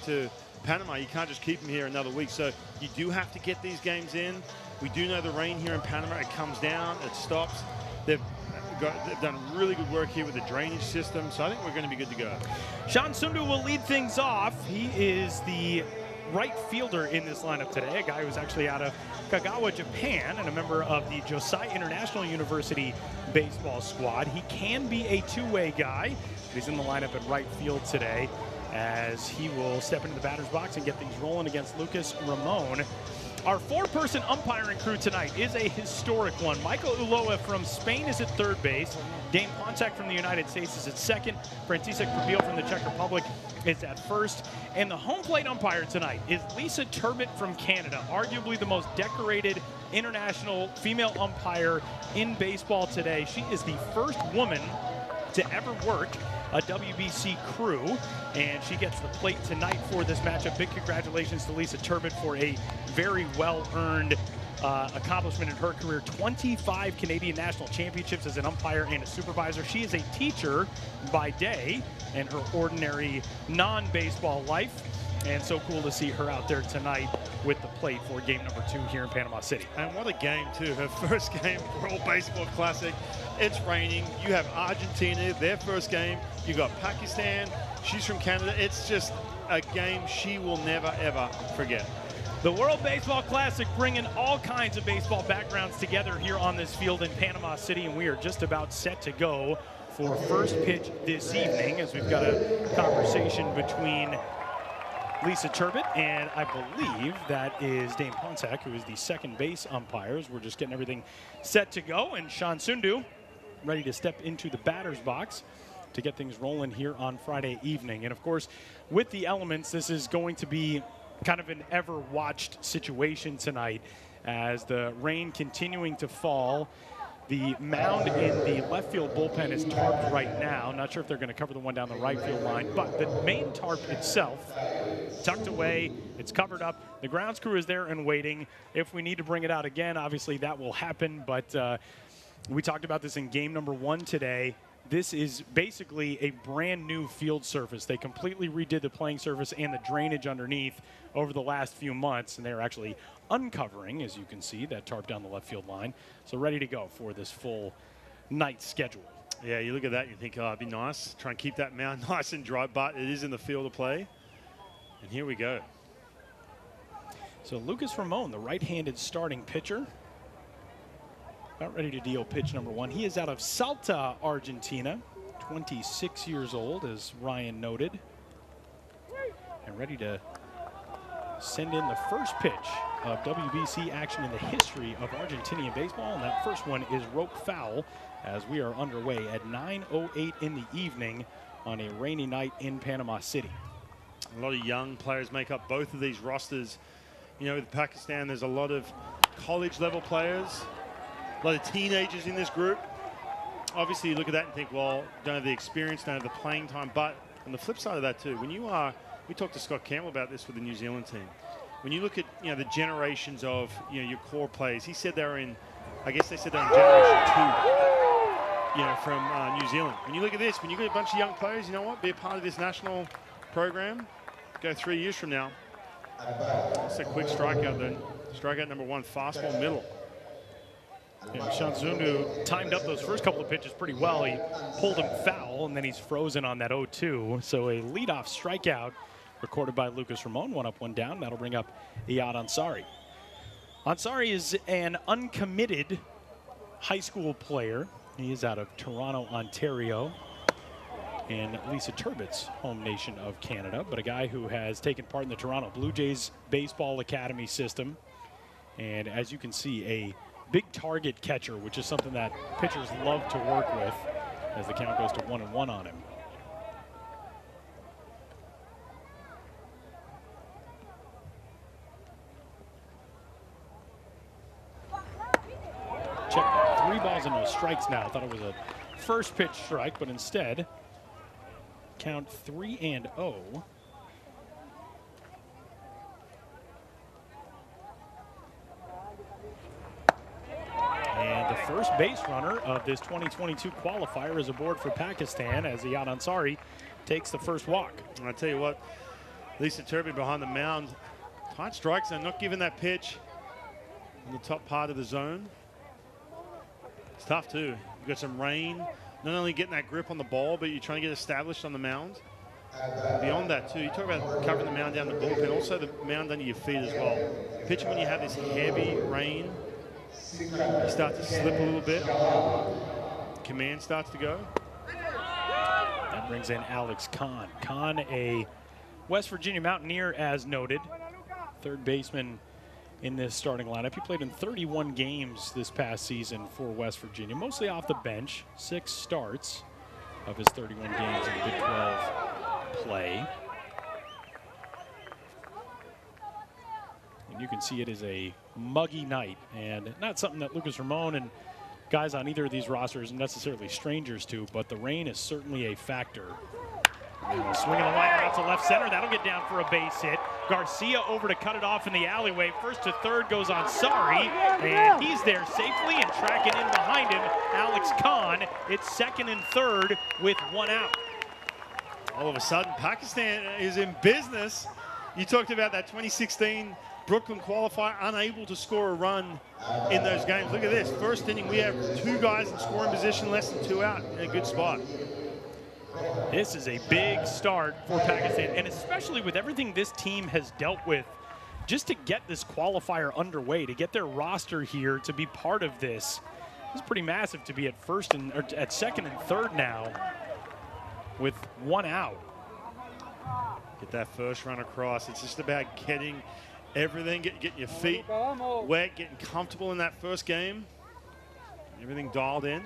to Panama. You can't just keep him here another week. So you do have to get these games in. We do know the rain here in Panama. It comes down, it stops. They've done really good work here with the drainage system. So I think we're going to be good to go. Sean Sundu will lead things off. He is the right fielder in this lineup today, a guy who's actually out of Kagawa, Japan, and a member of the Josai International University baseball squad. He can be a two-way guy. He's in the lineup at right field today as he will step into the batter's box and get things rolling against Lucas Ramon. Our four-person umpiring crew tonight is a historic one. Michael Ulloa from Spain is at third base. Dane Ponczak from the United States is at second. František Prbil from the Czech Republic is at first. And the home plate umpire tonight is Lisa Turbot from Canada, arguably the most decorated international female umpire in baseball today. She is the first woman to ever work a WBC crew, and she gets the plate tonight for this matchup. Big congratulations to Lisa Turbot for a very well-earned accomplishment in her career. 25 Canadian National Championships as an umpire and a supervisor. She is a teacher by day in her ordinary non-baseball life. And so cool to see her out there tonight with the plate for game number 2 here in Panama City. And what a game, too. Her first game, World Baseball Classic. It's raining. You have Argentina, their first game. You got Pakistan. She's from Canada. It's just a game she will never, ever forget. The World Baseball Classic bringing all kinds of baseball backgrounds together here on this field in Panama City, and we are just about set to go for first pitch this evening as we've got a conversation between Lisa Turbot, and I believe that is Dane Ponczak, who is the second base umpires. We're just getting everything set to go, and Sean Sundu ready to step into the batter's box to get things rolling here on Friday evening. And of course, with the elements, this is going to be kind of an ever-watched situation tonight as the rain continuing to fall. The mound in the left field bullpen is tarped right now. Not sure if they're going to cover the one down the right field line, but the main tarp itself, tucked away, it's covered up. The grounds crew is there and waiting. If we need to bring it out again, obviously that will happen, but we talked about this in game number 1 today. This is basically a brand new field surface. They completely redid the playing surface and the drainage underneath over the last few months, and they're actually uncovering, as you can see, that tarp down the left field line. So ready to go for this full night schedule. Yeah, you look at that and you think, oh, it'd be nice. Try and keep that mound nice and dry, but it is in the field of play. And here we go. So Lucas Ramon, the right-handed starting pitcher, about ready to deal pitch number 1. He is out of Salta, Argentina, 26 years old, as Ryan noted, and ready to send in the first pitch of WBC action in the history of Argentinian baseball, and that first one is rope foul as we are underway at 9:08 in the evening on a rainy night in Panama City. A lot of young players make up both of these rosters. You know, with Pakistan, there's a lot of college-level players, a lot of teenagers in this group. Obviously, you look at that and think, well, don't have the experience, don't have the playing time. But on the flip side of that, too, when you are, we talked to Scott Campbell about this with the New Zealand team. When you look at, you know, the generations of, you know, your core players, he said they're in, I guess they said they're in generation 2, you know, from New Zealand. When you look at this, when you get a bunch of young players, you know what, be a part of this national program, go 3 years from now. That's a quick strikeout then. Strikeout number 1, fastball middle. Yeah, Sean Sundu timed up those first couple of pitches pretty well. He pulled him foul, and then he's frozen on that 0-2. So a leadoff strikeout recorded by Lucas Ramon. 1 up, 1 down. That'll bring up Iyad Ansari. Ansari is an uncommitted high school player. He is out of Toronto, Ontario, and Lisa Turbot's home nation of Canada, but a guy who has taken part in the Toronto Blue Jays Baseball Academy system. And as you can see, a big target catcher, which is something that pitchers love to work with as the count goes to 1-1 on him. Check 3 balls and no strikes now. I thought it was a first pitch strike, but instead count 3-0. And the first base runner of this 2022 qualifier is aboard for Pakistan as Iyad Ansari takes the first walk. And I tell you what, Lisa Turpin behind the mound. Tight strikes and not giving that pitch in the top part of the zone. It's tough too. You've got some rain. Not only getting that grip on the ball, but you're trying to get established on the mound. And beyond that too, you talk about covering the mound down the bullpen, also the mound under your feet as well. Pitching when you have this heavy rain, you start to slip a little bit. Command starts to go. That brings in Alex Kahn. Kahn, a West Virginia Mountaineer, as noted. Third baseman in this starting lineup. He played in 31 games this past season for West Virginia, mostly off the bench. 6 starts of his 31 games in the Big 12 play. And you can see it is a muggy night, and not something that Lucas Ramon and guys on either of these rosters are necessarily strangers to, but the rain is certainly a factor. Swinging the line out to left center. That'll get down for a base hit. Garcia over to cut it off in the alleyway. First to third goes on Sorry, and he's there safely, and tracking in behind him, Alex Kahn. It's second and third with 1 out. All of a sudden, Pakistan is in business. You talked about that 2016 Brooklyn qualifier, unable to score a run in those games. Look at this. First inning, we have 2 guys in scoring position, less than 2 out, in a good spot. This is a big start for Pakistan, and especially with everything this team has dealt with, just to get this qualifier underway, to get their roster here to be part of this, is pretty massive to be at second and third now with 1 out. Get that first run across. It's just about getting everything, getting your feet wet, getting comfortable in that first game. Everything dialed in.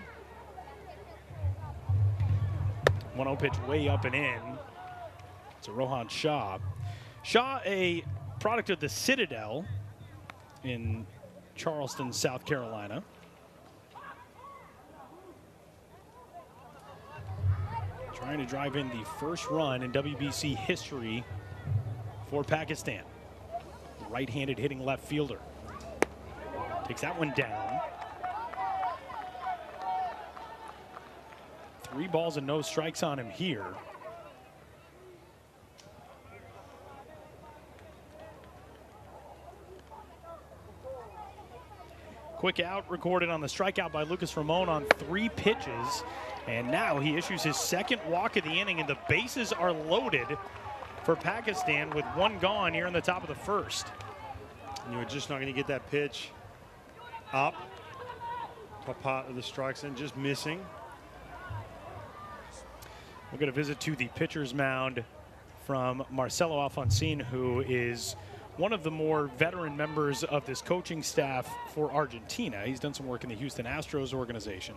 1-0 pitch way up and in. It's a Rohan Shah. Shah, a product of the Citadel in Charleston, South Carolina. Trying to drive in the first run in WBC history for Pakistan. Right-handed hitting left fielder. Takes that one down. 3 balls and no strikes on him here. Quick out recorded on the strikeout by Lucas Ramon on 3 pitches. And now he issues his second walk of the inning, and the bases are loaded for Pakistan with 1 gone here in the top of the first. And you're just not going to get that pitch up. Top part of the strike zone, just missing. We're going to visit to the pitcher's mound from Marcelo Alfonsín, who is one of the more veteran members of this coaching staff for Argentina. He's done some work in the Houston Astros organization.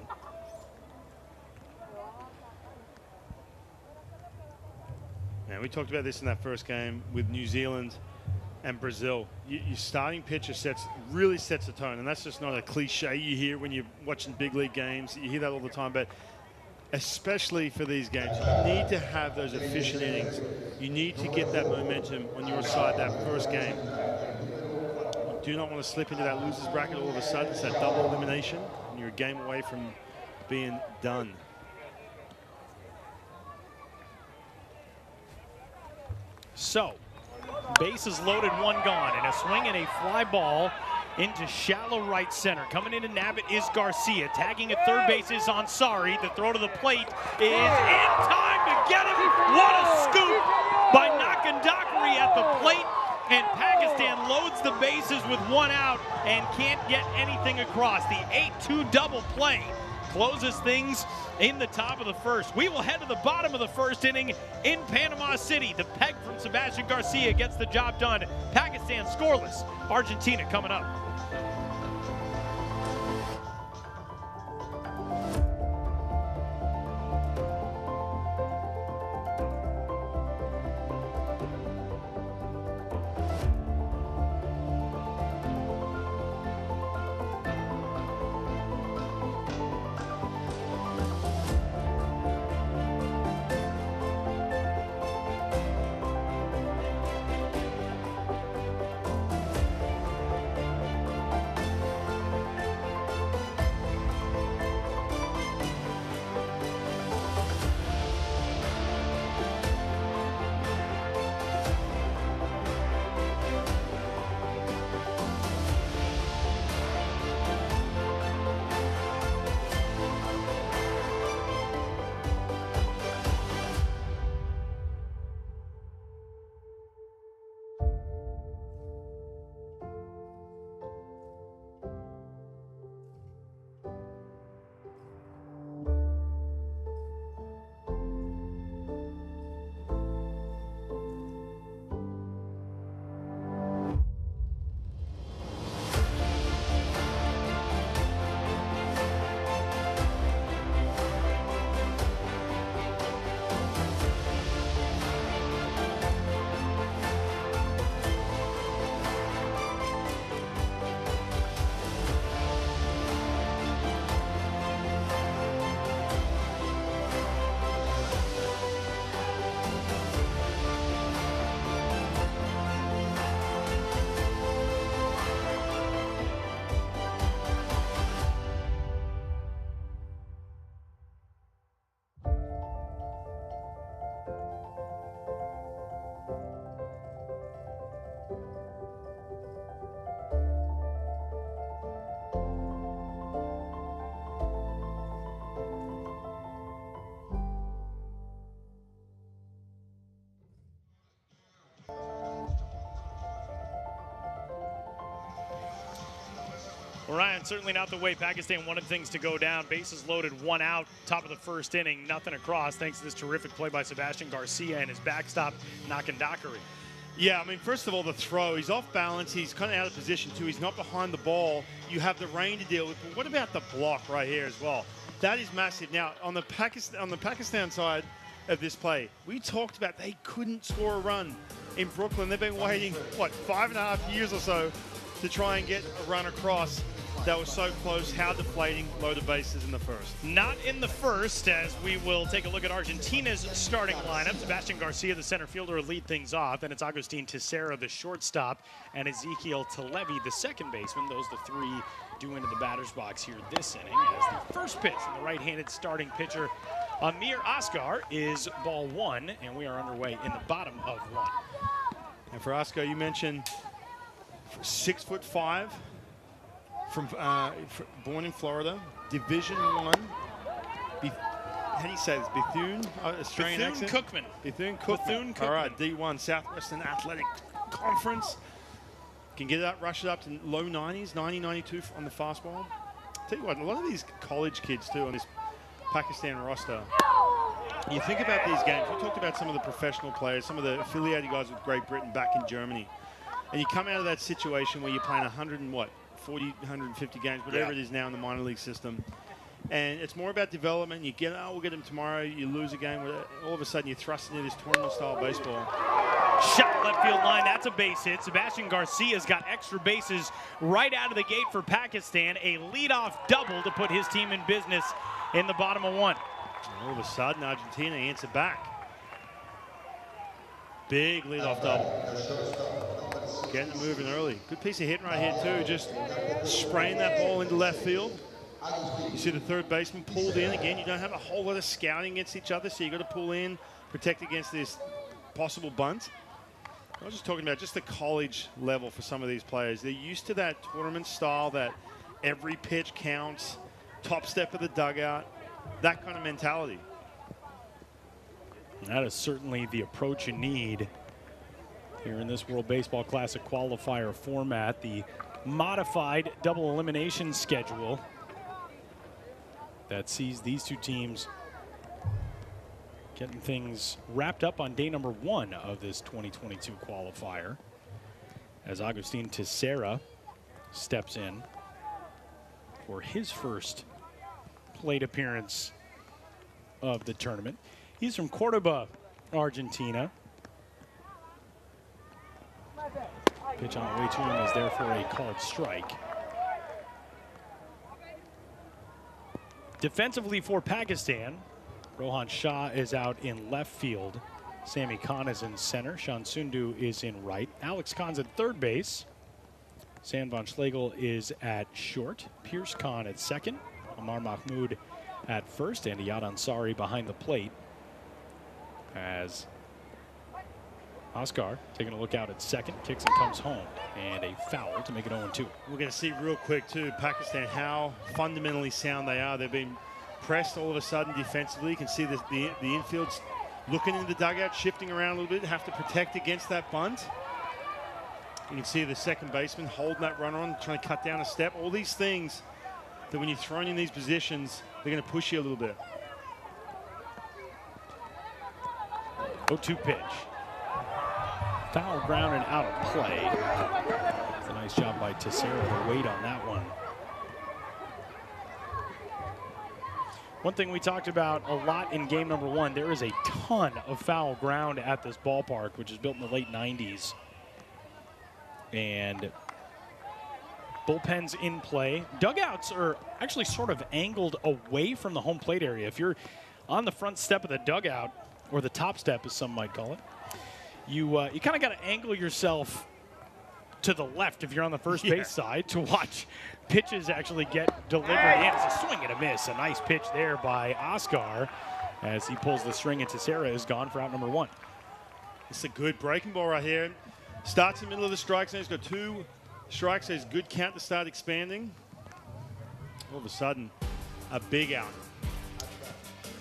And we talked about this in that first game with New Zealand and Brazil. Your starting pitcher really sets the tone, and that's just not a cliche you hear when you're watching big league games. You hear that all the time, but especially for these games, you need to have those efficient innings. You need to get that momentum on your side that first game. You do not want to slip into that loser's bracket all of a sudden. It's that double elimination, and you're a game away from being done. So, bases loaded, 1 gone, and a swing and a fly ball into shallow right center. Coming in to nab it is Garcia. Tagging at third base is Ansari. The throw to the plate is in time to get him. What a scoop by Nakandakri at the plate. And Pakistan loads the bases with 1 out and can't get anything across. The 8-2 double play closes things in the top of the first. We will head to the bottom of the first inning in Panama City. The peg from Sebastian Garcia gets the job done. Pakistan scoreless. Argentina coming up. Ryan, certainly not the way Pakistan wanted things to go down. Bases loaded, 1 out, top of the first inning, nothing across, thanks to this terrific play by Sebastian Garcia and his backstop, Nakandakari. Yeah, I mean, first of all, the throw. He's off balance. He's kind of out of position, too. He's not behind the ball. You have the rain to deal with. But what about the block right here as well? That is massive. Now, on the Pakistan side of this play, we talked about they couldn't score a run in Brooklyn. They've been waiting, what, 5.5 years or so to try and get a run across. That was so close. How deflating, loaded bases in the first. Not in the first, as we will take a look at Argentina's starting lineup. Sebastian Garcia, the center fielder, will lead things off. Then it's Agustin Teixeira, the shortstop, and Ezequiel Televi, the second baseman. Those are the three due into the batter's box here this inning. As the first pitch from the right-handed starting pitcher, Amir Asghar, is ball 1, and we are underway in the bottom of 1. And for Asghar, you mentioned 6'5", born in Florida, Division I. How do you say this? Bethune? Australian accent? Cookman. Bethune-Cookman. All right, D1, Southwestern Athletic Conference. Can get it up, rush it up to low 90s, 90, 92 on the fastball. Tell you what, a lot of these college kids, too, on this Pakistan roster. You think about these games. We talked about some of the professional players, some of the affiliated guys with Great Britain back in Germany. And you come out of that situation where you're playing 40, 150 games, whatever it is now in the minor league system. And it's more about development. You get, we'll get them tomorrow. You lose a game. All of a sudden, you're thrust into this tournament-style baseball. Shot left field line. That's a base hit. Sebastian Garcia's got extra bases right out of the gate for Pakistan. A leadoff double to put his team in business in the bottom of 1. All of a sudden, Argentina answer back. Big leadoff double. Getting it moving early. Good piece of hitting right here, too. Just spraying that ball into left field. You see the third baseman pulled in. Again, you don't have a whole lot of scouting against each other, so you've got to pull in, protect against this possible bunt. I was just talking about just the college level for some of these players. They're used to that tournament style, that every pitch counts, top step of the dugout, that kind of mentality. That is certainly the approach you need here in this World Baseball Classic Qualifier format. The modified double elimination schedule that sees these two teams getting things wrapped up on day number 1 of this 2022 qualifier, as Agustin Teixeira steps in for his first plate appearance of the tournament. He's from Cordoba, Argentina. Pitch on the way to him is there for a called strike. Defensively for Pakistan, Rohan Shah is out in left field. Sami Khan is in center. Shan Sundu is in right. Alex Khan's at third base. San Van Schlegel is at short. Pierce Khan at second. Amar Mahmood at first. And Iyad Ansari behind the plate, as Asghar taking a look out at second, kicks and comes home, and a foul to make it 0-2. We're going to see real quick, too, Pakistan, how fundamentally sound they are. They've been pressed all of a sudden defensively. You can see the infield's looking in the dugout, shifting around a little bit, have to protect against that bunt. You can see the second baseman holding that runner on, trying to cut down a step. All these things that when you're thrown in these positions, they're going to push you a little bit. 0-2 pitch. Foul ground and out of play. It's a nice job by Teixeira to wait on that one. One thing we talked about a lot in game number 1, there is a ton of foul ground at this ballpark, which is built in the late 90s. And bullpens in play. Dugouts are actually sort of angled away from the home plate area. If you're on the front step of the dugout, or the top step as some might call it, you kind of got to angle yourself to the left if you're on the first base side to watch pitches actually get delivered in. It's a swing and a miss. A nice pitch there by Asghar as he pulls the string, and Teixeira is gone for out number 1. It's a good breaking ball right here. Starts in the middle of the strike zone. He's got 2 strikes. There's good count to start expanding. All of a sudden, a big out.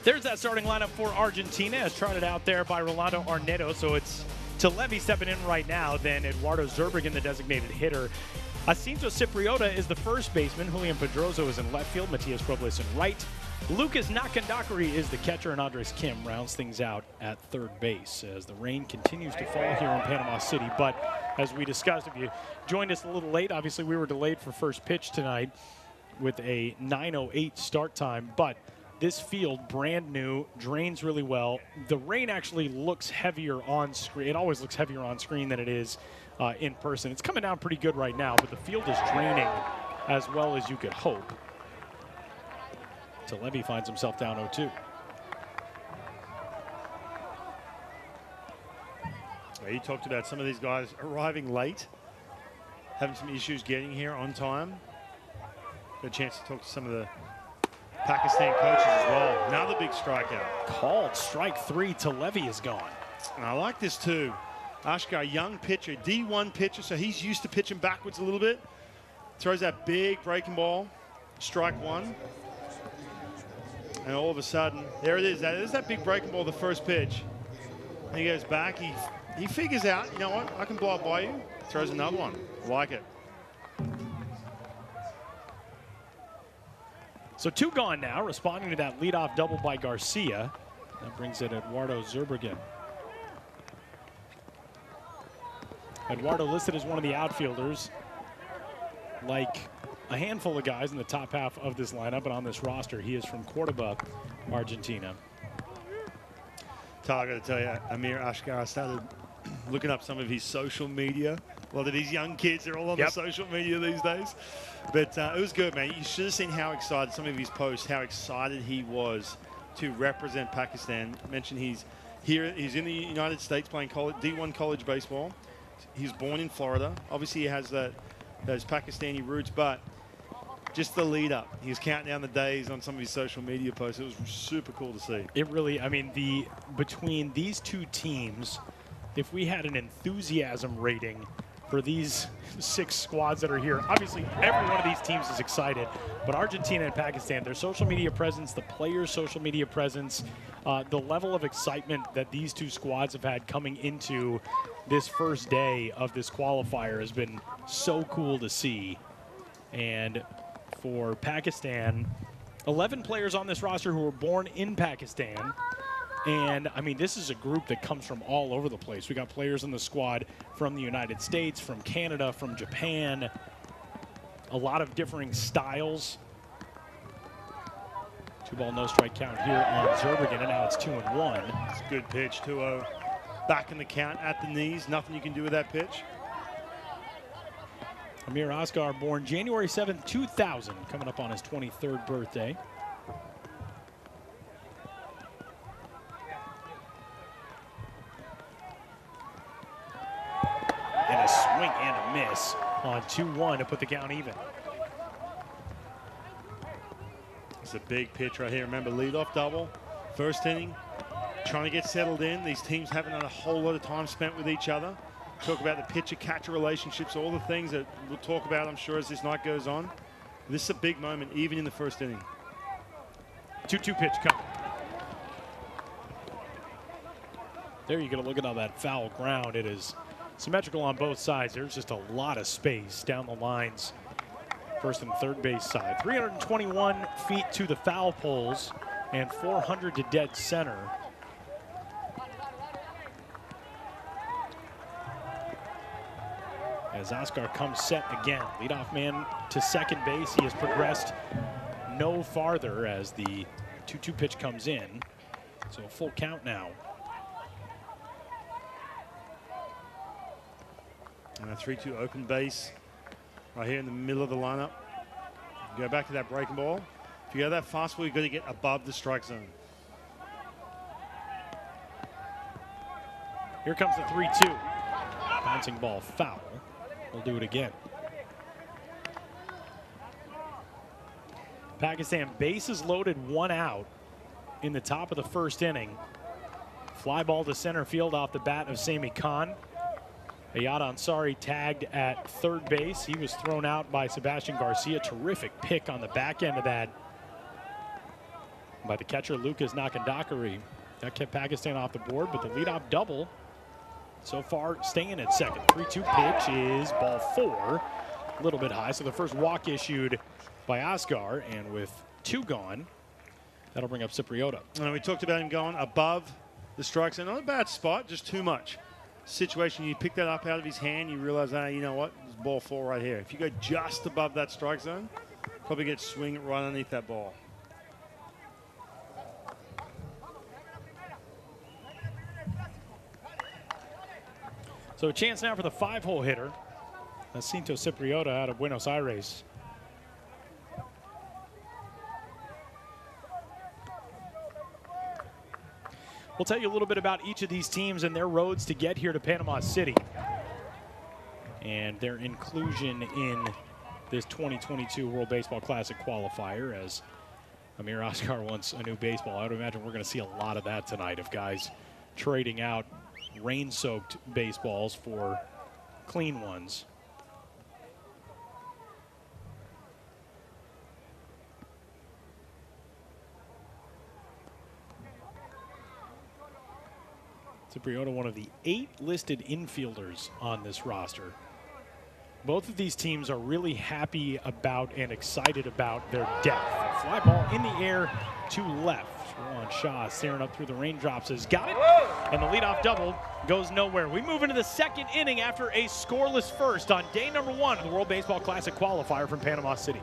There's that starting lineup for Argentina, as trotted out there by Rolando Arnedo. So it's Televi stepping in right now, then Eduardo Zerbruggen, the designated hitter, Jacinto Cipriota is the first baseman. Julian Pedroso is in left field. Matias Robles in right. Lucas Nakandakari is the catcher, and Andres Kim rounds things out at third base as the rain continues to fall here in Panama City. But as we discussed, if you joined us a little late, obviously we were delayed for first pitch tonight with a 9:08 start time. But this field, brand new, drains really well. The rain actually looks heavier on screen. It always looks heavier on screen than it is in person. It's coming down pretty good right now, but the field is draining as well as you could hope. So Levy finds himself down 0-2. You talked about some of these guys arriving late, having some issues getting here on time. Got a chance to talk to some of the Pakistan coaches as well. Another big strikeout. Called strike 3 to Levy is gone. And I like this too. Ashkar, young pitcher, D1 pitcher, so he's used to pitching backwards a little bit. Throws that big breaking ball, strike 1. And all of a sudden, there it is. There's that big breaking ball, the first pitch. And he goes back. He figures out, you know what, I can blow it by you. Throws another one. Like it. So 2 gone now, responding to that leadoff double by Garcia. That brings it Eduardo Zurbriggen. Eduardo listed as one of the outfielders, like a handful of guys in the top half of this lineup, and on this roster, he is from Cordoba, Argentina. I got to tell you, Amir Ashkar, I started looking up some of his social media. A lot of these young kids, they're all on the social media these days. But it was good, man. You should have seen how excited, some of his posts, how excited he was to represent Pakistan. I mentioned he's here, he's in the United States playing D1 college baseball. He was born in Florida. Obviously, he has those Pakistani roots, but just the lead up. He was counting down the days on some of his social media posts. It was super cool to see. It really, I mean, between these two teams, if we had an enthusiasm rating for these 6 squads that are here, obviously every one of these teams is excited, but Argentina and Pakistan, their social media presence, the players' social media presence, the level of excitement that these 2 squads have had coming into this first day of this qualifier has been so cool to see. And for Pakistan, 11 players on this roster who were born in Pakistan. And, I mean, this is a group that comes from all over the place. We got players in the squad from the United States, from Canada, from Japan. A lot of differing styles. 2-ball, no-strike count here on Zurbriggen, and now it's 2-1. It's a good pitch, 2-0. Back in the count at the knees. Nothing you can do with that pitch. Amir Asghar, born January 7th, 2000, coming up on his 23rd birthday. And a swing and a miss on 2-1 to put the count even. It's a big pitch right here. Remember, leadoff double, first inning, trying to get settled in. These teams haven't had a whole lot of time spent with each other. Talk about the pitcher-catcher relationships, all the things that we'll talk about, I'm sure, as this night goes on. This is a big moment, even in the first inning. 2-2 pitch coming. There you get a look at all that foul ground. It is symmetrical on both sides. There's just a lot of space down the lines, first and third base side. 321 feet to the foul poles and 400 to dead center. As Asghar comes set again, leadoff man to second base. He has progressed no farther as the 2-2 pitch comes in. So a full count now. And a 3-2 open base right here in the middle of the lineup. Go back to that breaking ball. If you go that fastball, you've got to get above the strike zone. Here comes the 3-2. Bouncing ball foul. We'll do it again. Pakistan bases loaded, 1 out in the top of the first inning. Fly ball to center field off the bat of Sami Khan. Ayad Ansari tagged at third base. He was thrown out by Sebastian Garcia. Terrific pick on the back end of that by the catcher Lucas Nakandakari. That kept Pakistan off the board, but the leadoff double so far staying at second. 3-2 pitch is ball 4. a little bit high. So the first walk issued by Oscar, and with 2 gone, that'll bring up Cipriota. And we talked about him going above the strike zone. Not a bad spot, just too much. Situation, you pick that up out of his hand, you realize, you know what, there's ball 4 right here. If you go just above that strike zone, probably get swing right underneath that ball. So a chance now for the 5-hole hitter, Jacinto Cipriota out of Buenos Aires. We'll tell you a little bit about each of these teams and their roads to get here to Panama City and their inclusion in this 2022 World Baseball Classic Qualifier, as Amir Oscar wants a new baseball. I would imagine we're going to see a lot of that tonight of guys trading out rain-soaked baseballs for clean ones. Cipriota, one of the 8 listed infielders on this roster. Both of these teams are really happy about and excited about their depth. A fly ball in the air to left. Juan Shaw staring up through the raindrops has got it, and the leadoff double goes nowhere. We move into the 2nd inning after a scoreless first on day number 1 of the World Baseball Classic Qualifier from Panama City.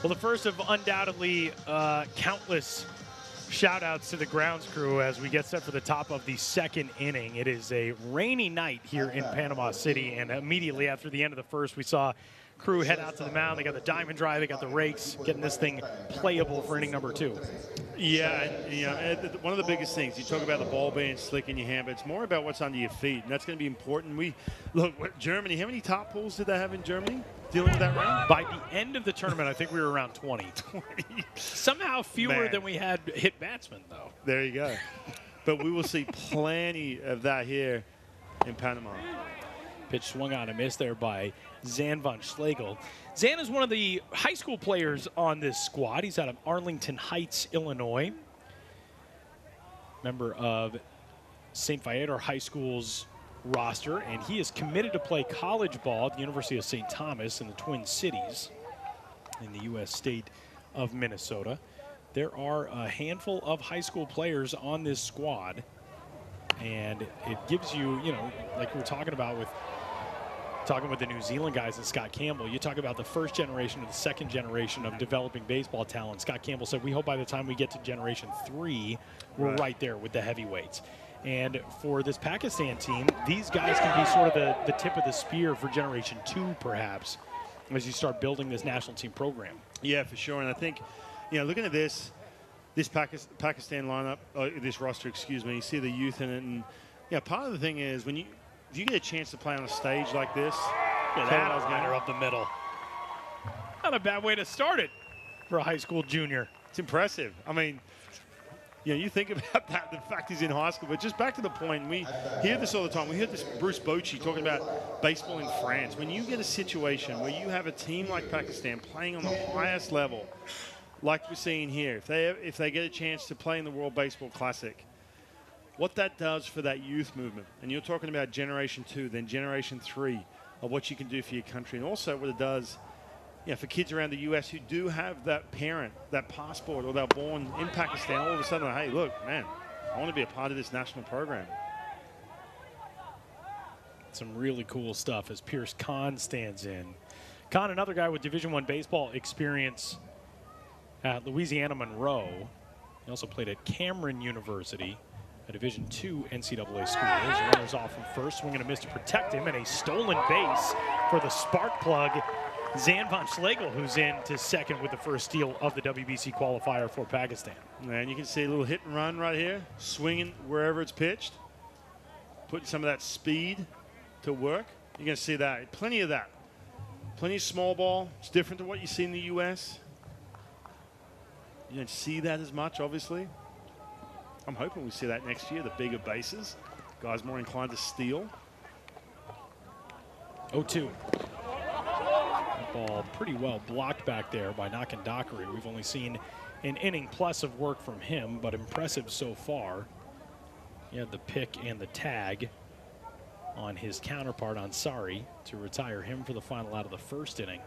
Well, the first of undoubtedly countless shout-outs to the grounds crew as we get set for the top of the 2nd inning. It is a rainy night here in Panama City, and immediately after the end of the first, we saw crew head out to the mound. They got the diamond drive, they got the rakes, getting this thing playable for inning number 2. Yeah, and, you know, one of the biggest things, you talk about the ball being slick in your hand, but it's more about what's under your feet, and that's going to be important. Germany, how many top pulls did they have in Germany dealing with that rain? By the end of the tournament, I think we were around 20. 20. Somehow fewer than we had hit batsmen, though. There you go. But we will see plenty of that here in Panama. Pitch swung on and missed there by Zan von Schlegel. Zan is one of the high school players on this squad. He's out of Arlington Heights, Illinois. Member of St. Viator High School's roster, and he is committed to play college ball at the University of St. Thomas in the Twin Cities in the U.S. state of Minnesota. There are a handful of high school players on this squad, and it gives you, you know, like we were talking about with the New Zealand guys and Scott Campbell, you talk about the first generation or the second generation of developing baseball talent. Scott Campbell said, we hope by the time we get to generation 3, we're right there with the heavyweights. And for this Pakistan team, these guys can be sort of the tip of the spear for Generation 2, perhaps, as you start building this national team program. Yeah, for sure. And I think, looking at this Pakistan lineup, this roster, excuse me, you see the youth in it. And, part of the thing is when you get a chance to play on a stage like this. Look at that liner up the middle. Not a bad way to start it for a high school junior. It's impressive. I mean, you think about that, the fact he's in high school, but just back to the point, we hear this all the time. We hear this Bruce Bochy talking about baseball in France. When you get a situation where you have a team like Pakistan playing on the highest level, like we're seeing here, if they get a chance to play in the World Baseball Classic, what that does for that youth movement, and you're talking about Generation 2, then Generation 3, of what you can do for your country, and also what it does for kids around the U.S. who do have that parent, that passport, or they're born in Pakistan, all of a sudden, hey, look, man, I want to be a part of this national program. Some really cool stuff as Pierce Kahn stands in. Kahn, another guy with Division I baseball experience at Louisiana Monroe. He also played at Cameron University, a Division II NCAA school. His runners off from first, swinging a miss to protect him, and a stolen base for the spark plug, Zan van Schlegel, who's in to second with the first steal of the WBC qualifier for Pakistan. And you can see a little hit and run right here, swinging wherever it's pitched, putting some of that speed to work. You're going to see that. Plenty of that. Plenty of small ball. It's different to what you see in the U.S. You don't see that as much, obviously. I'm hoping we see that next year, the bigger bases. Guys more inclined to steal. 0-2. Ball pretty well blocked back there by Nakin Dockery. We've only seen an inning plus of work from him, but impressive so far. He had the pick and the tag on his counterpart Ansari to retire him for the final out of the first inning.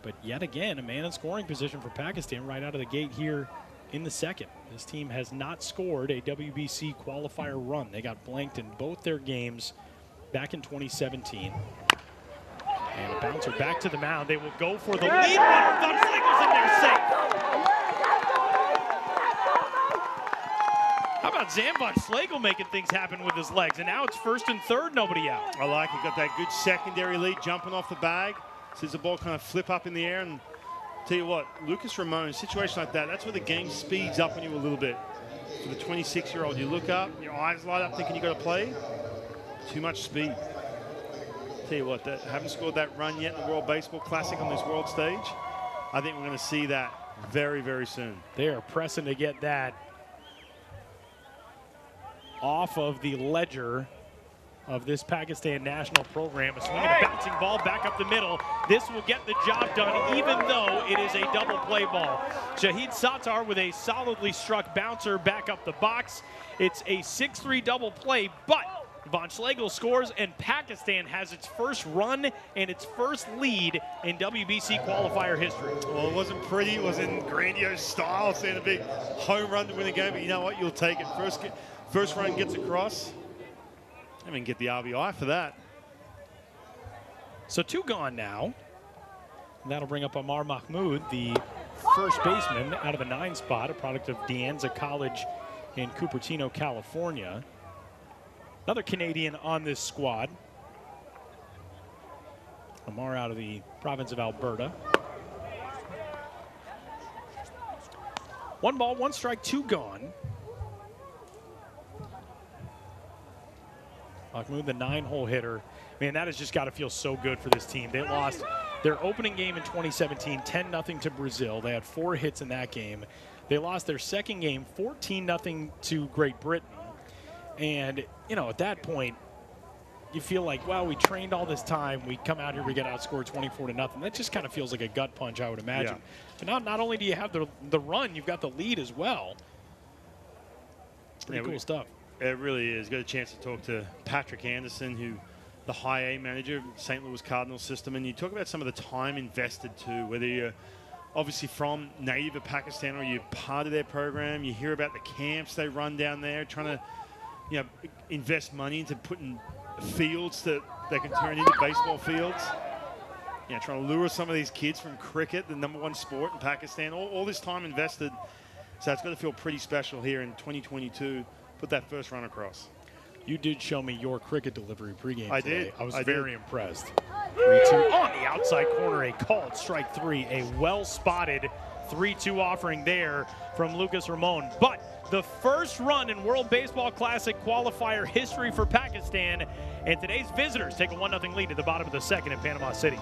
But yet again, a man in scoring position for Pakistan right out of the gate here in the second. This team has not scored a WBC qualifier run. They got blanked in both their games back in 2017. And a bouncer back to the mound. They will go for the lead runner. Van Schlegel's in there safe. How about Zan van Schlegel making things happen with his legs? And now it's first and third, nobody out. I like it. Got that good secondary lead jumping off the bag. Sees the ball kind of flip up in the air. And tell you what, Lucas Ramon, a situation like that, that's where the game speeds up on you a little bit. For the 26-year-old, you look up, your eyes light up thinking you got to play. Too much speed. Tell you what, haven't scored that run yet in the World Baseball Classic on this world stage. I think we're going to see that very, very soon. They are pressing to get that off of the ledger of this Pakistan national program. A swinging a bouncing ball back up the middle. This will get the job done, even though it is a double play ball. Shahid Sattar with a solidly struck bouncer back up the box. It's a 6-3 double play, but Van Schlegel scores, and Pakistan has its first run and its first lead in WBC qualifier history. Well, it wasn't pretty. It was in grandiose style, seeing a big home run to win the game, but you know what? You'll take it. First run gets across. I mean, get the RBI for that. So 2 gone now. And that'll bring up Amar Mahmood, the first baseman out of the 9 spot, a product of De Anza College in Cupertino, California. Another Canadian on this squad. Amar out of the province of Alberta. 1 ball, 1 strike, 2 gone. Mahmoud, the 9-hole hitter. Man, that has just got to feel so good for this team. They lost their opening game in 2017, 10-0 to Brazil. They had 4 hits in that game. They lost their second game, 14-0 to Great Britain. And, at that point, you feel like, well, we trained all this time. We come out here, we get outscored 24-0. That just kind of feels like a gut punch, I would imagine. Yeah. But now, not only do you have the run, you've got the lead as well. Pretty cool stuff. It really is. Got a chance to talk to Patrick Anderson, the high A manager of St. Louis Cardinals system. And you talk about some of the time invested too, whether you're obviously from native of Pakistan or you're part of their program. You hear about the camps they run down there, trying to invest money into putting fields that they can turn into baseball fields. Trying to lure some of these kids from cricket, the #1 sport in Pakistan. All this time invested. So it's got to feel pretty special here in 2022. Put that first run across. You did show me your cricket delivery pregame I today. did. I was I very did. impressed. 3-2 on the outside corner, a called strike 3, a well-spotted 3-2 offering there from Lucas Ramon. But the first run in World Baseball Classic Qualifier history for Pakistan, and today's visitors take a 1-0 lead at the bottom of the second in Panama City.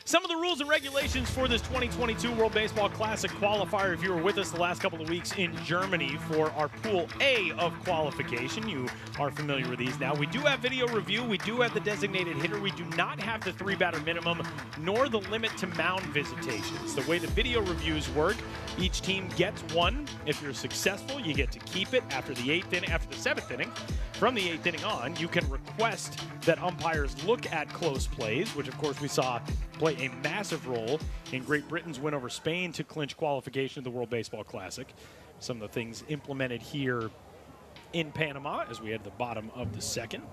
Some of the rules and regulations for this 2022 World Baseball Classic Qualifier. If you were with us the last couple of weeks in Germany for our Pool A of qualification, you are familiar with these now. We do have video review. We do have the designated hitter. We do not have the 3-batter minimum, nor the limit to mound visitations. The way the video reviews work, each team gets one. If you're successful, you get to keep it after the 7th inning. From the 8th inning on, you can request that umpires look at close plays, which of course we saw play a massive role in Great Britain's win over Spain to clinch qualification of the World Baseball Classic. Some of the things implemented here in Panama as we head to the bottom of the second.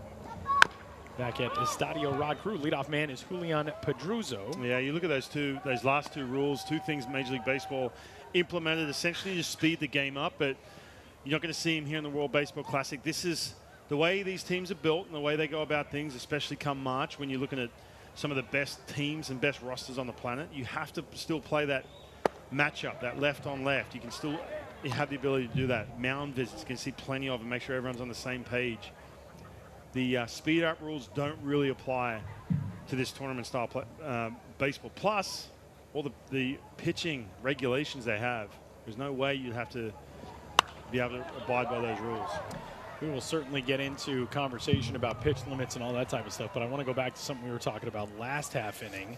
Back at Estadio Rod Crew, leadoff man is Julian Pedruzo. Yeah, you look at those last two rules, two things Major League Baseball implemented essentially to speed the game up, but you're not going to see him here in the World Baseball Classic. This is the way these teams are built and the way they go about things, especially come March when you're looking at some of the best teams and best rosters on the planet. You have to still play that matchup, that left on left. You can still have the ability to do that. Mound visits, you can see plenty of them, make sure everyone's on the same page. The speed up rules don't really apply to this tournament style baseball. Plus, all the pitching regulations they have, there's no way you'd have to be able to abide by those rules. We will certainly get into conversation about pitch limits and all that type of stuff, but I want to go back to something we were talking about last half inning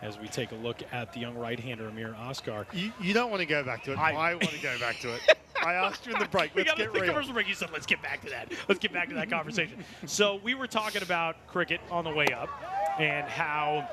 as we take a look at the young right-hander Amir Oscar. You don't want to go back to it. I want to go back to it. I asked you in the break. Let's get real. Commercial break. You said, let's get back to that. Let's get back to that conversation. So we were talking about cricket on the way up and how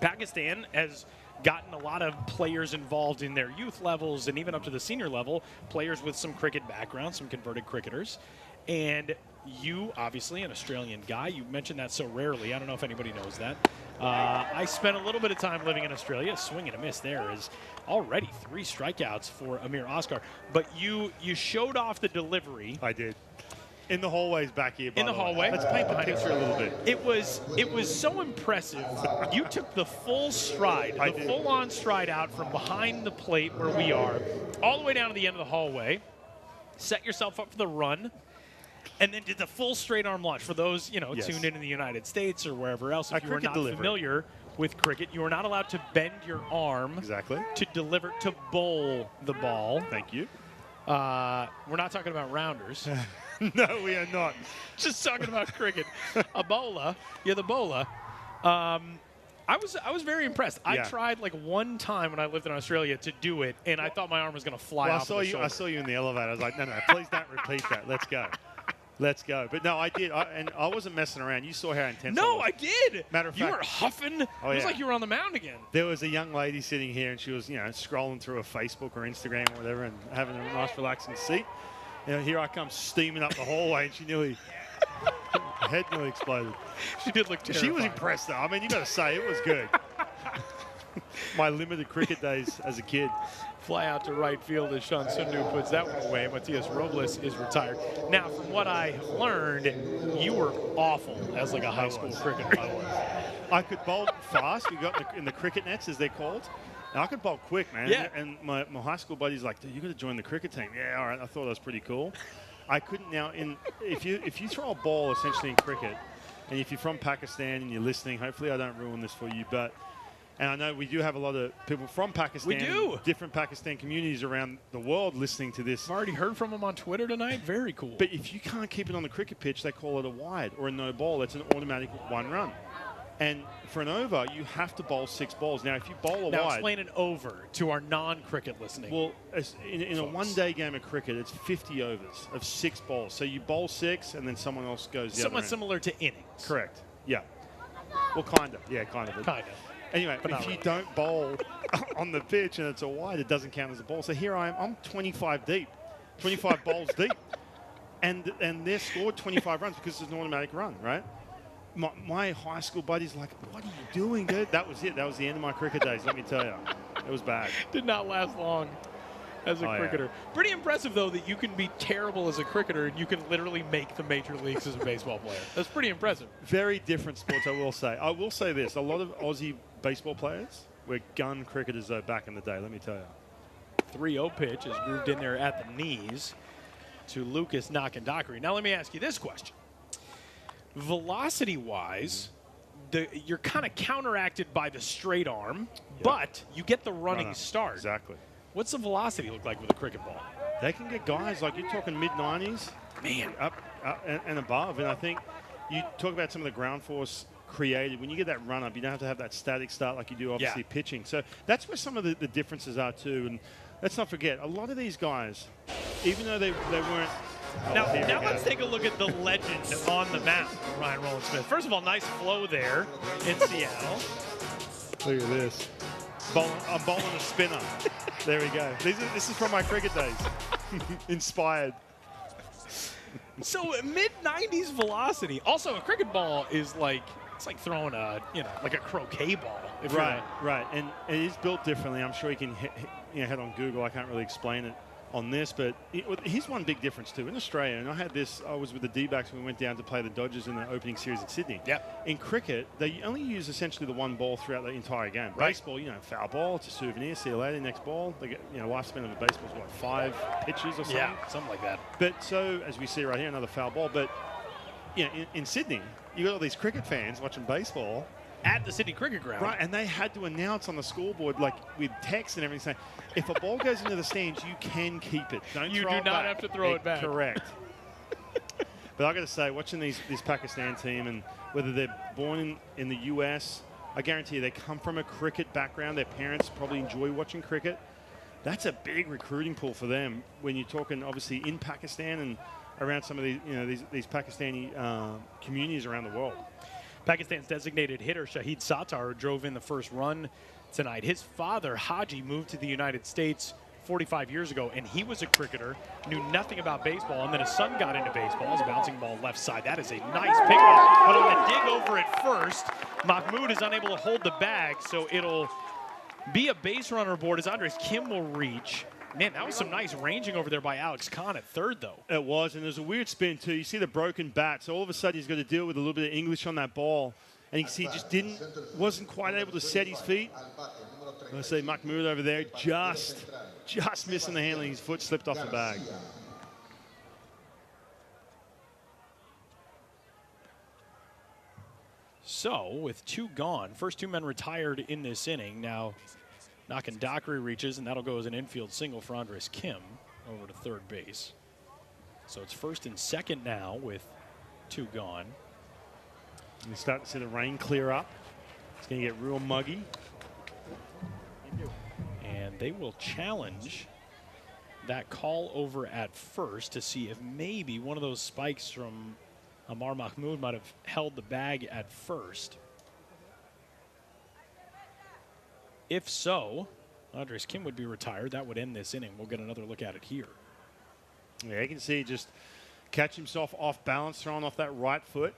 Pakistan has gotten a lot of players involved in their youth levels and even up to the senior level, players with some cricket background, some converted cricketers. And you, obviously, an Australian guy, you mentioned that so rarely. I don't know if anybody knows that. I spent a little bit of time living in Australia. Swing and a miss there is already 3 strikeouts for Amir Oscar. But you showed off the delivery. I did. In the hallways back here, by in the hallway. Let's paint the picture a little bit. It was so impressive. You took the full stride, the full-on stride out from behind the plate where we are, all the way down to the end of the hallway, set yourself up for the run, and then did the full straight arm launch. For those, tuned in the United States or wherever else, if you are not familiar with cricket. You are not allowed to bend your arm to bowl the ball. Thank you. We're not talking about rounders. No, we are not. Just talking about cricket. A bowler. Yeah, the bowler. I was very impressed. I tried like one time when I lived in Australia to do it, and I thought my arm was going to fly off the shoulder. I saw you in the elevator. I was like, no, please don't repeat that. Let's go. Let's go. But no, I did. And I wasn't messing around. You saw how intense I was. No, I did. Matter of fact. You were huffing. It was like you were on the mound again. There was a young lady sitting here, and she was, scrolling through a Facebook or Instagram or whatever and having a nice relaxing seat. Here I come steaming up the hallway, and her head nearly exploded. She did look terrified. She was impressed, though. I mean, you got to say, it was good. My limited cricket days as a kid. Fly out to right field as Sean Sundu puts that one away. Matias Robles is retired. Now, from what I learned, you were awful as like a high school cricketer. I could bowl fast. We got in the cricket nets, as they're called. And I could bowl quick, man. Yeah. And my high school buddy's like, dude, you got to join the cricket team. Yeah, all right. I thought that was pretty cool. I couldn't now. If you throw a ball essentially in cricket, and if you're from Pakistan and you're listening, hopefully I don't ruin this for you, but. And I know we do have a lot of people from Pakistan. We do. Different Pakistan communities around the world listening to this. I've already heard from them on Twitter tonight. Very cool. But if you can't keep it on the cricket pitch, they call it a wide or a no ball. It's an automatic 1 run. And for an over, you have to bowl 6 balls. Now, if you bowl a wide... Now, explain an over to our non-cricket listening. Well, in a one-day game of cricket, it's 50 overs of 6 balls. So you bowl 6, and then someone else goes the other Somewhat end. similar to innings. Correct. Yeah. Well, kind of. Yeah, kind of. Kind of. Anyway, if you don't bowl on the pitch and it's a wide, it doesn't count as a ball. So here I am. I'm 25 deep, 25 bowls deep. And they're scored 25 runs because it's an automatic run, right? My high school buddy's like, what are you doing, dude? That was it. That was the end of my cricket days, let me tell you. It was bad. Did not last long as a cricketer. Yeah. Pretty impressive, though, that you can be terrible as a cricketer and you can literally make the major leagues as a baseball player. That's pretty impressive. Very different sports, I will say. I will say this. A lot of Aussie baseball players were gun cricketers, though, back in the day, let me tell you. 3-0 pitch is grooved in there at the knees to Lucas Nakandakari. Now, let me ask you this question. Velocity-wise, you're kind of counteracted by the straight arm, but you get the running start. Exactly. What's the velocity look like with a cricket ball? They can get guys, like you're talking mid-90s, man, up and above. And I think you talk about some of the ground force created. When you get that run up, you don't have to have that static start like you do, obviously, pitching. So that's where some of the differences are, too. And let's not forget, a lot of these guys, even though they weren't... Now let's take a look at the legend on the mound, Ryan Rowland-Smith. First of all, nice flow there in Seattle. Look at this. I'm bowling a spinner. There we go. This is from my cricket days. Inspired. So mid-90s velocity. Also, a cricket ball is like, it's like throwing like a croquet ball. Right. And it is built differently. I'm sure you can head on Google. I can't really explain it on this, but here's one big difference too. In Australia, and I was with the D-backs when we went down to play the Dodgers in the opening series in Sydney. Yep. In cricket, they only use essentially the 1 ball throughout the entire game. Right. Baseball, foul ball, it's a souvenir, see you later, next ball. They get, lifespan of a baseball is what, 5 pitches or something? Yeah, something like that. But so, as we see right here, another foul ball. But, in Sydney, you got all these cricket fans watching baseball. At the Sydney Cricket Ground. Right, and they had to announce on the scoreboard, like with text and everything, saying, if a ball goes into the stands, you can keep it. You do not have to throw it back. Correct. But I got to say, watching this Pakistan team, and whether they're born in the U.S., I guarantee you they come from a cricket background. Their parents probably enjoy watching cricket. That's a big recruiting pool for them when you're talking, obviously, in Pakistan and around some of these Pakistani communities around the world. Pakistan's designated hitter Shahid Sattar drove in the first run tonight. His father, Haji, moved to the United States 45 years ago, and he was a cricketer, knew nothing about baseball, and then his son got into baseball. It's a bouncing ball left side. That is a nice pickup, but on the dig over at first, Mahmoud is unable to hold the bag, so it'll be a base runner aboard as Andres Kim will reach. Man, that was some nice ranging over there by Alex Khan at third, though. It was, and there's a weird spin, too. You see the broken bat, so all of a sudden he's got to deal with a little bit of English on that ball. And you can see he just wasn't quite able to set his feet. I see Mahmoud over there just missing the handling. His foot slipped off the bag. So, with 2 gone, first 2 men retired in this inning. Now, Nakandakri reaches, and that'll go as an infield single for Andres Kim over to third base. So it's first and second now with 2 gone. You start to see the rain clear up. It's going to get real muggy. And they will challenge that call over at first to see if maybe one of those spikes from Amar Mahmood might have held the bag at first. If so, Andres Kim would be retired. That would end this inning. We'll get another look at it here. Yeah, you can see just catch himself off balance, throwing off that right foot.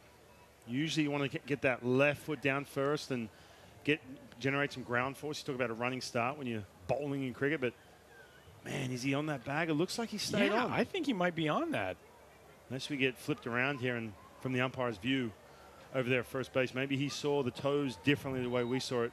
Usually you want to get that left foot down first and generate some ground force. You talk about a running start when you're bowling in cricket, but man, is he on that bag? It looks like he stayed on. I think he might be on that. Unless we get flipped around here and from the umpire's view over there at first base, maybe he saw the toes differently the way we saw it.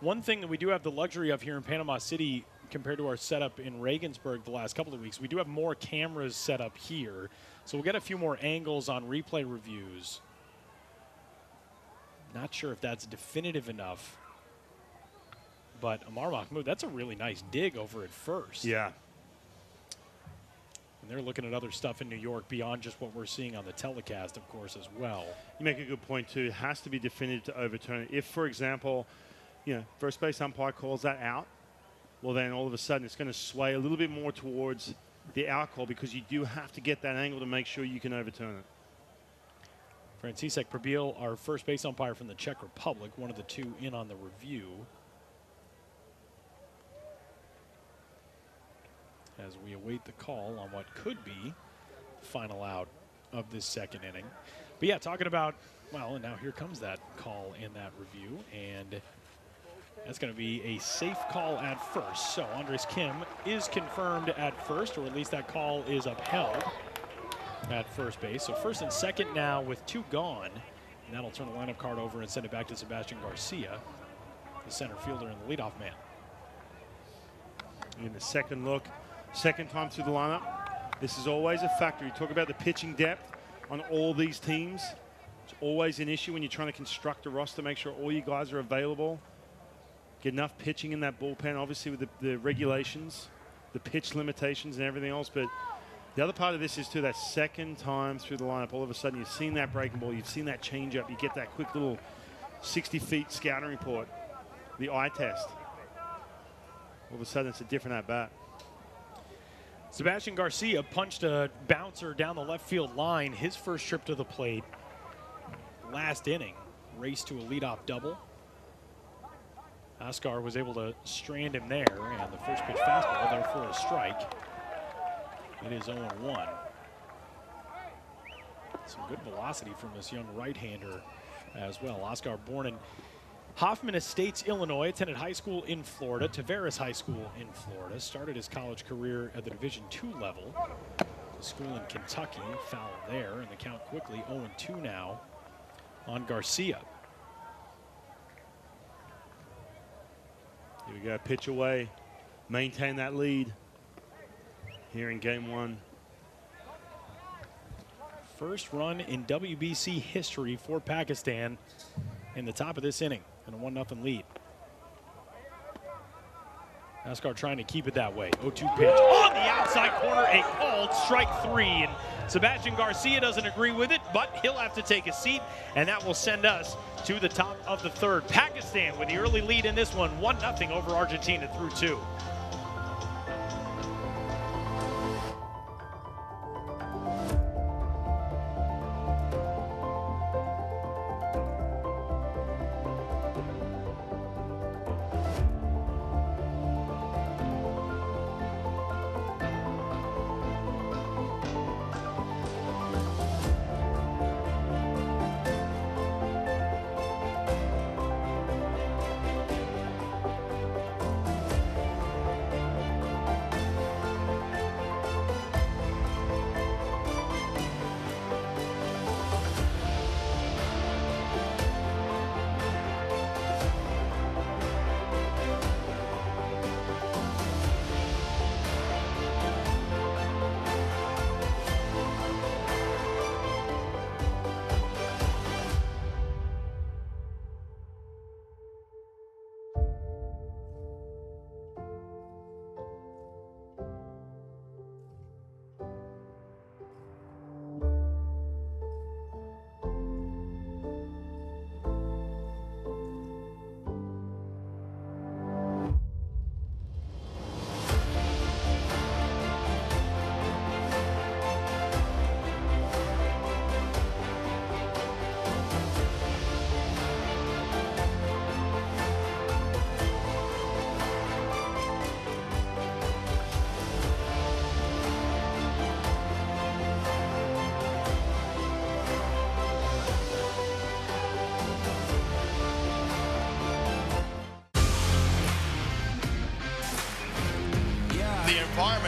One thing that we do have the luxury of here in Panama City compared to our setup in Regensburg the last couple of weeks, we do have more cameras set up here. So we'll get a few more angles on replay reviews. Not sure if that's definitive enough. But Amar Mahmood, that's a really nice dig over at first. Yeah. And they're looking at other stuff in New York beyond just what we're seeing on the telecast, of course, as well. You make a good point, too. It has to be definitive to overturn it. If, for example, first base umpire calls that out, well, then all of a sudden it's going to sway a little bit more towards the out call because you do have to get that angle to make sure you can overturn it. František Prebil, our first base umpire from the Czech Republic, one of the 2 in on the review. As we await the call on what could be the final out of this second inning. But yeah, talking about, well, and now here comes that call in that review, and that's going to be a safe call at first. So Andres Kim is confirmed at first, or at least that call is upheld at first base. So first and second now with 2 gone, and that'll turn the lineup card over and send it back to Sebastian Garcia, the center fielder and the leadoff man. In the second look, second time through the lineup, this is always a factor. You talk about the pitching depth on all these teams. It's always an issue when you're trying to construct a roster, make sure all you guys are available. Get enough pitching in that bullpen, obviously with the regulations, the pitch limitations and everything else. But the other part of this is, too, that second time through the lineup, all of a sudden you've seen that breaking ball, you've seen that changeup, you get that quick little 60 feet scouting report, the eye test. All of a sudden it's a different at-bat. Sebastian Garcia punched a bouncer down the left field line, his first trip to the plate last inning. Raced to a leadoff double. Oscar was able to strand him there, and the first pitch fastball there for a strike. It is 0-1. Some good velocity from this young right-hander as well. Oscar, born in Hoffman Estates, Illinois, attended high school in Florida, Tavares High School in Florida, started his college career at the Division II level. The school in Kentucky, foul there, and the count quickly 0-2 now on Garcia. Here we go, pitch away, maintain that lead here in game 1. First run in WBC history for Pakistan in the top of this inning, and a 1-0 lead. Asghar trying to keep it that way. 0-2 pitch on the outside corner, a called strike 3. And Sebastian Garcia doesn't agree with it, but he'll have to take a seat, and that will send us to the top of the third. Pakistan with the early lead in this one, 1-0 over Argentina through 2.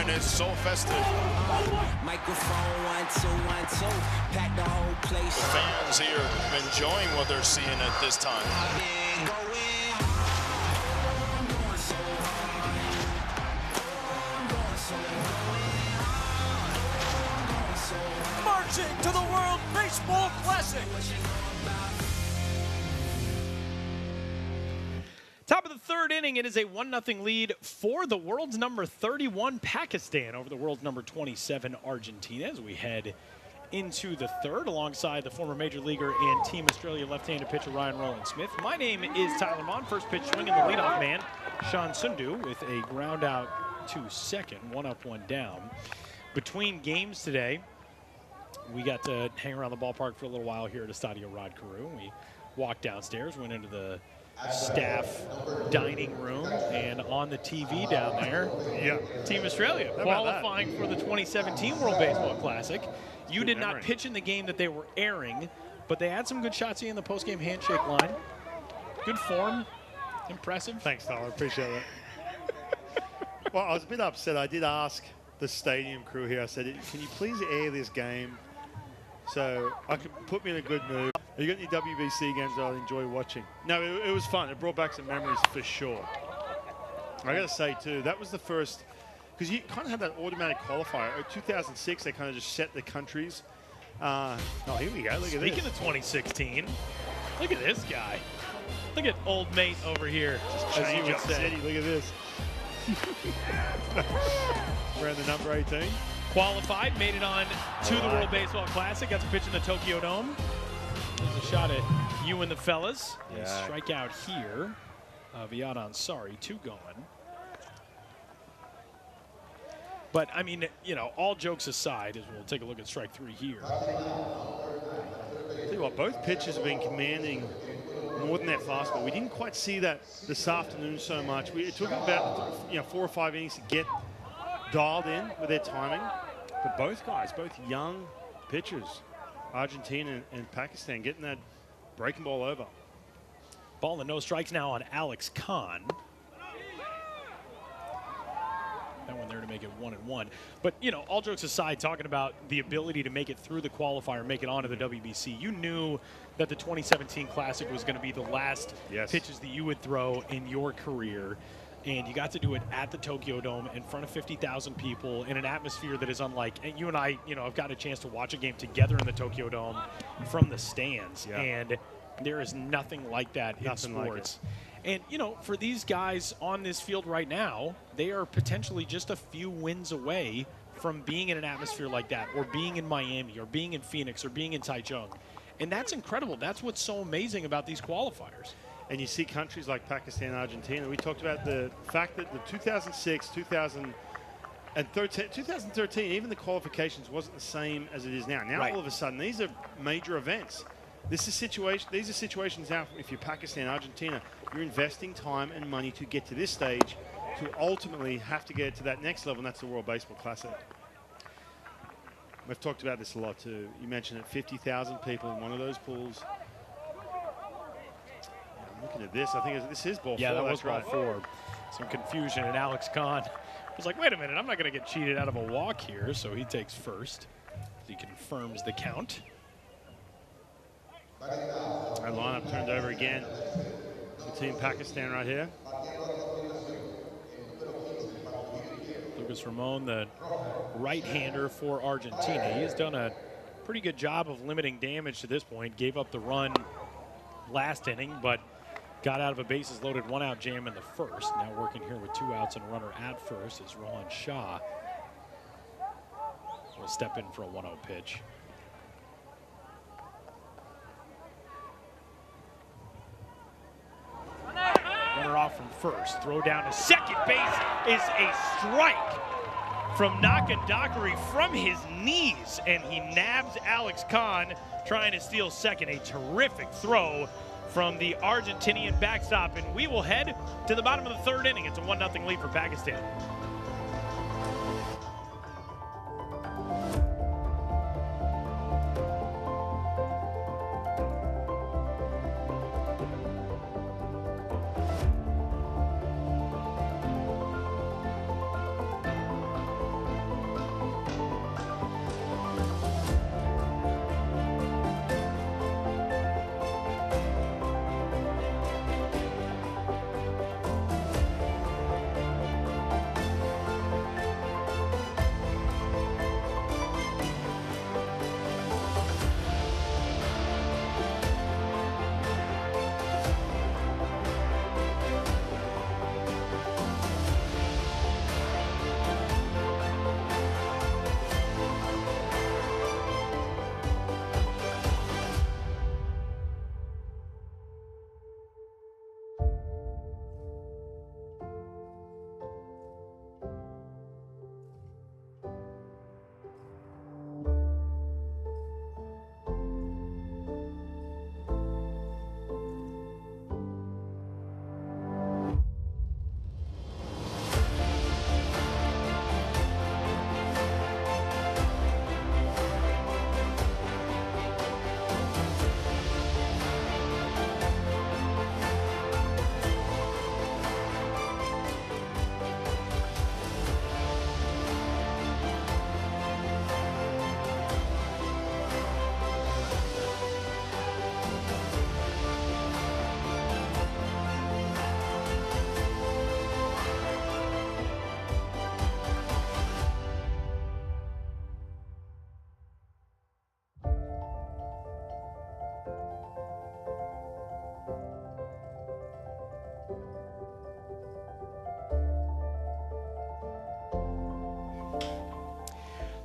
and it's so festive. Microphone 1 2 1 2. Pack the whole place. The fans here enjoying what they're seeing at this time. Marching to the World Baseball Classic. Top of the third inning, it is a 1-0 lead for the world's number 31 Pakistan over the world's number 27 Argentina as we head into the third alongside the former major leaguer and Team Australia left-handed pitcher Ryan Rowland-Smith. My name is Tyler Mond. First pitch swinging the leadoff man, Sean Sundu, with a ground out to second, 1 up, 1 down. Between games today, we got to hang around the ballpark for a little while here at Estadio Rod Carew. We walked downstairs, went into the staff dining room, and on the TV down there, Team Australia qualifying for the 2017 World Baseball Classic. You did not pitch in the game that they were airing, but they had some good shots in the post-game handshake line. Good form, impressive. Thanks, Tyler. Appreciate it. Well, I was a bit upset. I did ask the stadium crew here. I said, "Can you please air this game so I could put me in a good mood? Have you got any WBC games that I'd enjoy watching?" No, it was fun. It brought back some memories for sure. I got to say, too, that was the first, because you kind of had that automatic qualifier. In 2006, they kind of just set the countries. Oh, here we go. Look at this. Speaking of 2016, look at this guy. Look at old mate over here, as you would say. City. Look at this. Wearing the number 18. Qualified, made it on to the World Baseball Classic. Got to pitch in the Tokyo Dome. There's a shot at you and the fellas. Yeah. Strikeout here. Viad Ansari, 2 going. But, I mean, you know, all jokes aside, as we'll take a look at strike 3 here. Tell you what, both pitchers have been commanding more than their fastball. We didn't quite see that this afternoon so much. It took about 4 or 5 innings to get dialed in with their timing. But both guys, both young pitchers, Argentina and Pakistan, getting that breaking ball over. Ball and no strikes now on Alex Khan. That one there to make it 1-1. But, you know, all jokes aside, talking about the ability to make it through the qualifier, make it onto the WBC, you knew that the 2017 Classic was going to be the last pitches that you would throw in your career. And you got to do it at the Tokyo Dome in front of 50,000 people in an atmosphere that is unlike. And you and I, you know, have got a chance to watch a game together in the Tokyo Dome from the stands. Yeah. And there is nothing like that in sports. And, you know, for these guys on this field right now, they are potentially just a few wins away from being in an atmosphere like that, or being in Miami, or being in Phoenix, or being in Taichung. And that's incredible. That's what's so amazing about these qualifiers. And you see countries like Pakistan and Argentina. We talked about the fact that the 2006, 2013, even the qualifications wasn't the same as it is now. Now, all of a sudden, these are major events. These are situations now, if you're Pakistan, Argentina, you're investing time and money to get to this stage to ultimately have to get to that next level, and that's the World Baseball Classic. We've talked about this a lot, too. You mentioned it, 50,000 people in one of those pools. Looking at this, I think this is ball 4. Yeah, that was ball 4. Some confusion, and Alex Khan was like, wait a minute, I'm not going to get cheated out of a walk here, so he takes first. He confirms the count. Our lineup turned over again. The Team Pakistan right here. Lucas Ramon, the right-hander for Argentina. He has done a pretty good job of limiting damage to this point. Gave up the run last inning, but got out of a bases-loaded 1-out jam in the first. Now working here with 2 outs and a runner at first is Rohan Shah. Will step in for a 1-0 pitch. Runner off from first. Throw down to second base is a strike from Nakandakari from his knees, and he nabs Alex Khan trying to steal second. A terrific throw from the Argentinian backstop, and we will head to the bottom of the third inning. It's a 1-0 lead for Pakistan.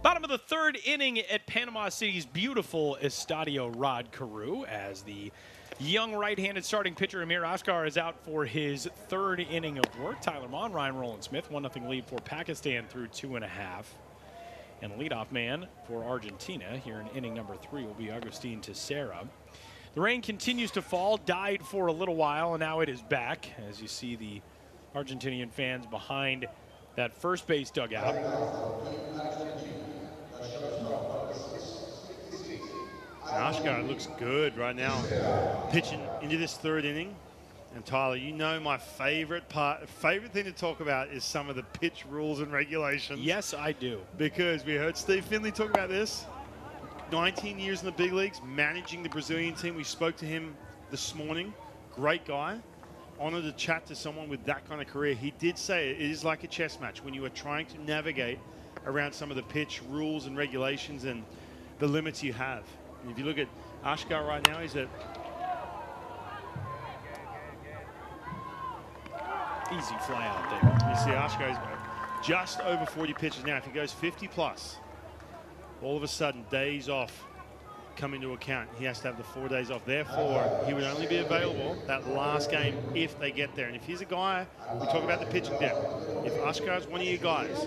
Bottom of the third inning at Panama City's beautiful Estadio Rod Carew, as the young right-handed starting pitcher Amir Ashkar is out for his third inning of work. Tyler Mon, Ryan Roland-Smith, 1-0 lead for Pakistan through 2.5. And leadoff man for Argentina here in inning number 3 will be Agustin Teixeira. The rain continues to fall, died for a little while, and now it is back, as you see the Argentinian fans behind that first base dugout. Ashkar looks good right now, pitching into this third inning. And Tyler, you know my favorite thing to talk about is some of the pitch rules and regulations. Yes, I do. Because we heard Steve Finley talk about this. 19 years in the big leagues, managing the Brazilian team. We spoke to him this morning. Great guy. Honored to chat to someone with that kind of career. He did say it is like a chess match when you are trying to navigate around some of the pitch rules and regulations and the limits you have. And if you look at Ashkar right now, he's at easy fly out there. You see Ashkar is just over 40 pitches now. If he goes 50 plus, all of a sudden days off come into account. He has to have the 4 days off. Therefore, he would only be available that last game if they get there. And if he's a guy, we talk about the pitching depth. If Ashkar is one of your guys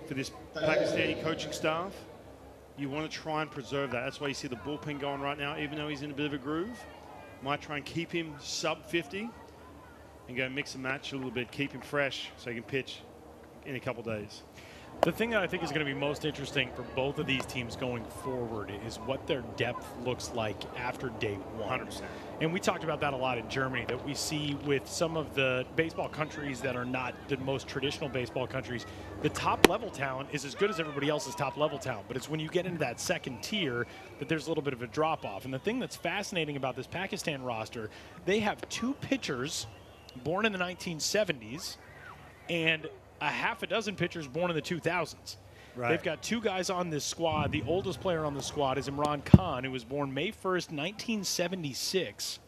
for this Pakistani coaching staff, you want to try and preserve that. That's why you see the bullpen going right now, even though he's in a bit of a groove. Might try and keep him sub 50 and go mix and match a little bit, keep him fresh so he can pitch in a couple days. The thing that I think is going to be most interesting for both of these teams going forward is what their depth looks like after day one. 100%. And we talked about that a lot in Germany, that we see with some of the baseball countries that are not the most traditional baseball countries. The top level talent is as good as everybody else's top level talent, but it's when you get into that second tier that there's a little bit of a drop off. And the thing that's fascinating about this Pakistan roster, they have 2 pitchers born in the 1970s and a half a dozen pitchers born in the 2000s. Right. They've got 2 guys on this squad. The oldest player on the squad is Imran Khan, who was born May 1st, 1976.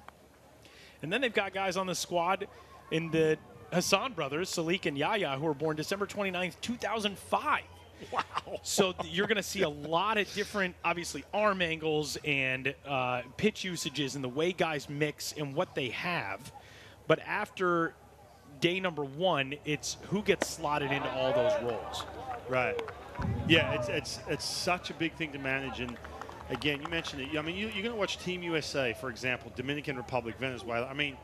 And then they've got guys on the squad in the Hassan brothers, Salik and Yahya, who were born December 29th, 2005. Wow. So you're going to see a lot of different, obviously, arm angles and pitch usages and the way guys mix and what they have. But after day number 1, it's who gets slotted into all those roles. Right. Yeah, it's such a big thing to manage. And again, you mentioned it. I mean, you're going to watch Team USA, for example, Dominican Republic, Venezuela. I mean,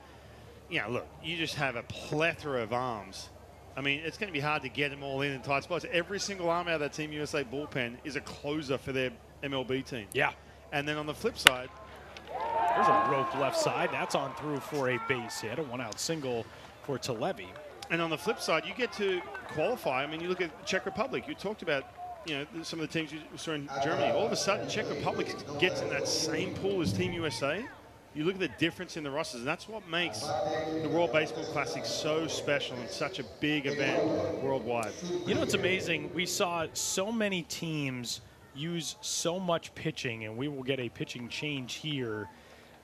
look, you just have a plethora of arms. I mean, it's going to be hard to get them all in tight spots. Every single arm out of that Team USA bullpen is a closer for their MLB team. Yeah. And then on the flip side, there's a rope left side. That's on through for a base hit, a 1-out single for Talevi. And on the flip side, you get to qualify. I mean, you look at Czech Republic. You talked about, some of the teams you saw in Germany. All of a sudden, Czech Republic gets in that same pool as Team USA. You look at the difference in the rosters, and that's what makes the World Baseball Classic so special and such a big event worldwide. You know, it's amazing. We saw so many teams use so much pitching, and we will get a pitching change here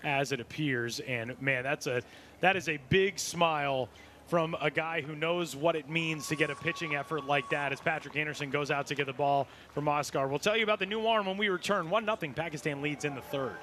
as it appears. And, man, that is a big smile from a guy who knows what it means to get a pitching effort like that as Patrick Anderson goes out to get the ball from Oscar. We'll tell you about the new arm when we return. 1-0, Pakistan leads in the third.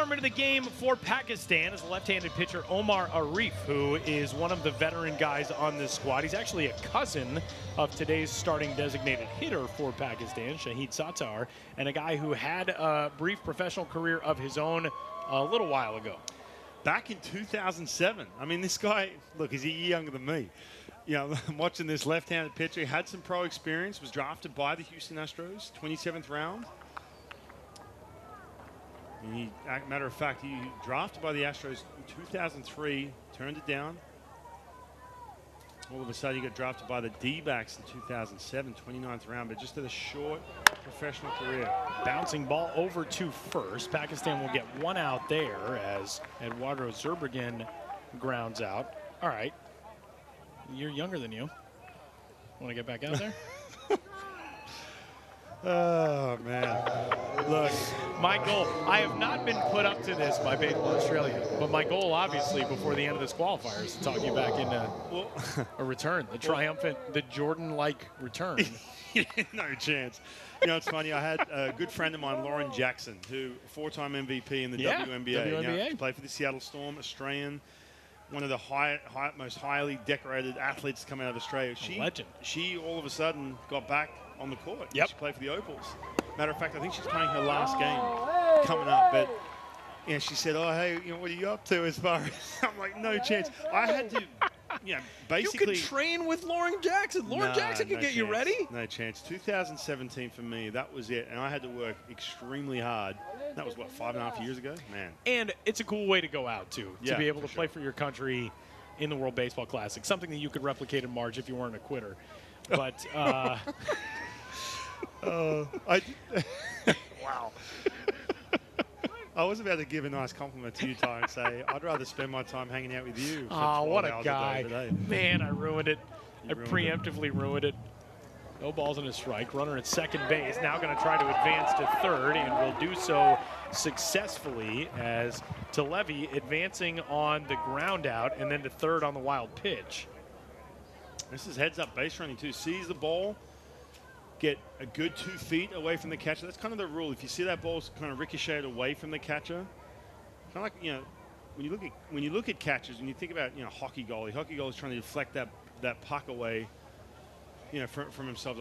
arm into the game for Pakistan is the left-handed pitcher Omar Arif, who is one of the veteran guys on this squad. He's actually a cousin of today's starting designated hitter for Pakistan, Shahid Sattar, and a guy who had a brief professional career of his own a little while ago. Back in 2007. I mean, this guy, look, he's a year younger than me. You know, I'm watching this left-handed pitcher. He had some pro experience, was drafted by the Houston Astros, 27th round. And he, matter of fact, he drafted by the Astros in 2003, turned it down. All of a sudden, he got drafted by the D-backs in 2007, 29th round, but just had a short professional career. Bouncing ball over to first. Pakistan will get one out there as Eduardo Zurbriggen grounds out. All right. You're younger than you. Want to get back out there? Oh, man. Look. My goal, I have not been put up to this by Baseball Australia, but my goal, obviously, before the end of this qualifier is to talk you back into a return, the triumphant, the Jordan-like return. No chance. You know, it's funny. I had a good friend of mine, Lauren Jackson, who four-time MVP in the WNBA. WNBA. Now, played for the Seattle Storm, Australian, one of the most highly decorated athletes coming out of Australia. Legend. She all of a sudden got back on the court. Yep. She played for the Opals. Matter of fact, I think she's playing her last game coming up. But you know, she said, "Oh, hey, you know, what are you up to?" As far as I'm like, no chance. I had to, you know, basically. You could train with Lauren Jackson. Lauren Jackson can get you ready. No chance. 2017 for me, that was it, and I had to work extremely hard. That was what, 5.5 years ago, man. And it's a cool way to go out too, to be able to play sure. for your country in the World Baseball Classic. Something that you could replicate in March if you weren't a quitter. But wow. I was about to give a nice compliment to you, Ty, and say I'd rather spend my time hanging out with you. Oh, what a guy! Man, I ruined it. I preemptively ruined it. No balls and a strike. Runner at second base. Now going to try to advance to third, and will do so successfully as Talevi advancing on the ground out, and then to third on the wild pitch. This is heads-up base running too. Sees the ball, get a good 2 feet away from the catcher. That's kind of the rule. If you see that ball's kind of ricocheted away from the catcher, kind of like, you know, when you look at catchers, when you think about, you know, hockey goalie is trying to deflect that puck away, you know, from himself.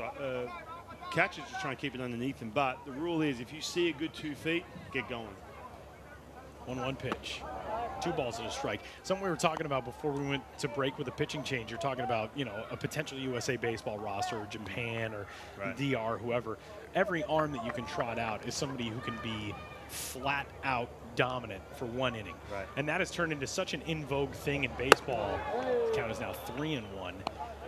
Catchers are trying to keep it underneath him. But the rule is, if you see a good 2 feet, get going. 1-1 pitch. 2 balls and a strike. Something we were talking about before we went to break with a pitching change. You're talking about, you know, a potential USA baseball roster, or Japan, or DR, whoever. Every arm that you can trot out is somebody who can be flat out dominant for 1 inning. Right. And that has turned into such an in vogue thing in baseball. The count is now 3-1.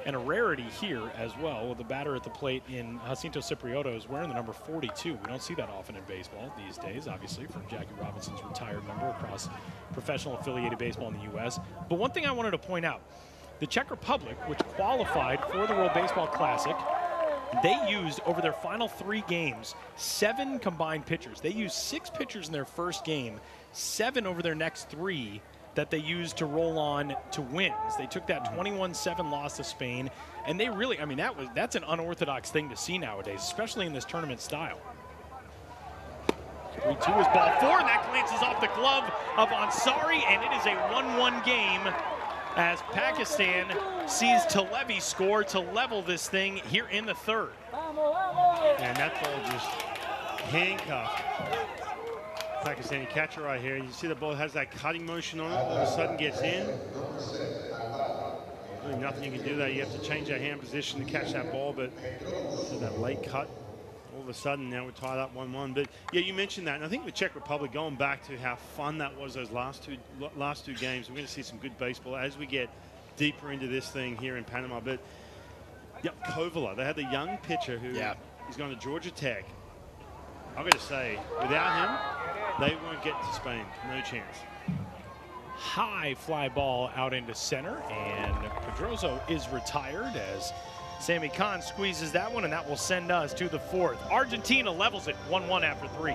And a rarity here as well, with the batter at the plate in Jacinto Ciprioto is wearing the number 42. We don't see that often in baseball these days, obviously, from Jackie Robinson's retired number across professional affiliated baseball in the U.S. But one thing I wanted to point out, the Czech Republic, which qualified for the World Baseball Classic, they used, over their final 3 games, 7 combined pitchers. They used 6 pitchers in their first game, 7 over their next 3 that they used to roll on to wins. They took that 21-7 loss to Spain, and they really, I mean, that's an unorthodox thing to see nowadays, especially in this tournament style. 3-2 is ball 4, and that glances off the glove of Ansari, and it is a 1-1 game as Pakistan sees Talevi score to level this thing here in the third. And that ball just handcuffed Pakistani catcher right here. You see the ball has that cutting motion on it. All of a sudden gets in. Really nothing you can do there. You have to change that hand position to catch that ball, but that late cut. All of a sudden now we're tied up 1-1. But yeah, you mentioned that, and I think the Czech Republic, going back to how fun that was those last two games, we're going to see some good baseball as we get deeper into this thing here in Panama. But yep, Kovala, they had the young pitcher who is going to Georgia Tech. I've got to say, without him, they won't get to Spain. No chance. High fly ball out into center, and Pedroso is retired as Sammy Khan squeezes that one, and that will send us to the fourth. Argentina levels it 1-1 after 3.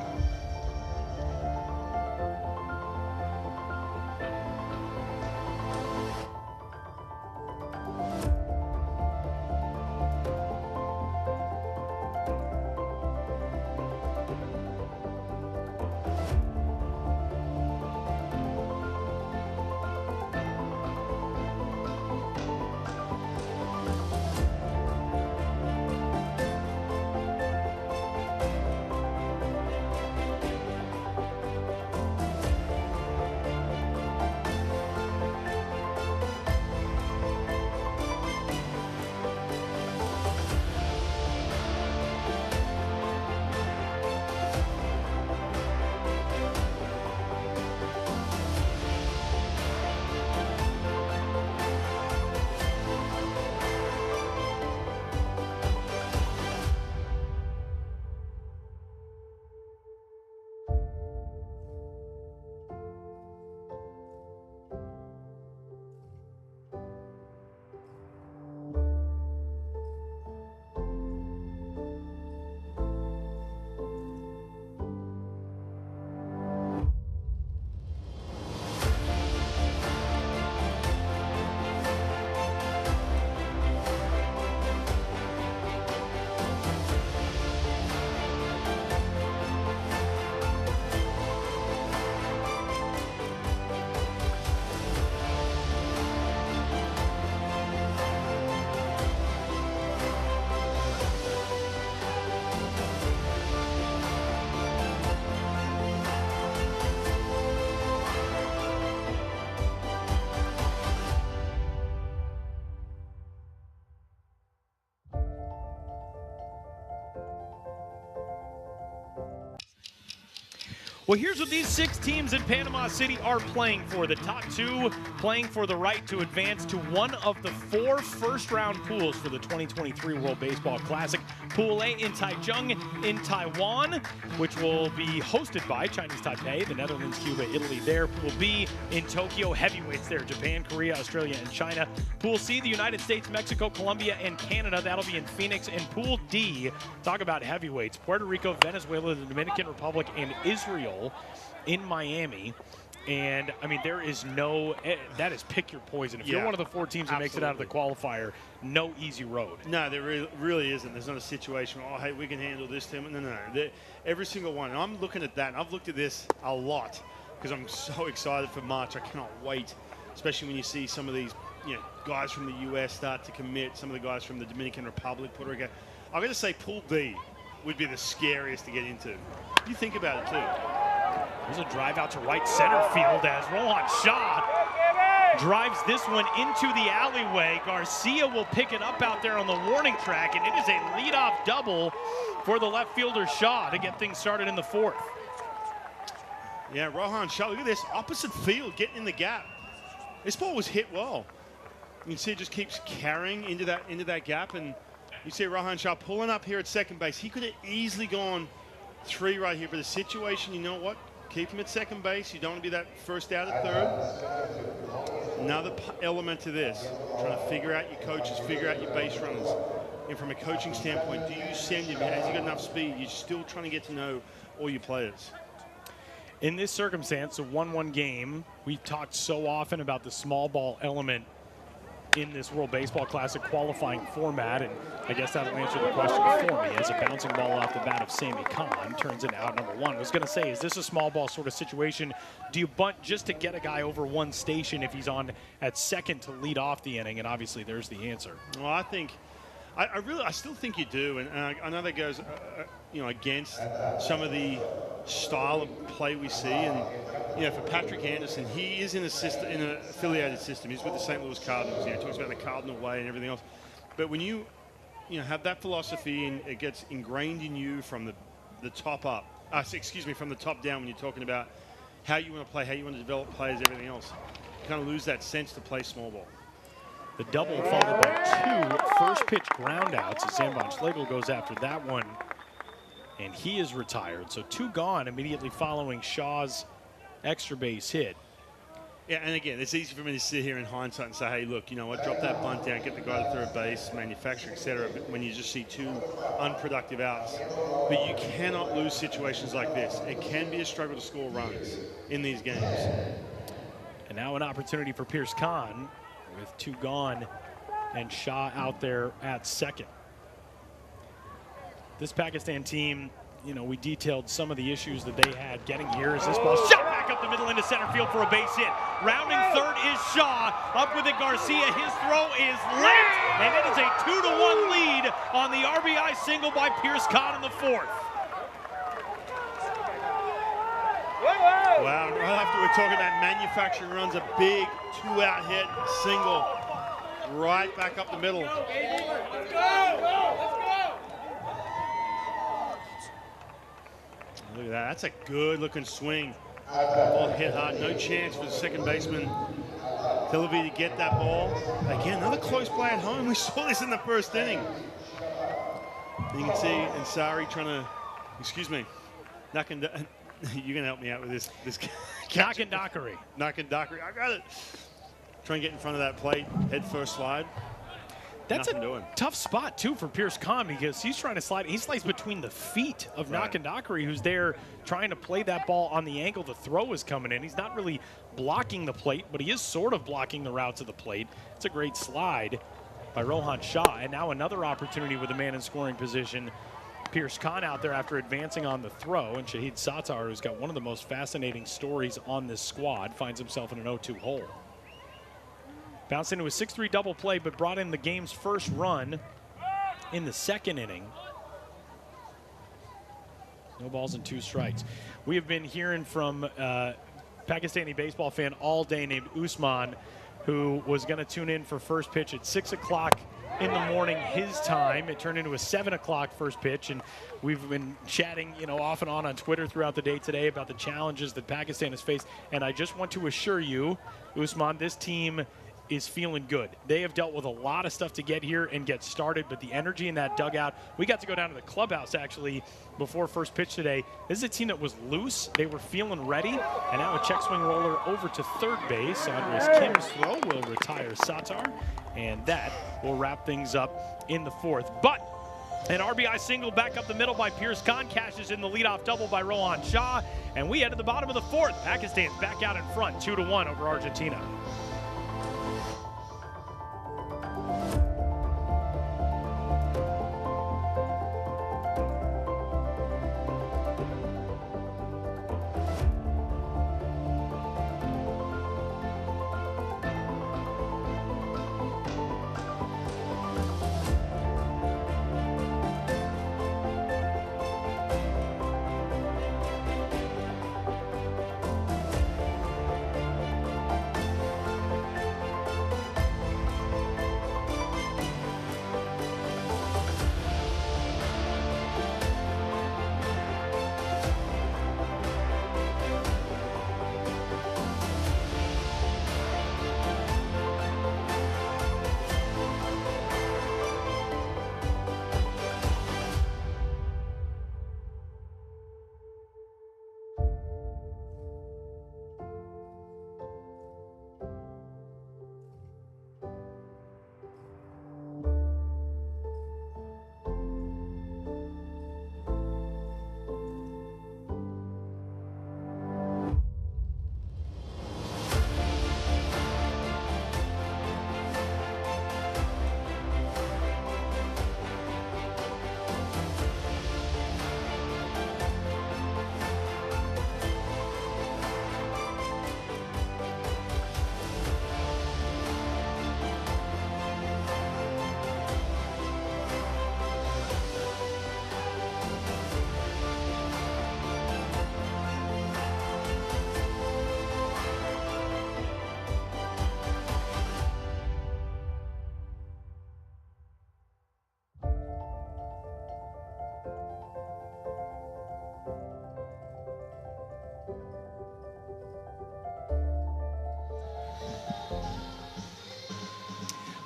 Well, here's what these 6 teams in Panama City are playing for. The top 2 playing for the right to advance to one of the 4 first-round pools for the 2023 World Baseball Classic. Pool A in Taichung in Taiwan, which will be hosted by Chinese Taipei, the Netherlands, Cuba, Italy there. Pool B in Tokyo, heavyweights there, Japan, Korea, Australia, and China. Pool C, the United States, Mexico, Colombia, and Canada. That'll be in Phoenix. And Pool D, talk about heavyweights, Puerto Rico, Venezuela, the Dominican Republic, and Israel in Miami. And I mean, there is no, that is pick your poison. If you're one of the 4 teams that makes it out of the qualifier, no easy road. No, there really isn't. There's not a situation where, oh, hey, we can handle this team. No. Every single one. And I'm looking at that, and I've looked at this a lot because I'm so excited for March. I cannot wait, especially when you see some of these guys from the U.S. start to commit, some of the guys from the Dominican Republic, Puerto Rico. I'm going to say Pool D would be the scariest to get into. You think about it, too. There's a drive out to right center field as Rohan Shaw drives this one into the alleyway. Garcia will pick it up out there on the warning track, and it is a leadoff double for the left fielder Shaw to get things started in the 4th. Yeah, Rohan Shaw, look at this, opposite field, getting in the gap. This ball was hit well. You can see it just keeps carrying into that gap, and you see Rohan Shaw pulling up here at second base. He could have easily gone 3 right here, but the situation, you know what? Keep him at second base. You don't want to be that first out at third. Another element to this, trying to figure out your coaches, figure out your base runners. And from a coaching standpoint, do you send him? Has he got enough speed? You're still trying to get to know all your players. In this circumstance, a 1-1 game, we've talked so often about the small ball element in this World Baseball Classic qualifying format, and I guess that'll answer the question for me. As a bouncing ball off the bat of Sammy Khan turns into out number 1. I was going to say, is this a small ball sort of situation? Do you bunt just to get a guy over one station if he's on at second to lead off the inning? And obviously there's the answer. Well, I think, I still think you do, and I know that goes, against some of the style of play we see. And for Patrick Anderson, he is in an affiliated system. He's with the St. Louis Cardinals. He talks about the Cardinal way and everything else. But when you have that philosophy and it gets ingrained in you from the top up, from the top down, when you're talking about how you want to play, how you want to develop players, everything else, you kind of lose that sense to play small ball. The double followed by 2 first pitch ground outs as Zambon Schlegel goes after that one, and he is retired. So 2 gone immediately following Shaw's extra base hit. Yeah, and again, it's easy for me to sit here in hindsight and say, hey, look, you know what, drop that bunt down, get the guy to third base, manufacture, etc. But when you just see 2 unproductive outs, but you cannot lose situations like this. It can be a struggle to score runs in these games. And now an opportunity for Pierce Khan with 2 gone and Shaw out there at second. This Pakistan team, we detailed some of the issues that they had getting here as this ball shot back up the middle into center field for a base hit. Rounding third is Shaw. Up with it, Garcia. His throw is late, and it is a 2-1 lead on the RBI single by Pierce Khan in the 4th. Wow, right after we're talking about manufacturing runs, a big 2-out hit, single, right back up the middle. Let's go! Look at that. That's a good-looking swing. Ball hit hard. No chance for the second baseman, Televi, to get that ball. Again, another close play at home. We saw this in the first inning. You can see Ansari trying to, you're going to help me out with this. Nakandakari. Nakandakari. I got it. Try and get in front of that plate. Head first slide. That's a tough spot, too, for Pierce Khan because he's trying to slide. He slides between the feet of Nakandakari, who's there trying to play that ball on the angle the throw is coming in. He's not really blocking the plate, but he is sort of blocking the route to the plate. It's a great slide by Rohan Shaw. And now another opportunity with a man in scoring position. Pierce Khan out there after advancing on the throw. And Shahid Sattar, who's got one of the most fascinating stories on this squad, finds himself in an 0-2 hole. Bounced into a 6-3 double play, but brought in the game's first run in the second inning. No balls and 2 strikes. We have been hearing from Pakistani baseball fan all day named Usman, who was going to tune in for first pitch at 6 o'clock in the morning his time. It turned into a 7 o'clock first pitch, and we've been chatting, off and on Twitter throughout the day today about the challenges that Pakistan has faced. And I just want to assure you, Usman, this team is feeling good. They have dealt with a lot of stuff to get here and get started, but the energy in that dugout, we got to go down to the clubhouse actually before first pitch today. This is a team that was loose. They were feeling ready, and now a check swing roller over to third base. Andres Kim's throw will retire Sattar, and that will wrap things up in the fourth. But an RBI single back up the middle by Pierce Khan cashes in the leadoff double by Rohan Shah, and we head to the bottom of the fourth. Pakistan's back out in front, 2-1 over Argentina.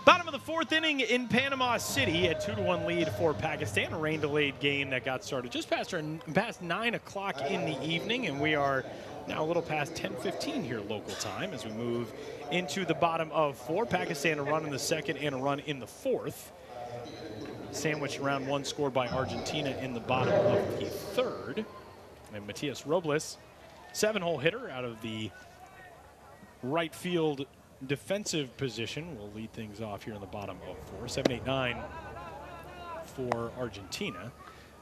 Bottom of the fourth inning in Panama City, a 2-1 lead for Pakistan. A rain-delayed game that got started just past 9 o'clock in the evening, and we are now a little past 10:15 here local time as we move into the bottom of four. Pakistan a run in the second and a run in the fourth. Sandwich round one scored by Argentina in the bottom of the third. And Matias Robles, 7-hole hitter out of the right field defensive position, will lead things off here in the bottom of four. 7-8-9 for Argentina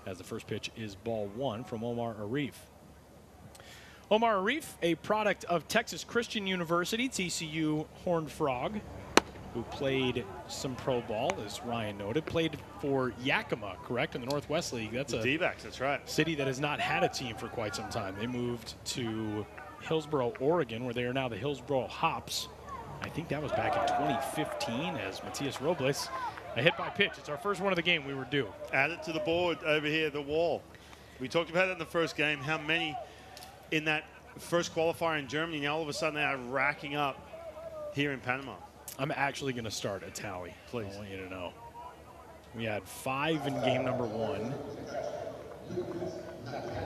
as the first pitch is ball one from Omar Arif. Omar Arif, a product of Texas Christian University, TCU Horned Frog, who played some pro ball, as Ryan noted, played for Yakima, correct, in the Northwest League. That's a D-backs, that's right. City that has not had a team for quite some time. They moved to Hillsboro, Oregon, where they are now the Hillsboro Hops. I think that was back in 2015 as Matias Robles, a hit by pitch. It's our first one of the game. We were due. Add it to the board over here, the wall. We talked about it in the first game, how many in that first qualifier in Germany, now all of a sudden they are racking up here in Panama. I'm actually going to start a tally. Please. I want you to know. We had 5 in game number one.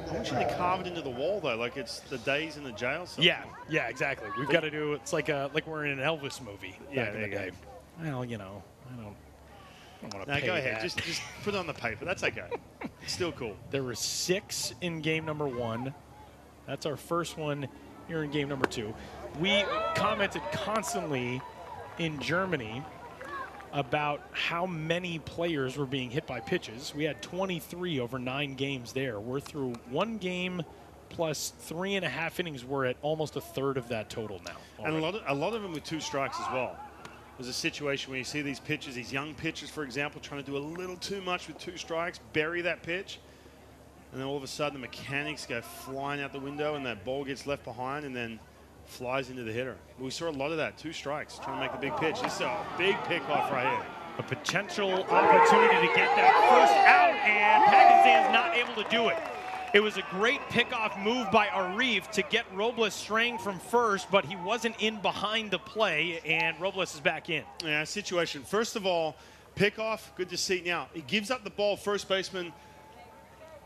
How much should they carve it into the wall, though? Like it's the days in the jail cell? Yeah, exactly. We've got to do, it's like we're in an Elvis movie back in the day. Well, you know, I don't want to pay go ahead. that. Just put it on the paper. That's okay. It's still cool. There were 6 in game number one. That's our first one here in game number two. We commented constantly in Germany about how many players were being hit by pitches. We had 23 over 9 games there. We're through 1 game plus 3.5 innings. We're at almost a third of that total now. Already. And a lot of them with 2 strikes as well. There's a situation where you see these pitchers, these young pitchers, for example, trying to do a little too much with 2 strikes, bury that pitch, and then all of a sudden the mechanics go flying out the window and that ball gets left behind and then flies into the hitter. We saw a lot of that, 2 strikes, trying to make the big pitch. This is a big pickoff right here. A potential opportunity to get that first out, and Pakistan's not able to do it. It was a great pickoff move by Arif to get Robles straying from first, but he wasn't in behind the play, and Robles is back in. Yeah, situation. First of all, pickoff, good to see. Now, he gives up the ball, first baseman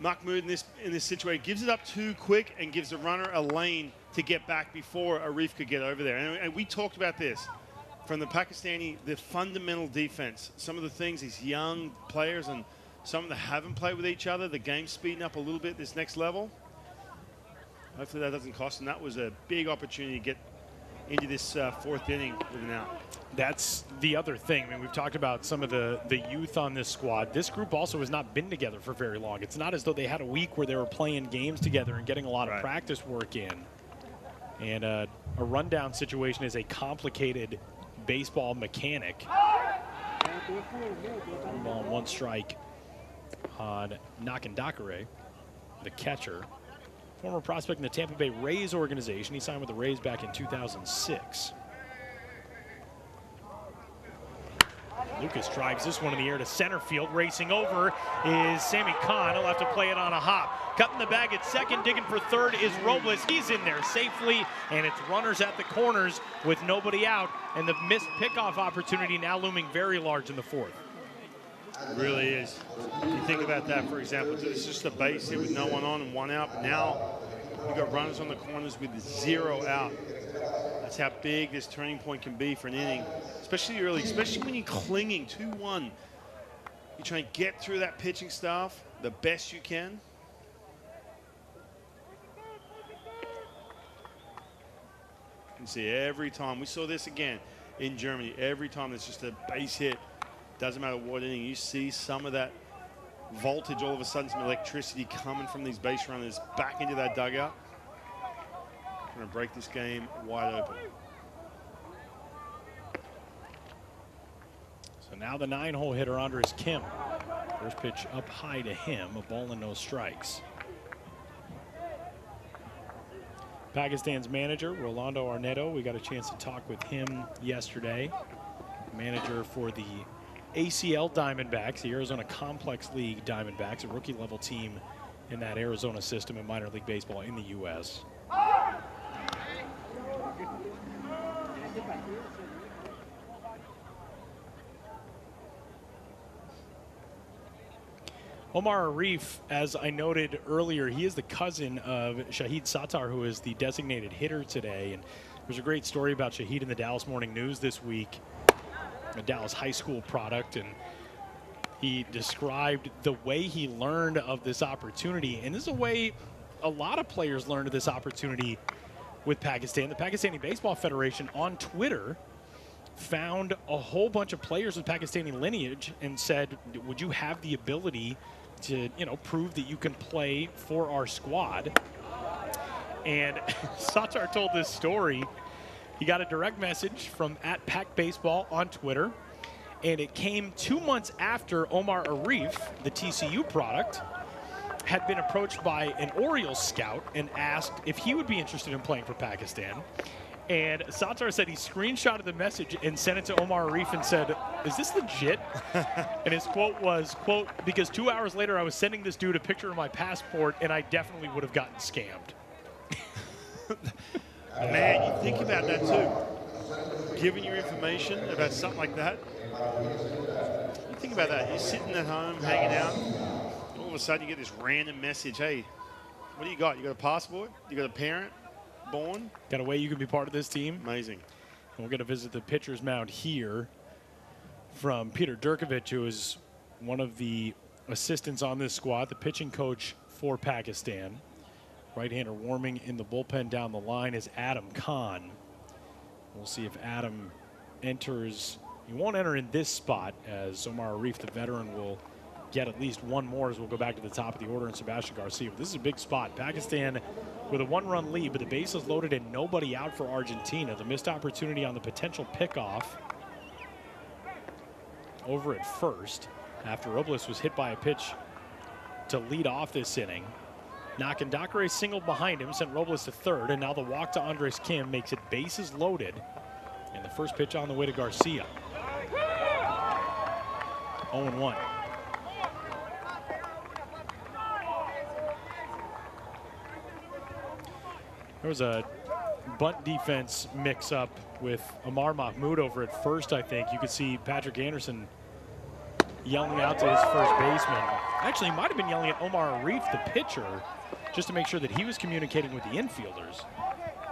Mahmoud in this situation, gives it up too quick and gives the runner a lane to get back before Arif could get over there. And we talked about this. From the Pakistani, the fundamental defense, some of the things these young players and some of them haven't played with each other, the game's speeding up a little bit this next level. Hopefully that doesn't cost them. That was a big opportunity to get into this fourth inning with an out. That's the other thing. I mean, we've talked about some of the youth on this squad. This group also has not been together for very long. It's not as though they had a week where they were playing games together and getting a lot of practice work in. And a rundown situation is a complicated baseball mechanic. One ball and one strike on Nakandakare, the catcher. Former prospect in the Tampa Bay Rays organization. He signed with the Rays back in 2006. Lucas drives this one in the air to center field. Racing over is Sammy Khan. He'll have to play it on a hop. Cutting the bag at second, digging for third is Robles. He's in there safely, and it's runners at the corners with nobody out, and the missed pickoff opportunity now looming very large in the fourth. It really is. If you think about that, for example, it's just a base hit with no one on and one out, but now you've got runners on the corners with 0 out. That's how big this turning point can be for an inning, especially early, especially when you're clinging 2-1. You try and get through that pitching staff the best you can. You can see every time. We saw this again in Germany. Every time there's just a base hit, doesn't matter what inning, you see some of that voltage, all of a sudden some electricity coming from these base runners back into that dugout. Going to break this game wide open. So now the 9-hole hitter, Andres Kim. First pitch up high to him, a ball and no strikes. Pakistan's manager, Rolando Arnedo, we got a chance to talk with him yesterday. Manager for the ACL Diamondbacks, the Arizona Complex League Diamondbacks, a rookie-level team in that Arizona system in minor league baseball in the U.S. Omar Arif, as I noted earlier, he is the cousin of Shahid Sattar, who is the designated hitter today. And there's a great story about Shahid in the Dallas Morning News this week, a Dallas high school product, and he described the way he learned of this opportunity. And this is a way a lot of players learned of this opportunity with Pakistan. The Pakistani Baseball Federation on Twitter found a whole bunch of players with Pakistani lineage and said, would you have the ability to, prove that you can play for our squad? And Sattar told this story. He got a direct message from @PacBaseball on Twitter, and it came 2 months after Omar Arif, the TCU product, had been approached by an Orioles scout and asked if he would be interested in playing for Pakistan. And Sattar said he screenshotted the message and sent it to Omar Arif and said, is this legit? And his quote was, quote, because 2 hours later I was sending this dude a picture of my passport and I definitely would have gotten scammed. Man, you think about that too. Giving your information about something like that. You think about that. You're sitting at home, hanging out. All of a sudden you get this random message. Hey, what do you got? You got a passport? You got a parent? Born? Got a way you can be part of this team? Amazing. And we're going to visit the pitcher's mound here from Peter Durkovic, who is one of the assistants on this squad, the pitching coach for Pakistan. Right-hander warming in the bullpen down the line is Adam Khan. We'll see if Adam enters. He won't enter in this spot, as Omar Arif, the veteran, will get at least one more as we'll go back to the top of the order, and Sebastian Garcia. But this is a big spot. Pakistan with a 1-run lead, but the bases loaded and nobody out for Argentina. The missed opportunity on the potential pickoff over at first after Robles was hit by a pitch to lead off this inning. Nakandakare singled behind him, sent Robles to third, and now the walk to Andres Kim makes it bases loaded. And the first pitch on the way to Garcia. 0-1. There was a bunt defense mix-up with Omar Mahmoud over at first, I think. You could see Patrick Anderson yelling out to his first baseman. Actually, he might have been yelling at Omar Arif, the pitcher, just to make sure that he was communicating with the infielders.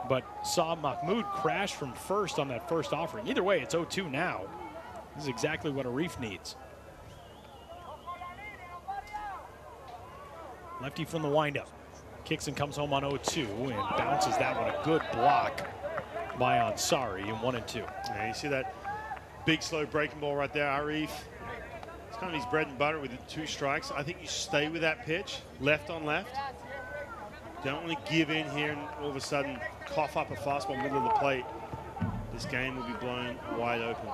But saw Mahmoud crash from first on that first offering. Either way, it's 0-2 now. This is exactly what Arif needs. Lefty from the windup. Kicks and comes home on 0-2 and bounces that one. A good block by Ansari in 1-2. Yeah, you see that big slow breaking ball right there, Arif. It's kind of his bread and butter with the 2 strikes. I think you stay with that pitch, left on left. Don't want to give in here and all of a sudden cough up a fastball middle of the plate. This game will be blown wide open.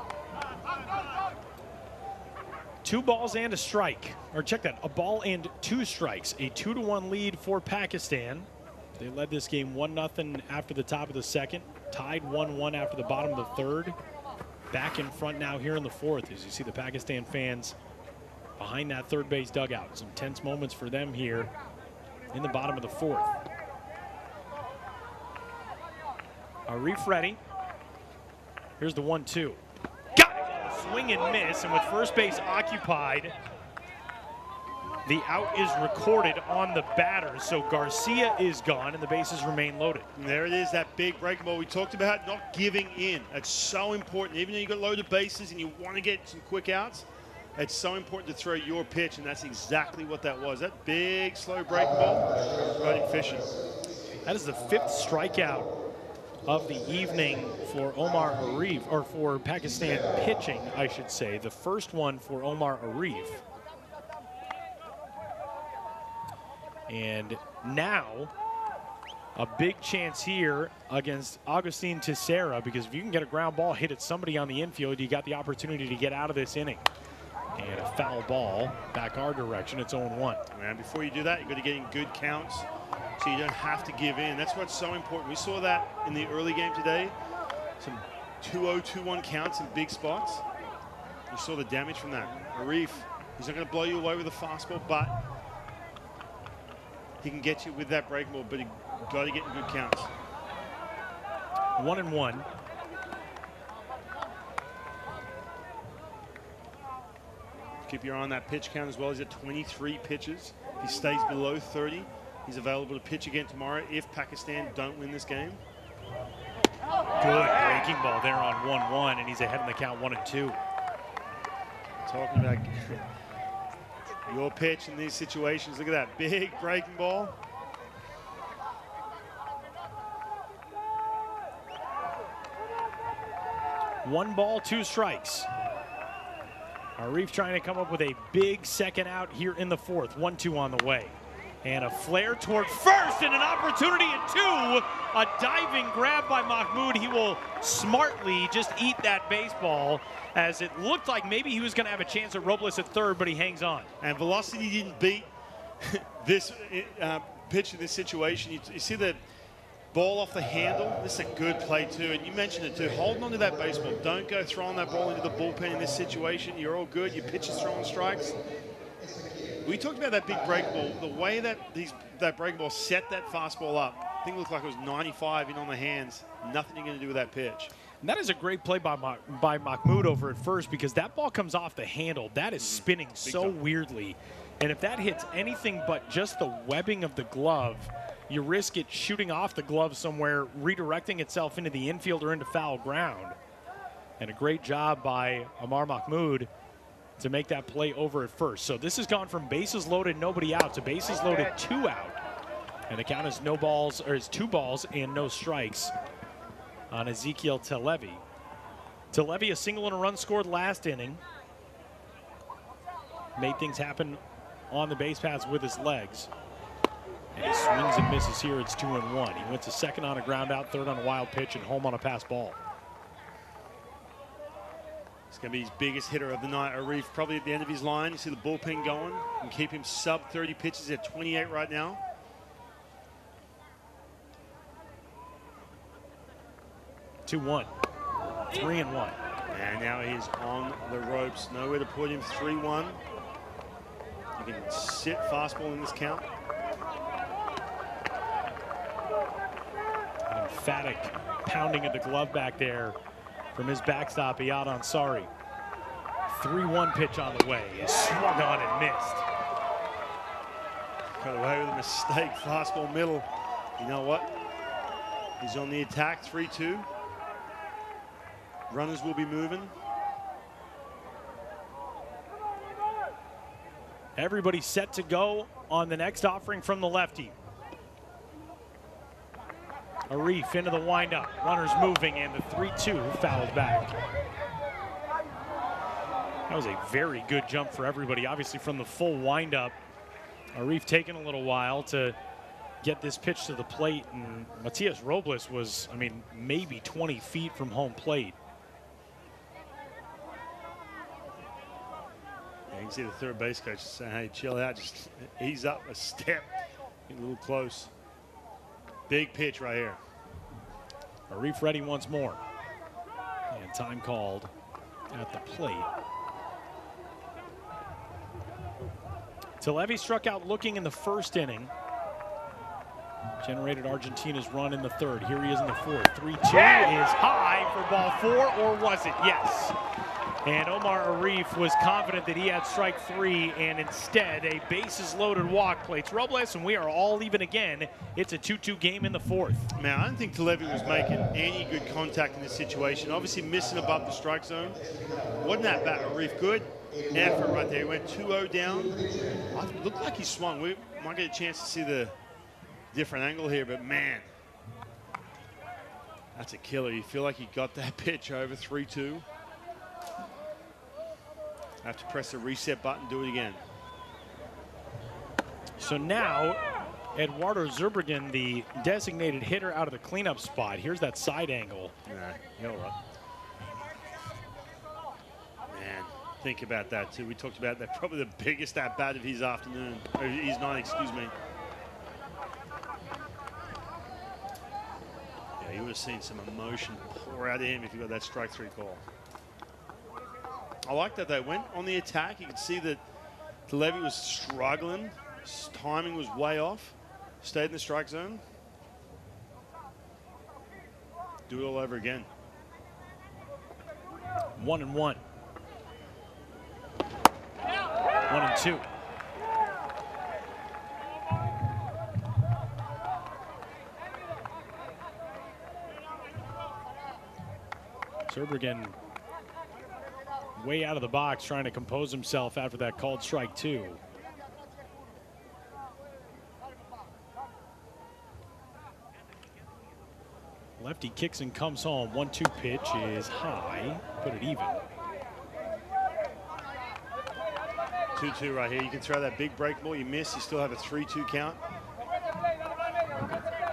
2 balls and a strike. Or check that, a ball and 2 strikes. A 2-1 lead for Pakistan. They led this game 1-0 after the top of the second. Tied 1-1 after the bottom of the third. Back in front now here in the fourth as you see the Pakistan fans behind that third base dugout. Some tense moments for them here in the bottom of the fourth. Arif ready. Here's the 1-2. Got it! Swing and miss, and with first base occupied, the out is recorded on the batter. So Garcia is gone, and the bases remain loaded. And there it is, that big breaking ball we talked about, not giving in. That's so important. Even though you've got loaded bases and you want to get some quick outs, it's so important to throw your pitch, and that's exactly what that was. That big, slow breaking ball got him fishing. That is the 5th strikeout of the evening for Omar Arif, or for Pakistan pitching, I should say. The first one for Omar Arif. And now, a big chance here against Agustin Teixeira, because if you can get a ground ball hit at somebody on the infield, you got the opportunity to get out of this inning. And a foul ball back our direction. It's 0-1. And before you do that, you've got to get in good counts so you don't have to give in. That's what's so important. We saw that in the early game today. Some 2-0, 2-1 counts in big spots. You saw the damage from that. Arif, he's not going to blow you away with a fastball, but he can get you with that breaking ball, but you got to get in good counts. 1-1. Keep your eye on that pitch count as well. He's at 23 pitches. If he stays below 30, he's available to pitch again tomorrow if Pakistan don't win this game. Good breaking ball there on 1-1, and he's ahead in the count 1-2. Talking about your pitch in these situations. Look at that big breaking ball. One ball, 2 strikes. Arif trying to come up with a big second out here in the fourth. 1-2 on the way. And a flare toward first and an opportunity at 2. A diving grab by Mahmoud. He will smartly just eat that baseball, as it looked like maybe he was going to have a chance at Robles at third, but he hangs on. And velocity didn't beat this pitch in this situation. You see the ball off the handle. This is a good play too, and you mentioned it too. Holding on to that baseball. Don't go throwing that ball into the bullpen in this situation. You're all good. Your pitcher's throwing strikes. We talked about that big break ball. The way that that break ball set that fastball up, I think it looked like it was 95 in on the hands. Nothing you're going to do with that pitch. And that is a great play by Mahmoud over at first, because that ball comes off the handle. That is spinning so weirdly. And if that hits anything but just the webbing of the glove, you risk it shooting off the glove somewhere, redirecting itself into the infield or into foul ground. And a great job by Omar Mahmoud to make that play over at first. So this has gone from bases loaded, nobody out, to bases loaded, 2 out. And the count is 2 balls and no strikes on Ezekiel Televi. Televi, a single and a run scored last inning. Made things happen on the base paths with his legs. And he swings and misses here. It's 2-1. He went to second on a ground out, third on a wild pitch, and home on a pass ball. It's going to be his biggest hitter of the night. Arif probably at the end of his line. You see the bullpen going and keep him sub 30 pitches at 28 right now. Two-1. 3-1. And now he's on the ropes. Nowhere to put him. 3-1. You can sit fastball in this count. An emphatic pounding of the glove back there from his backstop, Iyad Ansari. 3-1 pitch on the way. Is swung on and missed. Got away with a mistake. Fastball middle. You know what? He's on the attack. 3-2. Runners will be moving. Everybody set to go on the next offering from the lefty. Arif into the windup. Runners moving, and the 3-2 fouled back. That was a very good jump for everybody. Obviously from the full windup. Arif taking a little while to get this pitch to the plate, and Matias Robles was, I mean, maybe 20 feet from home plate. You can see the third base coach saying, hey, chill out, just ease up a step. Get a little close. Big pitch right here. Arif ready once more. And time called at the plate. Televi struck out looking in the first inning. Generated Argentina's run in the third. Here he is in the fourth. 3-2 is high for ball 4, or was it? Yes. And Omar Arif was confident that he had strike 3, and instead a bases loaded walk plates Robles, and we are all even again. It's a 2-2 game in the fourth. Man, I don't think Televi was making any good contact in this situation. Obviously missing above the strike zone. Wasn't that bat, Arif? Good effort right there. He went 2-0 down. It looked like he swung. We might get a chance to see the different angle here, but man, that's a killer. You feel like he got that pitch over. 3-2. Have to press the reset button, do it again. So now, Eduardo Zurbriggen, the designated hitter out of the cleanup spot. Here's that side angle. Nah, he'll up. Man, think about that too. We talked about that, probably the biggest at bat of his afternoon, or his night, excuse me. Yeah, you would have seen some emotion pour out of him if you got that strike 3 call. I like that they went on the attack. You can see that Televi was struggling. His timing was way off. Stayed in the strike zone. Do it all over again. 1-1. 1-2. Zurbriggen way out of the box, trying to compose himself after that called strike 2. Lefty kicks and comes home. 1-2 pitch is high. Put it even. 2-2 right here. You can throw that big break ball. You miss. You still have a 3-2 count.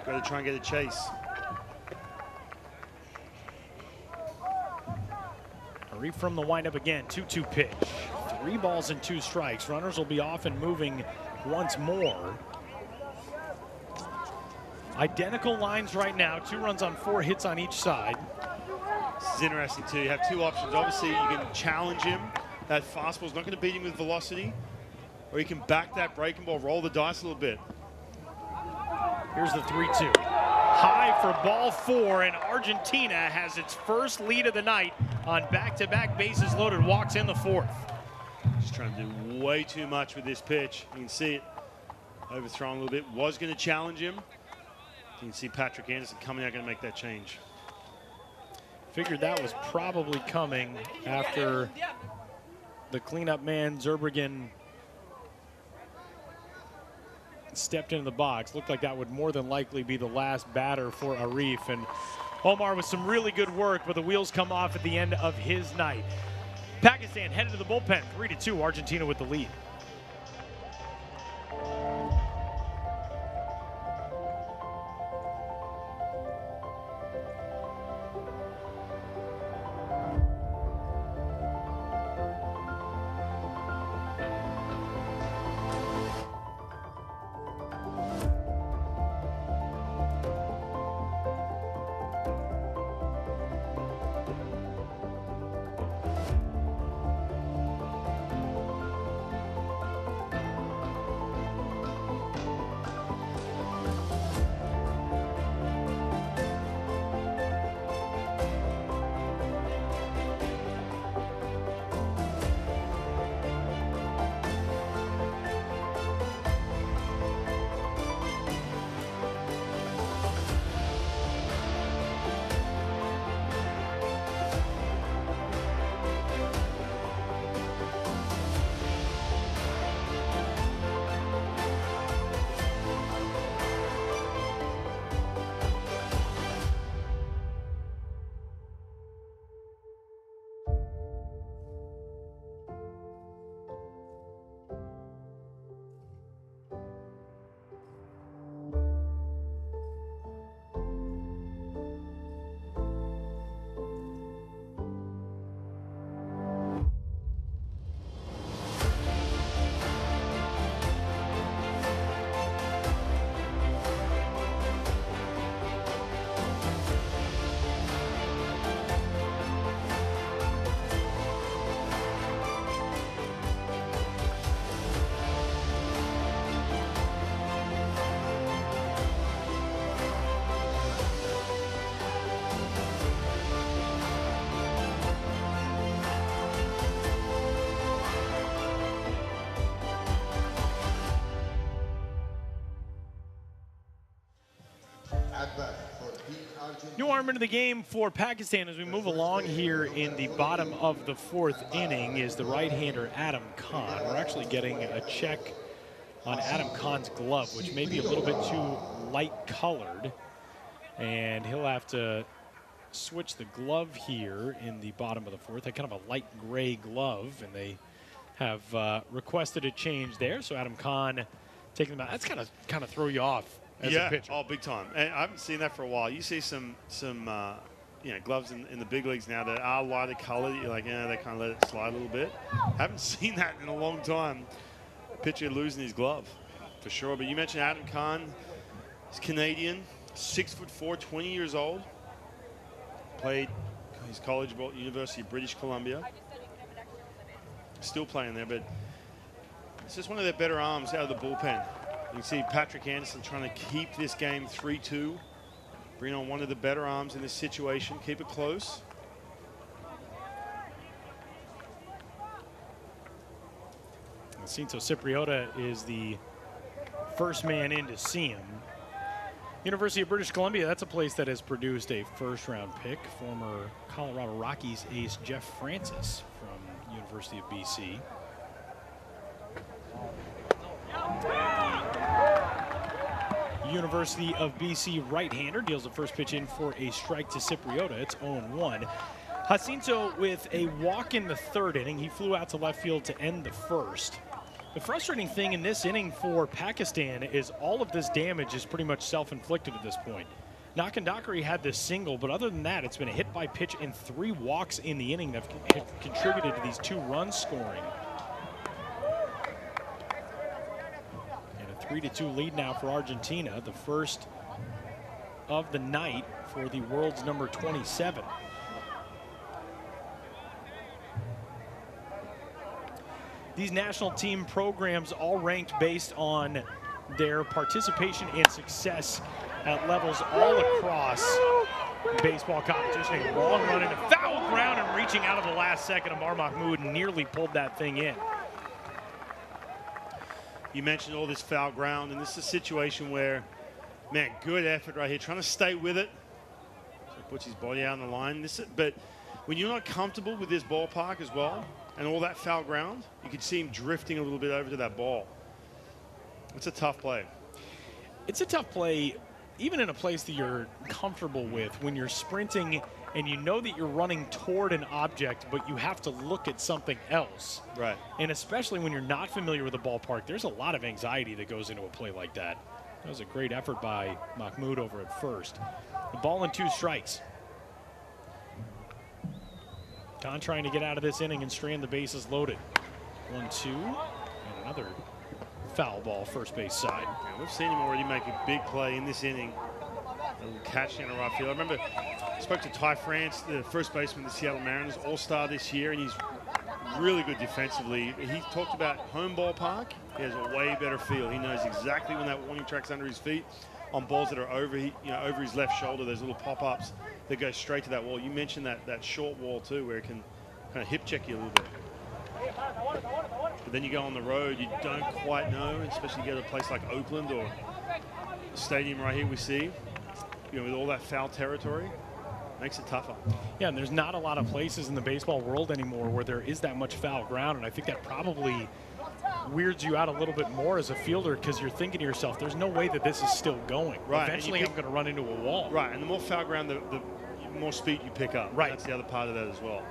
Got to try and get a chase. Arif from the windup again. 2-2 pitch. 3 balls and 2 strikes. Runners will be off and moving once more. Identical lines right now. 2 runs on 4 hits on each side. This is interesting too. You have 2 options. Obviously, you can challenge him. That fastball's not going to beat him with velocity. Or you can back that breaking ball, roll the dice a little bit. Here's the 3-2. High for ball 4, and Argentina has its first lead of the night on back-to-back bases loaded walks in the 4th. Just trying to do way too much with this pitch. You can see it overthrown a little bit. Was going to challenge him. You can see Patrick Anderson coming out, going to make that change. Figured that was probably coming after the cleanup man, Zurbriggen, stepped into the box. Looked like that would more than likely be the last batter for Arif. And Omar with some really good work, but the wheels come off at the end of his night. Pakistan headed to the bullpen, 3-2, Argentina with the lead. New arm into the game for Pakistan as we move along here in the bottom of the 4th inning is the right-hander Adam Khan. We're actually getting a check on Adam Khan's glove, which may be a little bit too light colored. And he'll have to switch the glove here in the bottom of the 4th. A kind of a light gray glove, and they have requested a change there. So Adam Khan taking them out. That's kind of throw you off as a pitcher. Oh, big time. And I haven't seen that for a while. You see some gloves in the big leagues now that are lighter colored. You're like, yeah, they kind of let it slide a little bit. Haven't seen that in a long time. Pitcher losing his glove, for sure. But you mentioned Adam Khan. He's Canadian, 6'4", 20 years old. Played his college ball at University of British Columbia. Still playing there, but it's just one of their better arms out of the bullpen. You can see Patrick Anderson trying to keep this game 3-2. Bring on one of the better arms in this situation. Keep it close. Jacinto Cipriota is the first man in to see him. University of British Columbia, that's a place that has produced a first-round pick. Former Colorado Rockies ace Jeff Francis from University of BC. University of BC right-hander deals the first pitch in for a strike to Cipriota. It's 0-1. Jacinto with a walk in the 3rd inning. He flew out to left field to end the 1st. The frustrating thing in this inning for Pakistan is all of this damage is pretty much self-inflicted at this point. Nakandakari had this single, but other than that, it's been a hit by pitch and 3 walks in the inning that have contributed to these 2 runs scoring. And a 3-2 lead now for Argentina, the first of the night for the world's number 27. These national team programs all ranked based on their participation and success at levels all across baseball competition. A long run into foul ground and reaching out of the last second. Amar Mahmood nearly pulled that thing in. You mentioned all this foul ground, and this is a situation where, man, good effort right here, trying to stay with it. So puts his body out on the line. But when you're not comfortable with this ballpark as well, and all that foul ground, you could see him drifting a little bit over to that ball. It's a tough play. It's a tough play, even in a place that you're comfortable with, when you're sprinting and you know that you're running toward an object, but you have to look at something else. Right. And especially when you're not familiar with the ballpark, there's a lot of anxiety that goes into a play like that. That was a great effort by Mahmood over at first. The ball and 2 strikes. Khan trying to get out of this inning and strand the bases loaded. 1-2, and another foul ball first base side. Yeah, we've seen him already make a big play in this inning. A little catch in the right field. I remember I spoke to Ty France, the first baseman of the Seattle Mariners, all-star this year, and he's really good defensively. He talked about home ballpark. He has a way better feel. He knows exactly when that warning track's under his feet on balls that are over his left shoulder, those little pop-ups that go straight to that wall. You mentioned that short wall too, where it can kind of hip check you a little bit. But then you go on the road, you don't quite know, especially you get to a place like Oakland or the stadium right here we see, with all that foul territory, makes it tougher. Yeah, and there's not a lot of places in the baseball world anymore where there is that much foul ground, and I think that probably weirds you out a little bit more as a fielder because you're thinking to yourself, there's no way that this is still going. Right. Eventually I'm going to run into a wall. Right, and the more foul ground, the more speed you pick up. Right. That's the other part of that as well.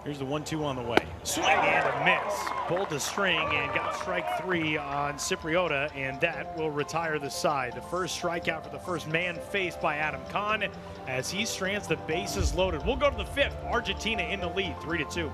Here's the 1-2 on the way. Swing and a miss. Pulled the string and got strike 3 on Cipriota, and that will retire the side. The first strikeout for the first man faced by Adam Khan as he strands the bases loaded. We'll go to the 5th. Argentina in the lead, 3-2.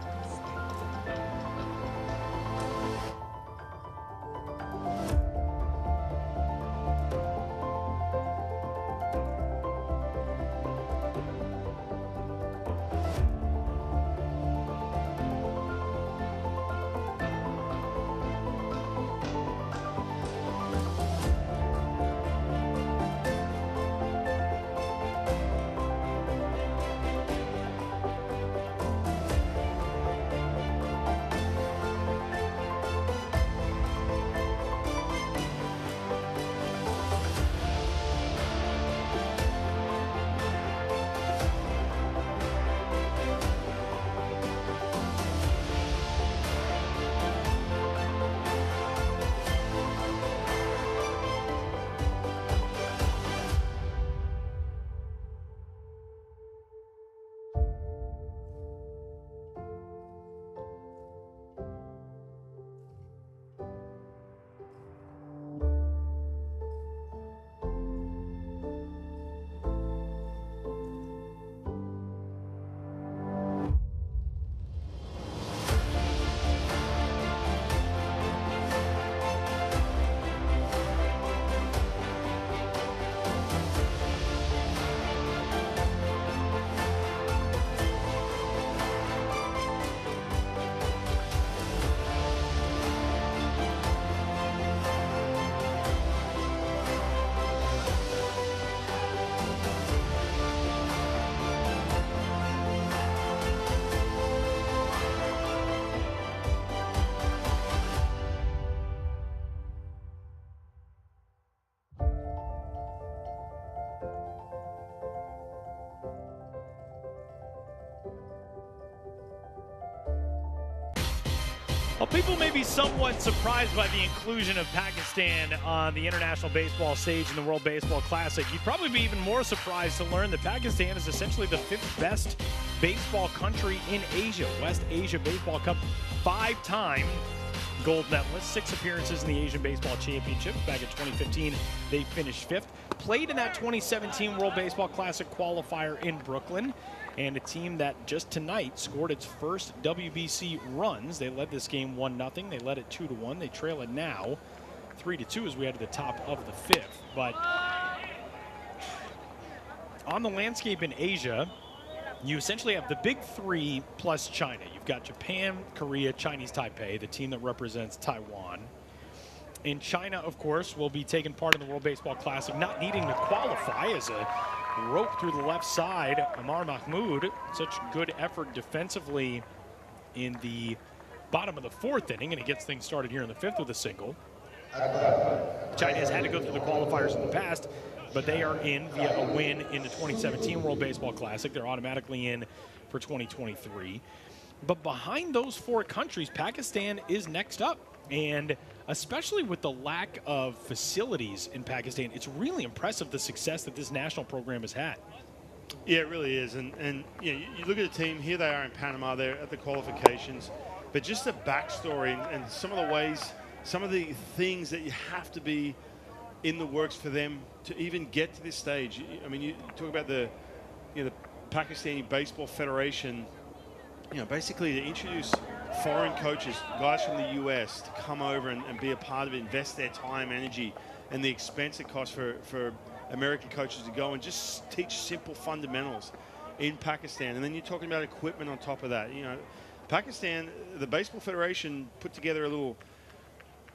Well, people may be somewhat surprised by the inclusion of Pakistan on the international baseball stage in the World Baseball Classic. You'd probably be even more surprised to learn that Pakistan is essentially the 5th best baseball country in Asia. West Asia Baseball Cup, 5-time gold medalist, 6 appearances in the Asian Baseball Championship. Back in 2015, they finished 5th. Played in that 2017 World Baseball Classic Qualifier in Brooklyn. And a team that just tonight scored its first WBC runs. They led this game 1-0. They led it 2-1. They trail it now 3-2 as we head to the top of the 5th. But on the landscape in Asia, you essentially have the big 3 plus China. You've got Japan, Korea, Chinese Taipei, the team that represents Taiwan. And China, of course, will be taking part in the World Baseball Classic, not needing to qualify as a rope through the left side. Amar Mahmood, such good effort defensively in the bottom of the 4th inning, and he gets things started here in the 5th with a single. China has had to go through the qualifiers in the past, but they are in via a win in the 2017 World Baseball Classic. They're automatically in for 2023. But behind those 4 countries, Pakistan is next up. And especially with the lack of facilities in Pakistan, it's really impressive the success that this national program has had. Yeah, it really is. And you know, you look at the team, here they are in Panama, they're at the qualifications. But just the backstory and some of the ways, some of the things that you have to be in the works for them to even get to this stage. I mean, you talk about the Pakistani Baseball Federation, basically to introduce foreign coaches, guys from the US, to come over and be a part of it, invest their time, energy, and the expense it costs for American coaches to go and just teach simple fundamentals in Pakistan. And then you're talking about equipment on top of that. Pakistan, the Baseball Federation put together a little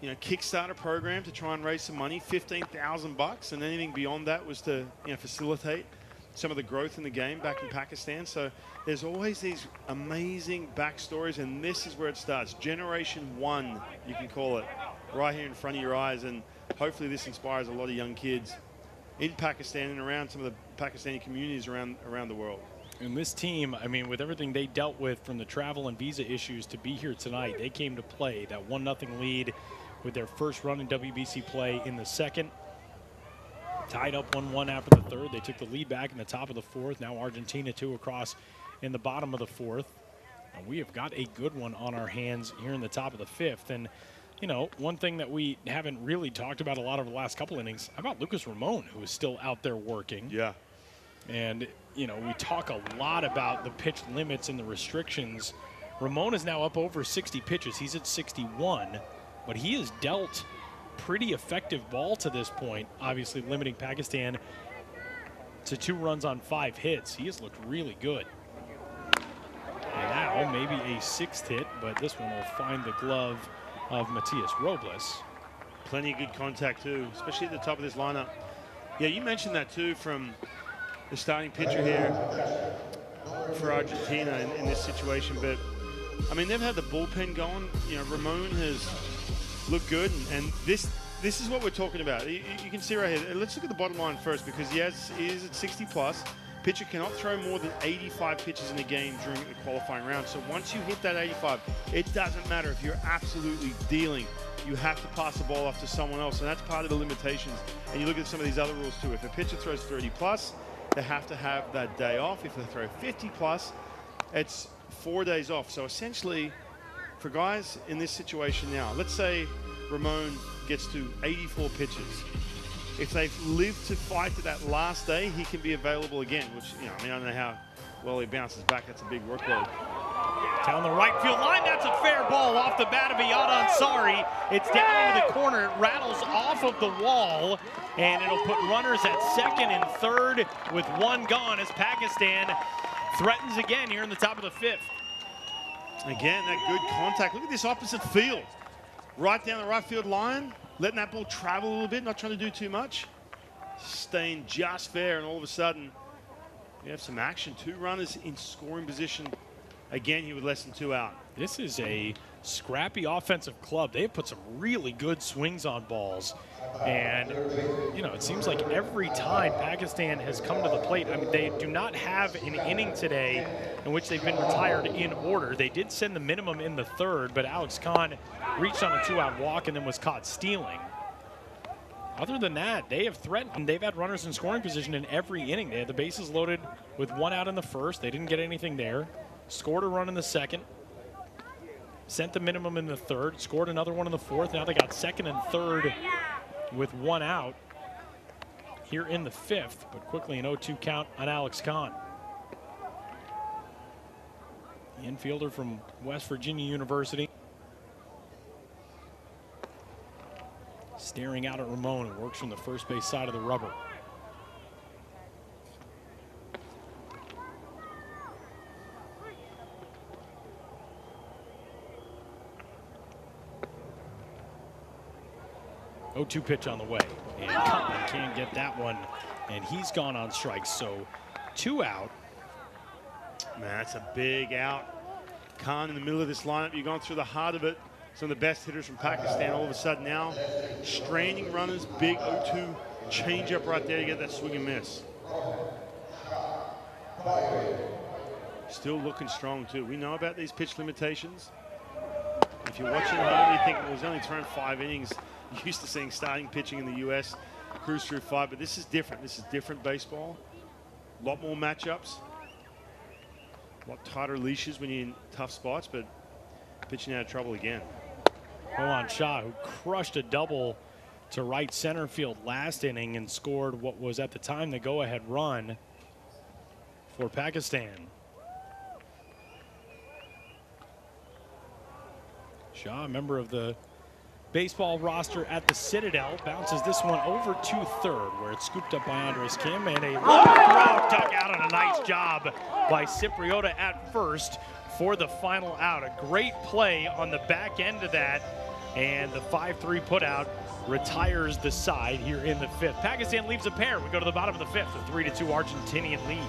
Kickstarter program to try and raise some money, $15,000, and anything beyond that was to facilitate some of the growth in the game back in Pakistan. So there's always these amazing backstories, and this is where it starts. Generation 1, you can call it, right here in front of your eyes, and hopefully this inspires a lot of young kids in Pakistan and around some of the Pakistani communities around the world. And this team, I mean, with everything they dealt with from the travel and visa issues to be here tonight, they came to play that 1-0 lead with their first run in WBC play in the 2nd. Tied up 1-1 after the 3rd. They took the lead back in the top of the 4th. Now Argentina 2 across in the bottom of the 4th. And we have got a good one on our hands here in the top of the 5th. And, one thing that we haven't really talked about a lot over the last couple innings, how about Lucas Ramon, who is still out there working? Yeah. And, we talk a lot about the pitch limits and the restrictions. Ramon is now up over 60 pitches. He's at 61, but he has dealt pretty effective ball to this point, obviously limiting Pakistan to 2 runs on 5 hits. He has looked really good. And now maybe a 6th hit, but this one will find the glove of Matias Robles. Plenty of good contact too, especially at the top of this lineup. Yeah, you mentioned that too from the starting pitcher here for Argentina in this situation, but I mean, they've had the bullpen going. Ramon has looked good, and this is what we're talking about. You can see right here. Let's look at the bottom line first, because he is at 60 plus. Pitcher cannot throw more than 85 pitches in a game during the qualifying round. So once you hit that 85, it doesn't matter if you're absolutely dealing. You have to pass the ball off to someone else, and that's part of the limitations. And you look at some of these other rules too. If a pitcher throws 30 plus, they have to have that day off. If they throw 50 plus, it's 4 days off. So essentially, for guys in this situation now, let's say Ramon gets to 84 pitches. If they've lived to fight to that last day, he can be available again, which, I don't know how well he bounces back. That's a big workload. Down the right field line, that's a fair ball off the bat of Iyad Ansari. It's down into the corner, it rattles off of the wall, and it'll put runners at 2nd and 3rd with 1 gone as Pakistan threatens again here in the top of the 5th. Again, that good contact. Look at this opposite field. Right down the right field line, letting that ball travel a little bit, not trying to do too much. Staying just fair, and all of a sudden, we have some action. 2 runners in scoring position. Again, he with less than 2 out. This is a scrappy offensive club. They have put some really good swings on balls. And, you know, it seems like every time Pakistan has come to the plate, I mean, they do not have an inning today in which they've been retired in order. They did send the minimum in the third, but Alex Khan reached on a 2-out walk and then was caught stealing. Other than that, they have threatened. They've had runners in scoring position in every inning. They had the bases loaded with 1 out in the first. They didn't get anything there. Scored a run in the second. Sent the minimum in the third. Scored another one in the fourth. Now they got second and third with 1 out here in the fifth, but quickly an 0-2 count on Alex Khan. The infielder from West Virginia University. Staring out at Ramon, who works from the first base side of the rubber. Oh, 2 pitch on the way, and Cutman can't get that one, and he's gone on strikes, so 2 out. Man, that's a big out. Khan in the middle of this lineup, you've gone through the heart of it. Some of the best hitters from Pakistan all of a sudden now straining runners, big 0-2 changeup right there. You get that swing and miss. Still looking strong too. We know about these pitch limitations. If you're watching at home, you think, well, he's only thrown 5 innings. You're used to seeing starting pitching in the U.S. cruise through 5, but this is different. This is different baseball. A lot more matchups. A lot tighter leashes when you're in tough spots, but pitching out of trouble again. Rohan Shah, who crushed a double to right center field last inning and scored what was at the time the go-ahead run for Pakistan. Shah, a member of the baseball roster at the Citadel, bounces this one over to third, where it's scooped up by Andres Kim, and a long throw dug out on a nice job by Cipriota at first for the final out. A great play on the back end of that, and the 5-3 putout retires the side here in the fifth. Pakistan leaves a pair. We go to the bottom of the fifth, a 3-2 Argentinian lead.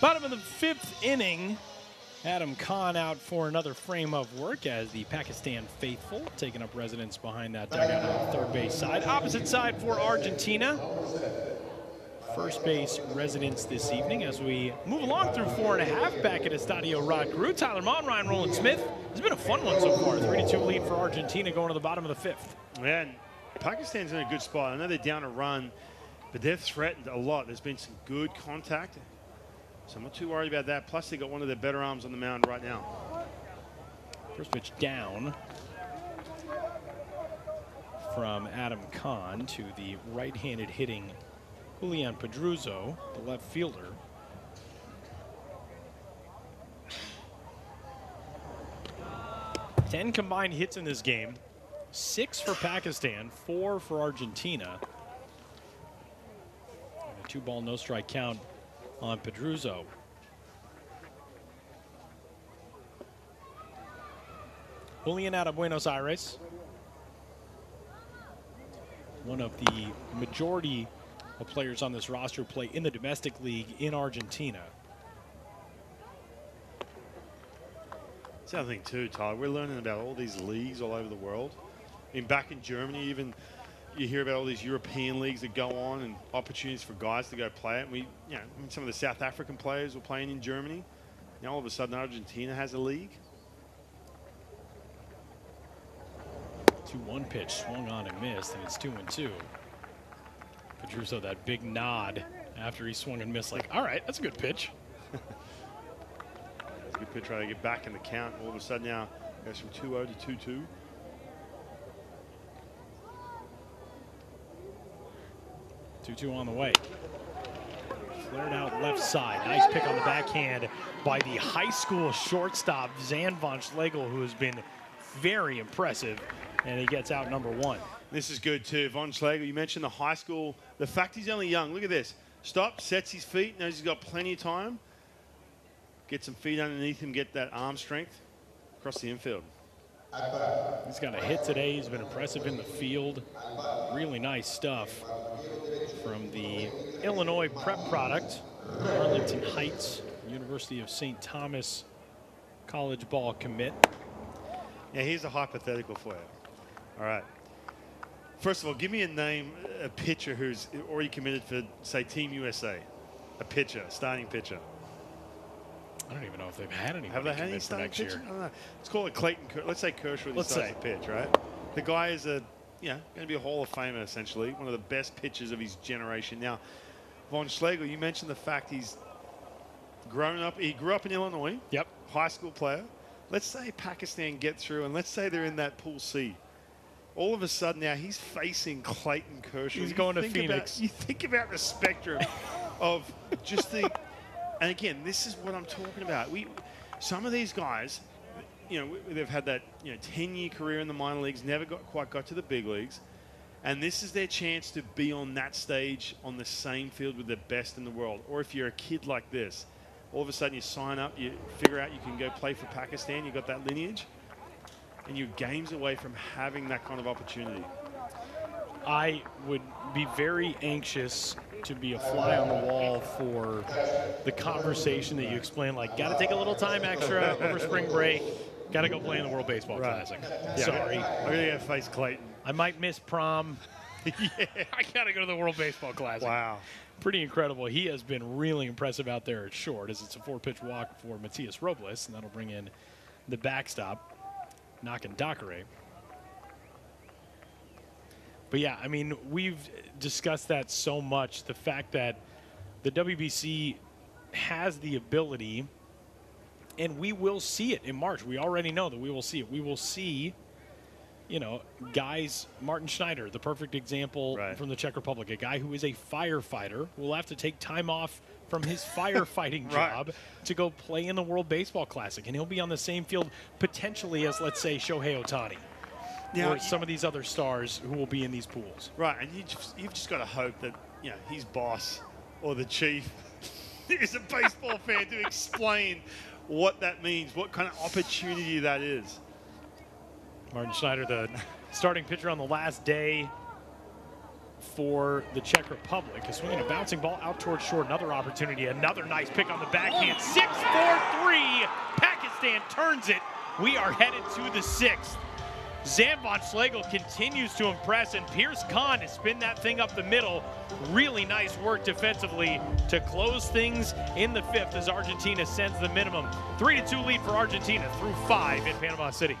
Bottom of the fifth inning, Adam Khan out for another frame of work as the Pakistan faithful taking up residence behind that dugout on the third base side. Opposite side for Argentina. First base residence this evening as we move along through 4.5 back at Estadio Rod Crew. Tyler Mon, Ryan Roland Smith. It's been a fun one so far. 3-2 lead for Argentina going to the bottom of the fifth. Man, Pakistan's in a good spot. I know they're down a run, but they're threatened a lot. There's been some good contact. So I'm not too worried about that. Plus, they got one of their better arms on the mound right now. First pitch down from Adam Kahn to the right-handed hitting Julian Pedruzzo, the left fielder. Ten combined hits in this game. 6 for Pakistan, 4 for Argentina. And a 2-ball, no-strike count on Pedruzzo. Julian out of Buenos Aires. One of the majority of players on this roster play in the domestic league in Argentina. That's the other thing too, Tyler. We're learning about all these leagues all over the world. I mean, back in Germany, even you hear about all these European leagues that go on and opportunities for guys to go play it. We, you know, some of the South African players were playing in Germany. Now all of a sudden, Argentina has a league. 2-1 pitch swung on and missed, and it's 2-2. Pedruzzo, that big nod after he swung and missed, like, all right, that's a good pitch. It's a good pitch trying to get back in the count. All of a sudden now, it goes from 2-0 to 2-2. 2-2 on the way. Flared out left side. Nice pick on the backhand by the high school shortstop, Zan von Schlegel, who has been very impressive, and he gets out number 1. This is good too. Von Schlegel, you mentioned the high school. The fact he's only young. Look at this. Stop, sets his feet, knows he's got plenty of time. Get some feet underneath him, get that arm strength across the infield. He's got a hit today. He's been impressive in the field. Really nice stuff from the Illinois prep product, Arlington Heights, University of St. Thomas college ball commit. Yeah, here's a hypothetical for you. All right. First of all, give me a name, a pitcher who's already committed for, say, Team USA. A pitcher, starting pitcher. I don't even know if they've had any. Have they had any starting pitcher? I don't know. Let's call it Clayton. Let's say Kershaw decides to pitch, right? The guy is going to be a Hall of Famer, essentially. One of the best pitchers of his generation. Now, Von Schlegel, you mentioned the fact he's grown up. He grew up in Illinois. Yep. High school player. Let's say Pakistan get through, and let's say they're in that Pool C. All of a sudden now he's facing Clayton Kershaw. He's going to Phoenix. You think about the spectrum of just the, and again, this is what I'm talking about. Some of these guys, they've had that 10-year career in the minor leagues, never quite got to the big leagues, and this is their chance to be on that stage on the same field with the best in the world. Or if you're a kid like this, all of a sudden you sign up, you figure out you can go play for Pakistan, you got that lineage, and you're games away from having that kind of opportunity. I would be very anxious to be a fly on the wall for the conversation that you explained, like, got to take a little time extra over spring break, got to go play in the World Baseball Classic. Yeah, Sorry. I'm going to face Clayton. I might miss prom. Yeah. I got to go to the World Baseball Classic. Wow. Pretty incredible. He has been really impressive out there at short, as it's a 4-pitch walk for Matias Robles, and that'll bring in the backstop, Nakin Dakare. But yeah, I mean, we've discussed that so much, the fact that the WBC has the ability, and we will see it in March. We already know that we will see it. We will see, guys, Martin Schneider, the perfect example from the Czech Republic, a guy who is a firefighter, will have to take time off from his firefighting job to go play in the World Baseball Classic, and he'll be on the same field potentially as, let's say, Shohei Ohtani. Or some of these other stars who will be in these pools. Right, and you've just got to hope that his boss or the chief is a baseball fan to explain what that means, what kind of opportunity that is. Martin Schneider, the starting pitcher on the last day for the Czech Republic, is swinging a bouncing ball out towards short. Another opportunity, another nice pick on the backhand. 6-4-3. Pakistan turns it. We are headed to the 6th. Zan von Schlegel continues to impress, and Pierce Kahn has spin that thing up the middle. Really nice work defensively to close things in the 5th as Argentina sends the minimum. 3-2 lead for Argentina through 5 in Panama City.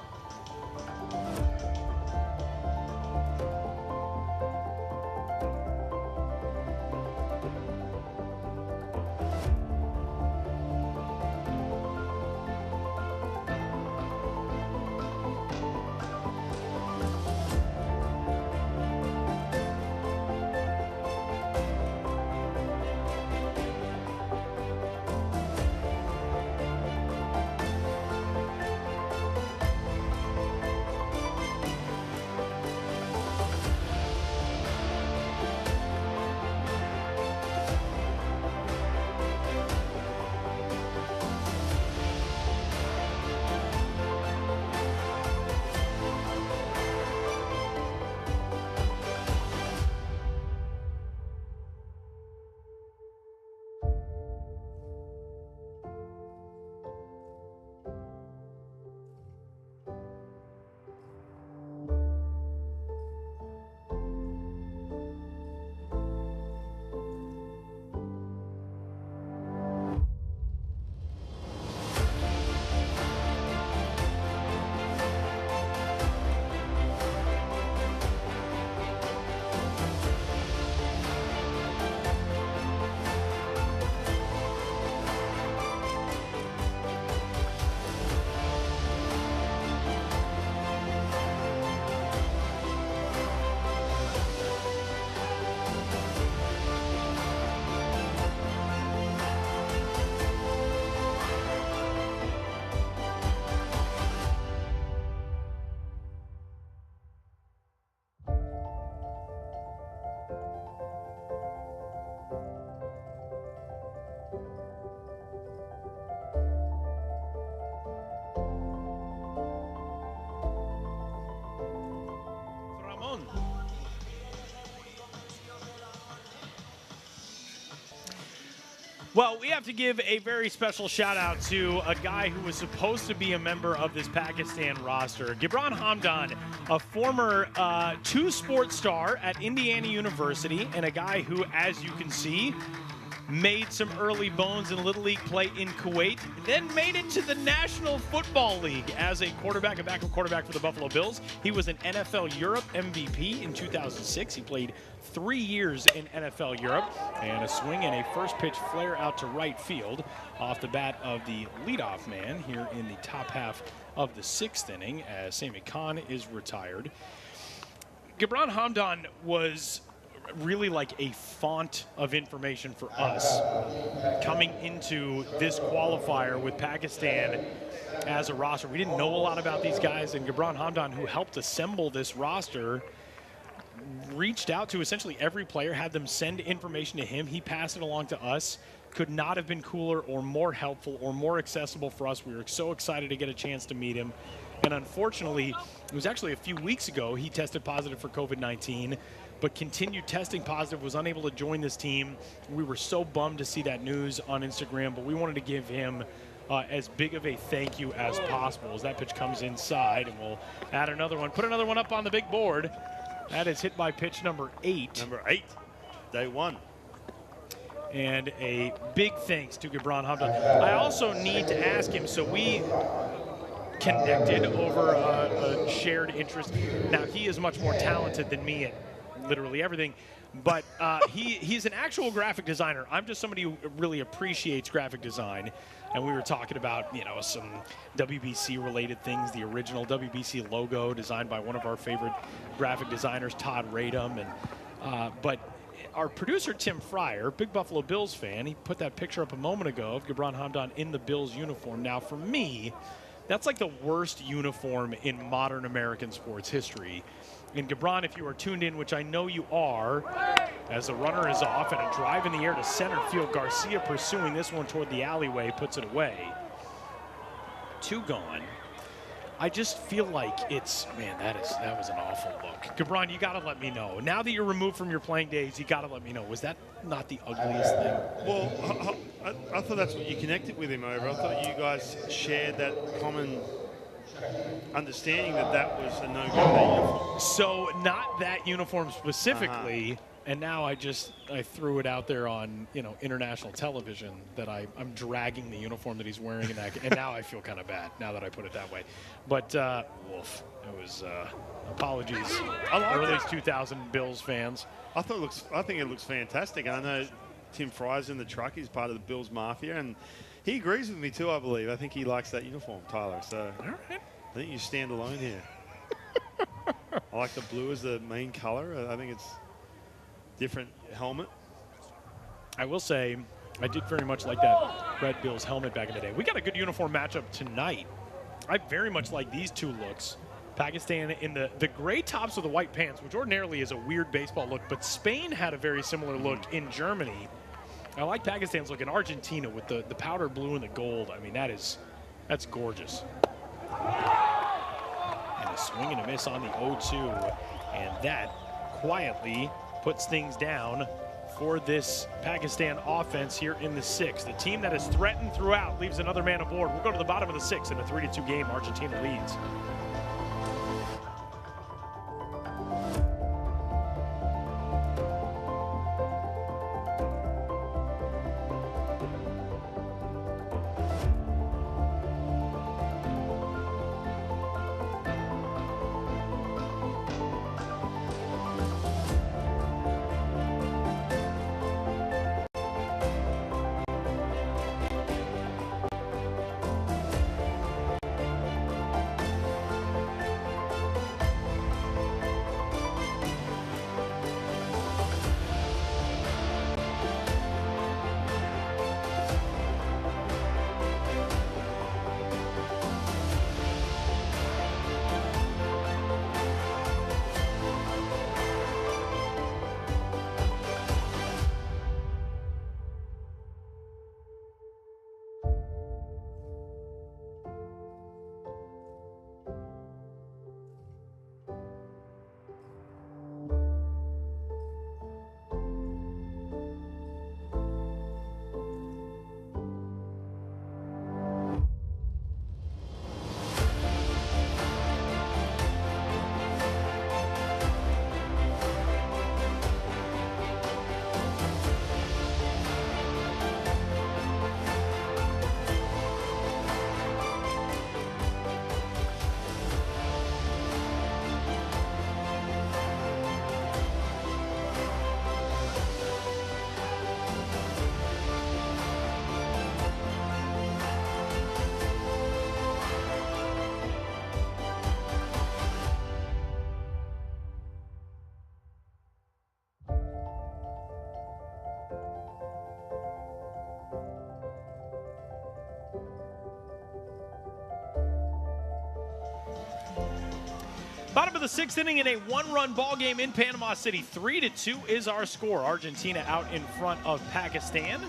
Well, we have to give a very special shout out to a guy who was supposed to be a member of this Pakistan roster. Gibran Hamdan, a former two-sport star at Indiana University, and a guy who, as you can see, made some early bones in Little League play in Kuwait, then made it to the National Football League as a quarterback, a backup quarterback for the Buffalo Bills. He was an NFL Europe MVP in 2006. He played 3 years in NFL Europe, and a swing and a first pitch flare out to right field off the bat of the leadoff man here in the top half of the 6th inning as Sammy Khan is retired. Gibran Hamdan was really like a font of information for us coming into this qualifier with Pakistan as a roster. We didn't know a lot about these guys, and Gibran Hamdan, who helped assemble this roster, reached out to essentially every player, had them send information to him. He passed it along to us. Could not have been cooler or more helpful or more accessible for us. We were so excited to get a chance to meet him. And unfortunately, it was actually a few weeks ago, he tested positive for COVID-19, but continued testing positive, was unable to join this team. We were so bummed to see that news on Instagram, but we wanted to give him as big of a thank you as possible as that pitch comes inside, and we'll add another one, put another one up on the big board. That is hit by pitch number 8. Number 8, day 1. And a big thanks to Gibran Hamdan. I also need to ask him, so we connected over a shared interest. Now, he is much more talented than me at literally everything, but he's an actual graphic designer. I'm just somebody who really appreciates graphic design, and we were talking about, you know, some WBC-related things, the original WBC logo designed by one of our favorite graphic designers, Todd Radom, and but our producer, Tim Fryer, big Buffalo Bills fan, he put that picture up a moment ago of Gibran Hamdan in the Bills uniform. Now, for me, that's like the worst uniform in modern American sports history. And Gibran, if you are tuned in, which I know you are, as the runner is off and a drive in the air to center field, Garcia pursuing this one toward the alleyway, puts it away. 2 gone. I just feel like it's, man, that was an awful look. Gibran, you got to let me know. Now that you're removed from your playing days, you got to let me know. Was that not the ugliest thing? Well, I thought that's what you connected with him over. I thought you guys shared that common understanding that that was a no-go uniform. So not that uniform specifically, and now I threw it out there on, you know, international television that I'm dragging the uniform that he's wearing in that, and now I feel kind of bad now that I put it that way. But woof, it was apologies, early 2000 Bills fans. I think it looks fantastic, and I know Tim Fry's in the truck. He's part of the Bills Mafia, and he agrees with me too, I believe. I think he likes that uniform, Tyler. So all right. I think you stand alone here. I like the blue as the main color. I think it's different helmet. I will say, I did very much like that red Bills helmet back in the day. We got a good uniform matchup tonight. I very much like these 2 looks. Pakistan in the gray tops with the white pants, which ordinarily is a weird baseball look, but Spain had a very similar look in Germany. I like Pakistan's look in Argentina with the powder blue and the gold. I mean, that's gorgeous. And a swing and a miss on the 0-2, and that quietly puts things down for this Pakistan offense here in the 6th. The team that has threatened throughout leaves another man aboard. We'll go to the bottom of the 6th in a 3-2 game. Argentina leads. Bottom of the 6th inning in a one-run ball game in Panama City. 3-2 is our score. Argentina out in front of Pakistan.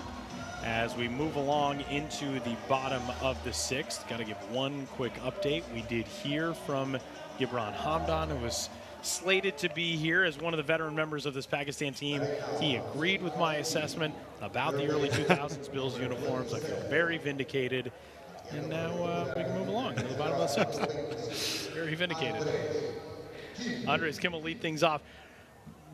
As we move along into the bottom of the 6th, got to give one quick update. We did hear from Gibran Hamdan, who was slated to be here as one of the veteran members of this Pakistan team. He agreed with my assessment about the early 2000s Bills uniforms. I feel very vindicated. And now we can move along to the bottom of the 6th. Very vindicated. Andres Kim will lead things off.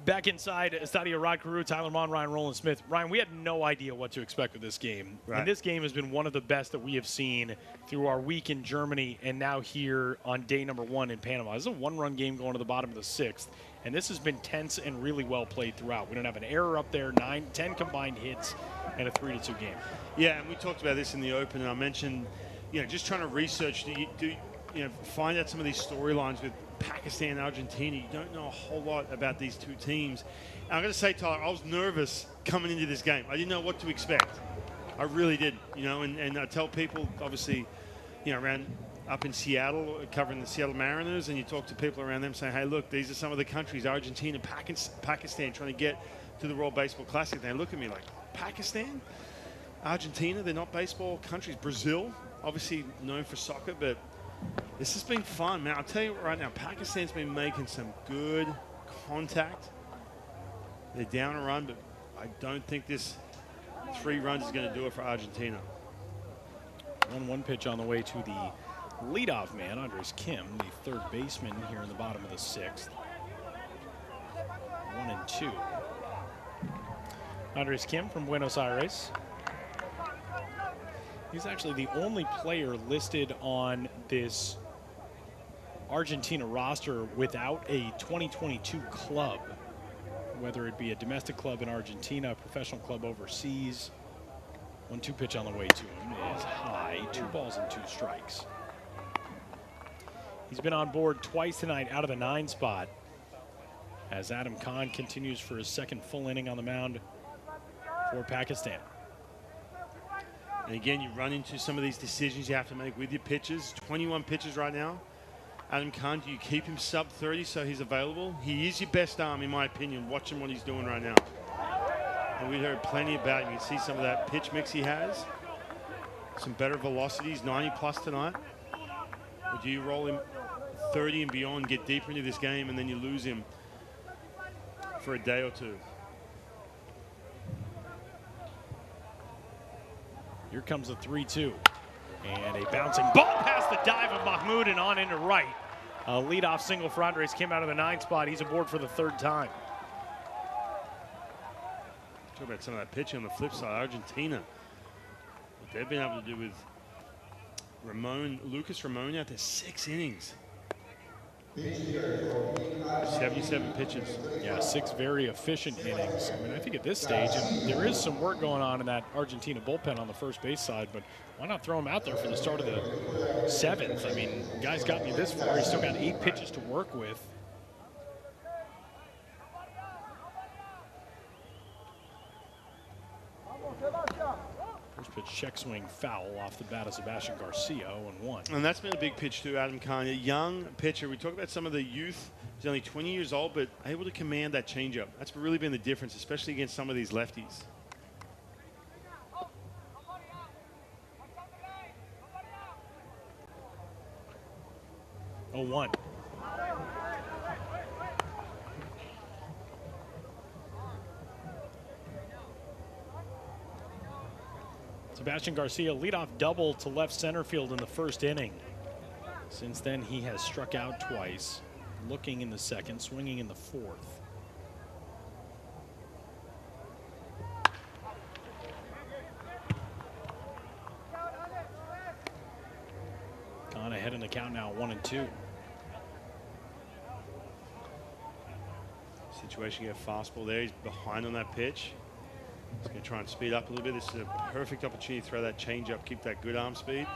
Back inside, Estadio Rod Carew, Tyler Mon, Ryan Roland Smith. Ryan, we had no idea what to expect with this game. Right. And this game has been one of the best that we have seen through our week in Germany and now here on day number 1 in Panama. This is a one-run game going to the bottom of the 6th. And this has been tense and really well played throughout. We don't have an error up there, 10 combined hits, and a 3-2 game. Yeah, and we talked about this in the open, and I mentioned, just trying to research, find out some of these storylines with Pakistan and Argentina. You don't know a whole lot about these two teams. And I'm going to say, Tyler, I was nervous coming into this game. I didn't know what to expect. I really did, and I tell people, obviously, around up in Seattle, covering the Seattle Mariners, and you talk to people around them saying, hey, look, these are some of the countries, Argentina, Pakistan, trying to get to the World Baseball Classic. They look at me like, Pakistan? Argentina, they're not baseball countries. Brazil, obviously known for soccer, but this has been fun, man. I'll tell you right now, Pakistan's been making some good contact. They're down a run, but I don't think this 3 runs is going to do it for Argentina. 1-1 pitch on the way to the leadoff man, Andres Kim, the third baseman here in the bottom of the 6th. 1-2. Andres Kim from Buenos Aires. He's actually the only player listed on this Argentina roster without a 2022 club, whether it be a domestic club in Argentina, a professional club overseas. 1-2 pitch on the way to him is high, 2 balls and 2 strikes. He's been on board twice tonight out of the 9 spot as Adam Khan continues for his second full inning on the mound for Pakistan. And again, you run into some of these decisions you have to make with your pitchers. 21 pitches right now. Adam Khan, do you keep him sub 30 so he's available? He is your best arm, in my opinion, watching what he's doing right now. And we heard plenty about him. You can see some of that pitch mix he has. Some better velocities, 90 plus tonight. Or do you roll him 30 and beyond, get deeper into this game, and then you lose him for a day or two? Here comes the 3-2. And a bouncing ball past the dive of Mahmoud and on into right. A leadoff single for Andres Kim out of the 9 spot. He's aboard for the 3rd time. Talk about some of that pitching on the flip side. Argentina, what they've been able to do with Lucas Ramon out there, 6 innings. 77 pitches. Yeah, 6 very efficient innings. I mean, I think at this stage, and there is some work going on in that Argentina bullpen on the first base side, but why not throw him out there for the start of the 7th? I mean, guy's got me this far. He's still got 8 pitches to work with. First pitch check swing foul off the bat of Sebastian Garcia, 0-1. And that's been a big pitch too, Adam Khan. A young pitcher. We talk about some of the youth. He's only 20 years old, but able to command that changeup. That's really been the difference, especially against some of these lefties. Oh, 1. Sebastian Garcia, leadoff double to left center field in the 1st inning. Since then, he has struck out twice, looking in the 2nd, swinging in the 4th. Gone ahead in the count now, 1-2. Situation, you have fastball there. He's behind on that pitch. He's going to try and speed up a little bit. This is a perfect opportunity to throw that changeup, keep that good arm speed.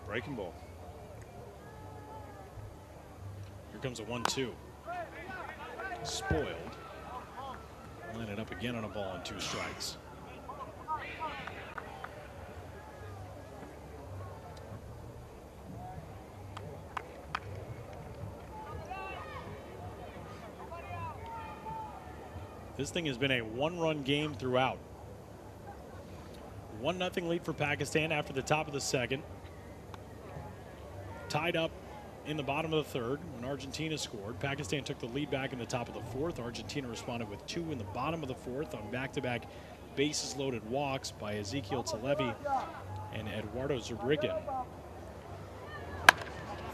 Breaking ball. Here comes a 1-2. Spoiled. Line it up again on a ball and 2 strikes. This thing has been a one-run game throughout. 1-0 lead for Pakistan after the top of the second. Tied up in the bottom of the third when Argentina scored. Pakistan took the lead back in the top of the fourth. Argentina responded with 2 in the bottom of the fourth on back-to-back bases loaded walks by Ezekiel Televi and Eduardo Zurbriggen.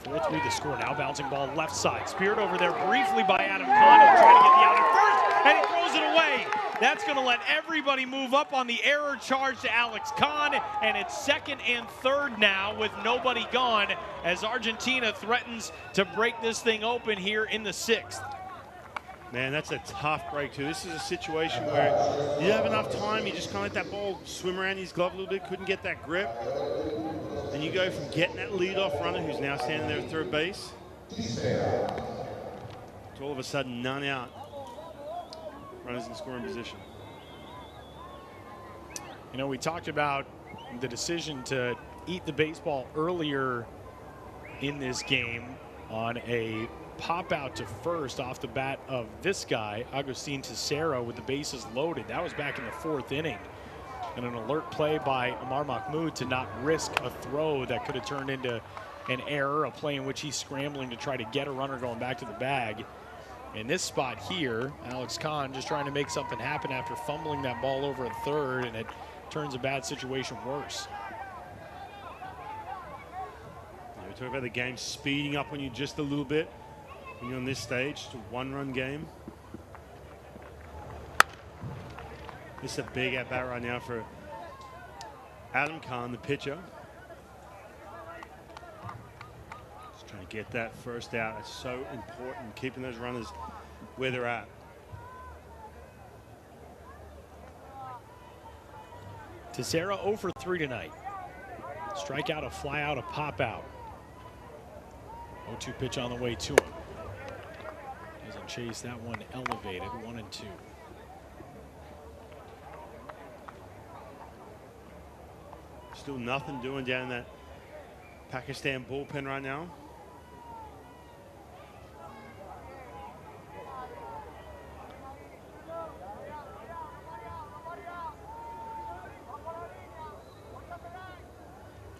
4-3 the score. Now bouncing ball left side. Speared over there briefly by Adam Kahn. Trying to get the out at first, and he throws it away. That's going to let everybody move up on the error charge to Alex Kahn, and it's second and third now with nobody gone as Argentina threatens to break this thing open here in the 6th. Man, that's a tough break, too. This is a situation where you have enough time, you just kind of let that ball swim around his glove a little bit, couldn't get that grip. And you go from getting that leadoff runner who's now standing there at third base to all of a sudden none out. Runners in scoring position. You know, we talked about the decision to eat the baseball earlier in this game on a pop out to first off the bat of this guy, Agustin Teixeira, with the bases loaded. That was back in the 4th inning. And an alert play by Amar Mahmoud to not risk a throw that could have turned into an error, a play in which he's scrambling to try to get a runner going back to the bag. In this spot here, Alex Kahn just trying to make something happen after fumbling that ball over at third, and it turns a bad situation worse. We talk about the game speeding up on you just a little bit when you're on this stage. It's a 1-run game. This is a big at-bat right now for Adam Kahn, the pitcher. Just trying to get that first out. It's so important, keeping those runners where they're at. Teixeira 0 for 3 tonight. Strikeout, a fly out, a pop out. 0-2 pitch on the way to him. Doesn't chase that one elevated, 1-2. Still nothing doing down in that Pakistan bullpen right now.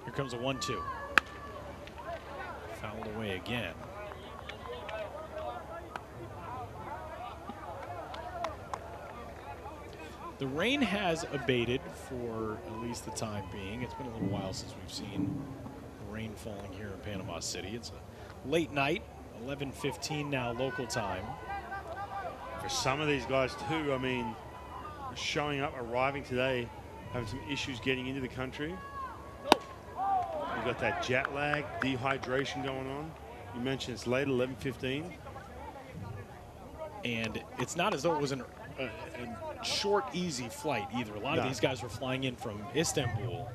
Here comes a 1-2. Fouled away again. The rain has abated for at least the time being. It's been a little while since we've seen rain falling here in Panama City. It's a late night, 11:15 now local time. For some of these guys too, I mean, showing up, arriving today, having some issues getting into the country. You've got that jet lag, dehydration going on. You mentioned it's late, 11:15. And it's not as though it was a short, easy flight either. A lot of these guys were flying in from Istanbul.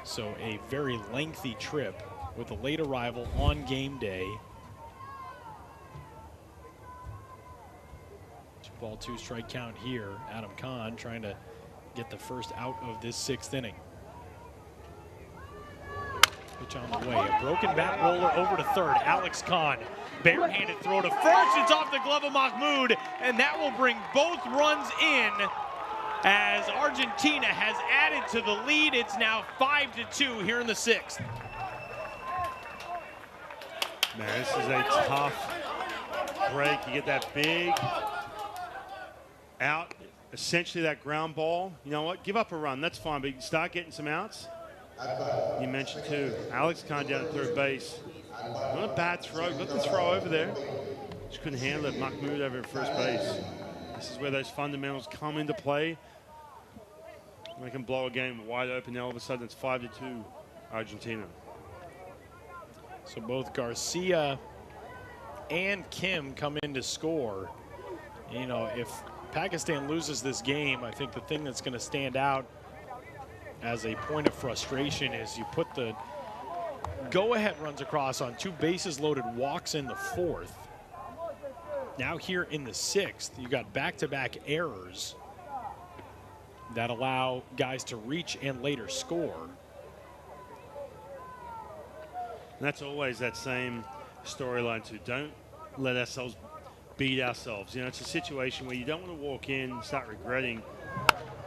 So a very lengthy trip with a late arrival on game day. 2-ball, 2-strike count here. Adam Kahn trying to get the first out of this 6th inning. Pitch on the way. A broken bat roller over to third. Alex Kahn. Barehanded throw to first. It's off the glove of Mahmoud, and that will bring both runs in as Argentina has added to the lead. It's now 5-2 here in the 6th. Man, this is a tough break. You get that big out, essentially that ground ball. You know what? Give up a run. That's fine, but you start getting some outs. You mentioned too, Alex Kahn down at third base. Not a bad throw. Got the throw over there. Just couldn't handle it. Mahmoud over at first base. This is where those fundamentals come into play. They can blow a game wide open. Now all of a sudden it's 5-2 Argentina. So both Garcia and Kim come in to score. You know, if Pakistan loses this game, I think the thing that's going to stand out as a point of frustration is you put the go-ahead runs across on 2 bases loaded walks in the 4th. Now here in the 6th, you got back-to-back errors that allow guys to reach and later score. And that's always that same storyline too. Don't let ourselves beat ourselves. You know, it's a situation where you don't want to walk in and start regretting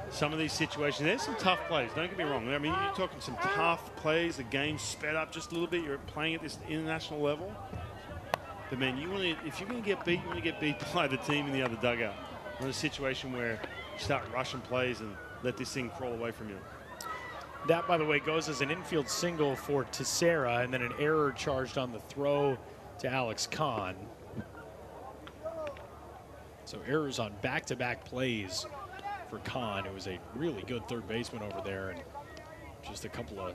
some of these situations. There's some tough plays, don't get me wrong. I mean, you're talking some tough plays, the game's sped up just a little bit, you're playing at this international level. But man, if you're going to get beat, you want to get beat by the team in the other dugout. Not a situation where you start rushing plays and let this thing crawl away from you. That, by the way, goes as an infield single for Teixeira, and then an error charged on the throw to Alex Kahn. So errors on back-to-back plays for Kahn. It was a really good third baseman over there, and just a couple of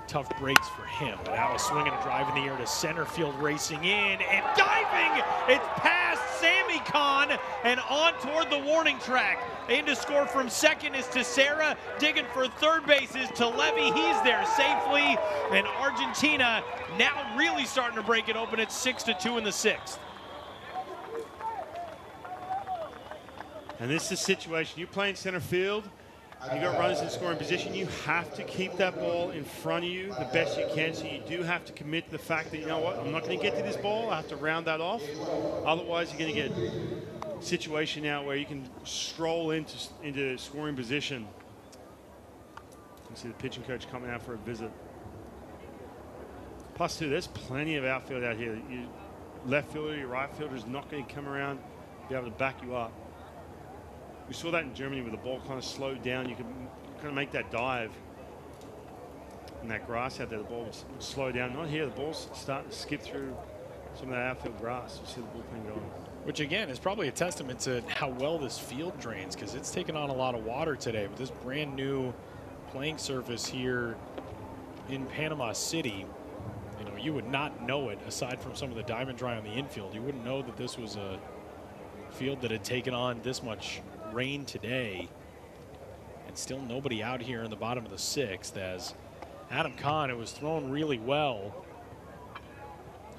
tough breaks for him. But now a swing and a drive in the air to center field, racing in and diving. It's past Sammy Kahn and on toward the warning track. In to score from second is Teixeira. Digging for third base is Levy. He's there safely. And Argentina now really starting to break it open. It's 6-2 in the sixth. And this is a situation, you play in center field, you got runners in scoring position, you have to keep that ball in front of you the best you can. So you do have to commit to the fact that, you know what, I'm not going to get to this ball, I have to round that off. Otherwise, you're going to get a situation now where you can stroll into scoring position. You see the pitching coach coming out for a visit. Plus, too, there's plenty of outfield out here. Your left fielder, your right fielder is not going to come around, be able to back you up. We saw that in Germany where the ball kind of slowed down. You could kind of make that dive. And that grass out there, the ball would slow down. Not here, the ball's starting to skip through some of that outfield grass. You see the bullpen going. Which, again, is probably a testament to how well this field drains, because it's taken on a lot of water today. With this brand new playing surface here in Panama City, you know, you would not know it aside from some of the diamond dry on the infield. You wouldn't know that this was a field that had taken on this much rain today, and still nobody out here in the bottom of the sixth, as Adam Kahn, it was thrown really well,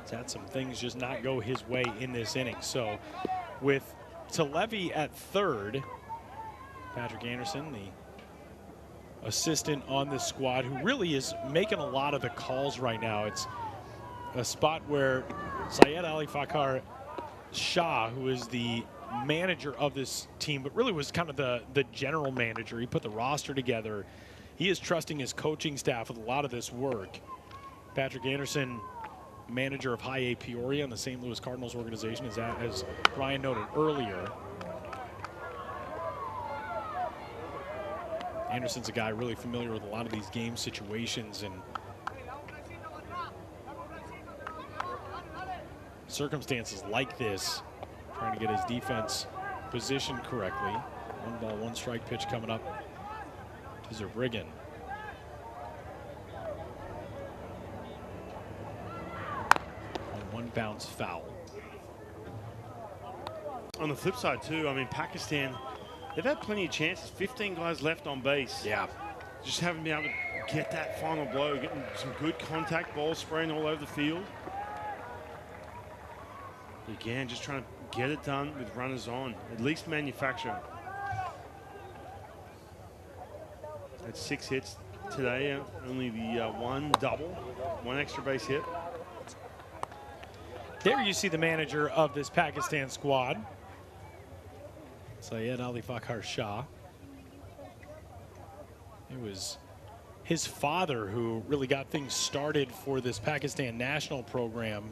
has had some things just not go his way in this inning. So with Levy at third, Patrick Anderson, the assistant on this squad, who really is making a lot of the calls right now. It's a spot where Syed Ali Fakar Shah, who is the manager of this team, but really was kind of the general manager. He put the roster together. He is trusting his coaching staff with a lot of this work. Patrick Anderson, manager of High A Peoria in the St. Louis Cardinals organization, as Brian noted earlier. Anderson's a guy really familiar with a lot of these game situations and circumstances like this, trying to get his defense positioned correctly. 1-1 strike pitch coming up to Zerbriggen. And one bounce foul. On the flip side, too, I mean, Pakistan, they've had plenty of chances. 15 guys left on base. Yeah. Just haven't been able to get that final blow, getting some good contact, balls spraying all over the field. Again, just trying to get it done with runners on, at least manufacture. Had 6 hits today, only the one double, one extra base hit. There you see the manager of this Pakistan squad, Syed Ali Fakar Shah. It was his father who really got things started for this Pakistan national program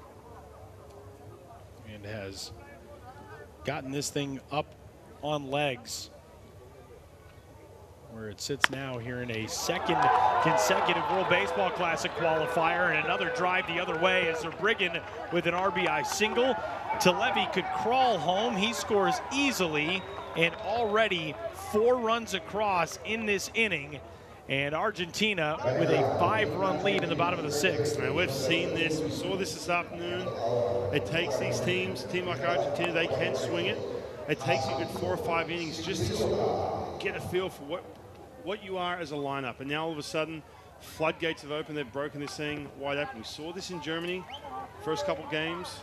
and has gotten this thing up on legs, where it sits now here in a second consecutive World Baseball Classic qualifier, and another drive the other way as Zerbriggen with an RBI single. Levy could crawl home. He scores easily, and already 4 runs across in this inning. And Argentina with a 5-run lead in the bottom of the sixth. Man, we've seen this. We saw this afternoon. It takes these teams, a team like Argentina, they can swing it. It takes you good 4 or 5 innings just to get a feel for what you are as a lineup. And now all of a sudden, floodgates have opened. They've broken this thing wide open. We saw this in Germany, first couple games.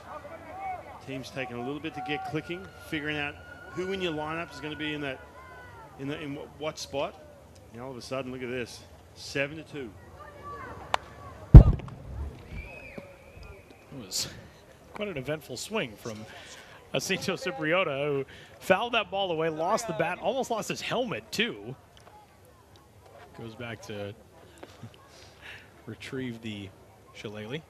Teams taking a little bit to get clicking, figuring out who in your lineup is going to be in what spot. And all of a sudden, look at this, 7-2. It was quite an eventful swing from Jacinto Cipriota, who fouled that ball away, lost the bat, almost lost his helmet too. Goes back to retrieve the shillelagh.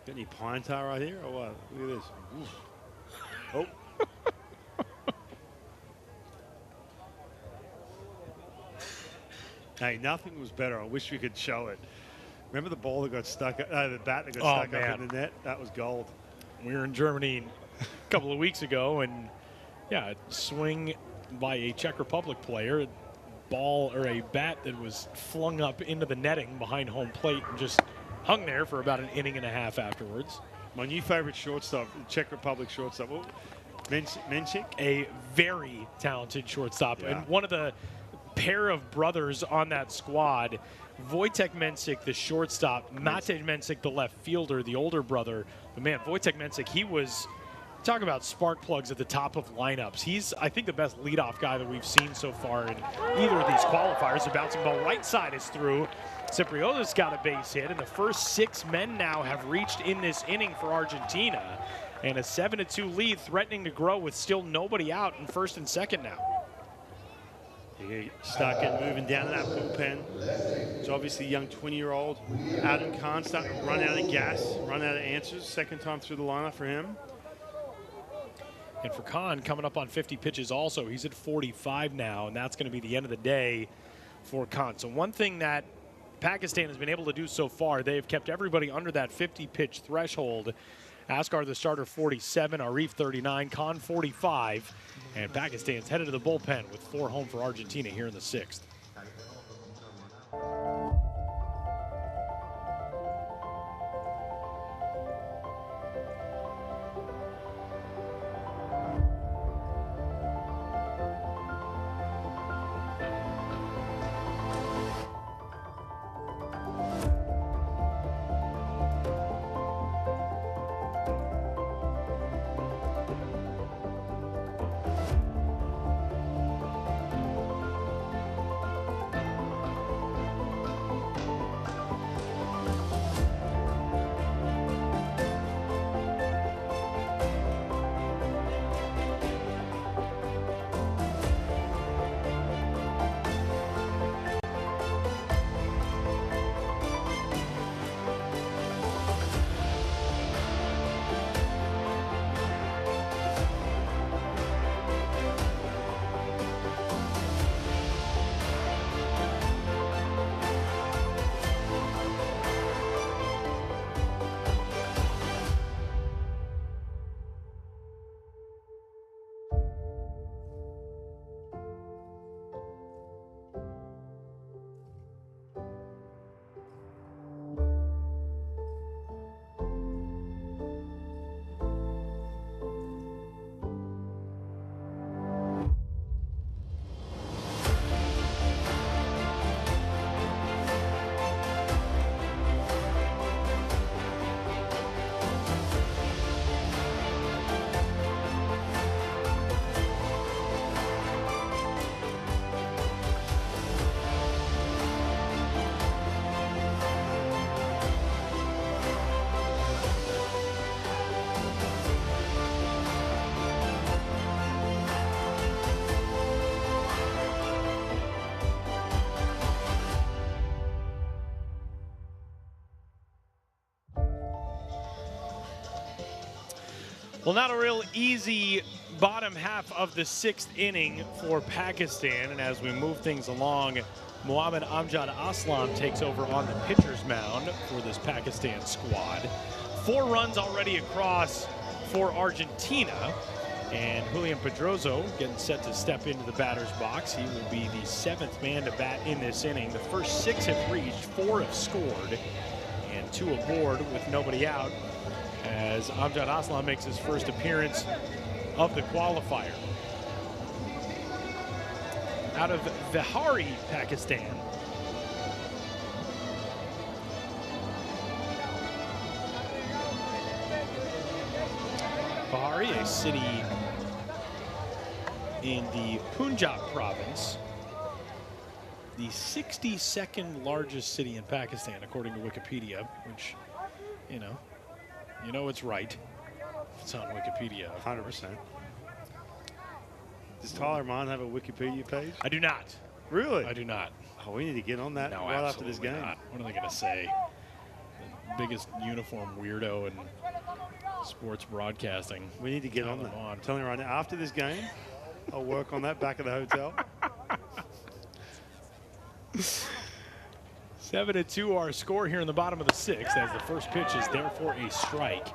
Got any pine tar right here or what? Look at this. Ooh. Oh. Hey, nothing was better. I wish we could show it. Remember the ball that got stuck, the bat that got stuck up in the net? That was gold. We were in Germany a couple of weeks ago, and yeah, a swing by a Czech Republic player, a ball or a bat that was flung up into the netting behind home plate and just hung there for about an inning and a half afterwards. My new favorite shortstop, Czech Republic shortstop, Menchik. A very talented shortstop, and one of the pair of brothers on that squad, Wojtek Menchik, the shortstop, Matej Menchik, the left fielder, the older brother. But man, Wojtek Menchik, he was, talk about spark plugs at the top of lineups. He's, I think, the best leadoff guy that we've seen so far in either of these qualifiers. The bouncing ball right side is through. Cipriota's got a base hit, and the first 6 men now have reached in this inning for Argentina. And a 7-2 lead threatening to grow with still nobody out in first and second now. You start getting moving down to that bullpen. It's obviously a young 20-year-old. Adam Kahn starting to run out of gas, run out of answers. Second time through the lineup for him. And for Kahn, coming up on 50 pitches also. He's at 45 now, and that's going to be the end of the day for Kahn. So one thing that Pakistan has been able to do so far, they've kept everybody under that 50-pitch threshold. Askar, the starter, 47, Arif, 39, Kahn, 45. And Pakistan's headed to the bullpen with 4 home for Argentina here in the 6th. Well, not a real easy bottom half of the 6th inning for Pakistan. And as we move things along, Mohammad Amjad Aslam takes over on the pitcher's mound for this Pakistan squad. 4 runs already across for Argentina. And Julian Pedroso getting set to step into the batter's box. He will be the 7th man to bat in this inning. The first 6 have reached, 4 have scored, and 2 aboard with nobody out, as Amjad Aslam makes his first appearance of the qualifier. Out of Vihari, Pakistan. Vihari, a city in the Punjab province, the 62nd largest city in Pakistan, according to Wikipedia, which, you know it's right. it's on Wikipedia. 100%. Does Tyler Mann have a Wikipedia page? I do not. Really? I do not. Oh, we need to get on that No, right after this game. not. What are they going to say? The biggest uniform weirdo in sports broadcasting. We need to get on that. I'm telling you right now, after this game, I'll work on that back at the hotel. 7-2 our score here in the bottom of the 6th as the first pitch is therefore a strike.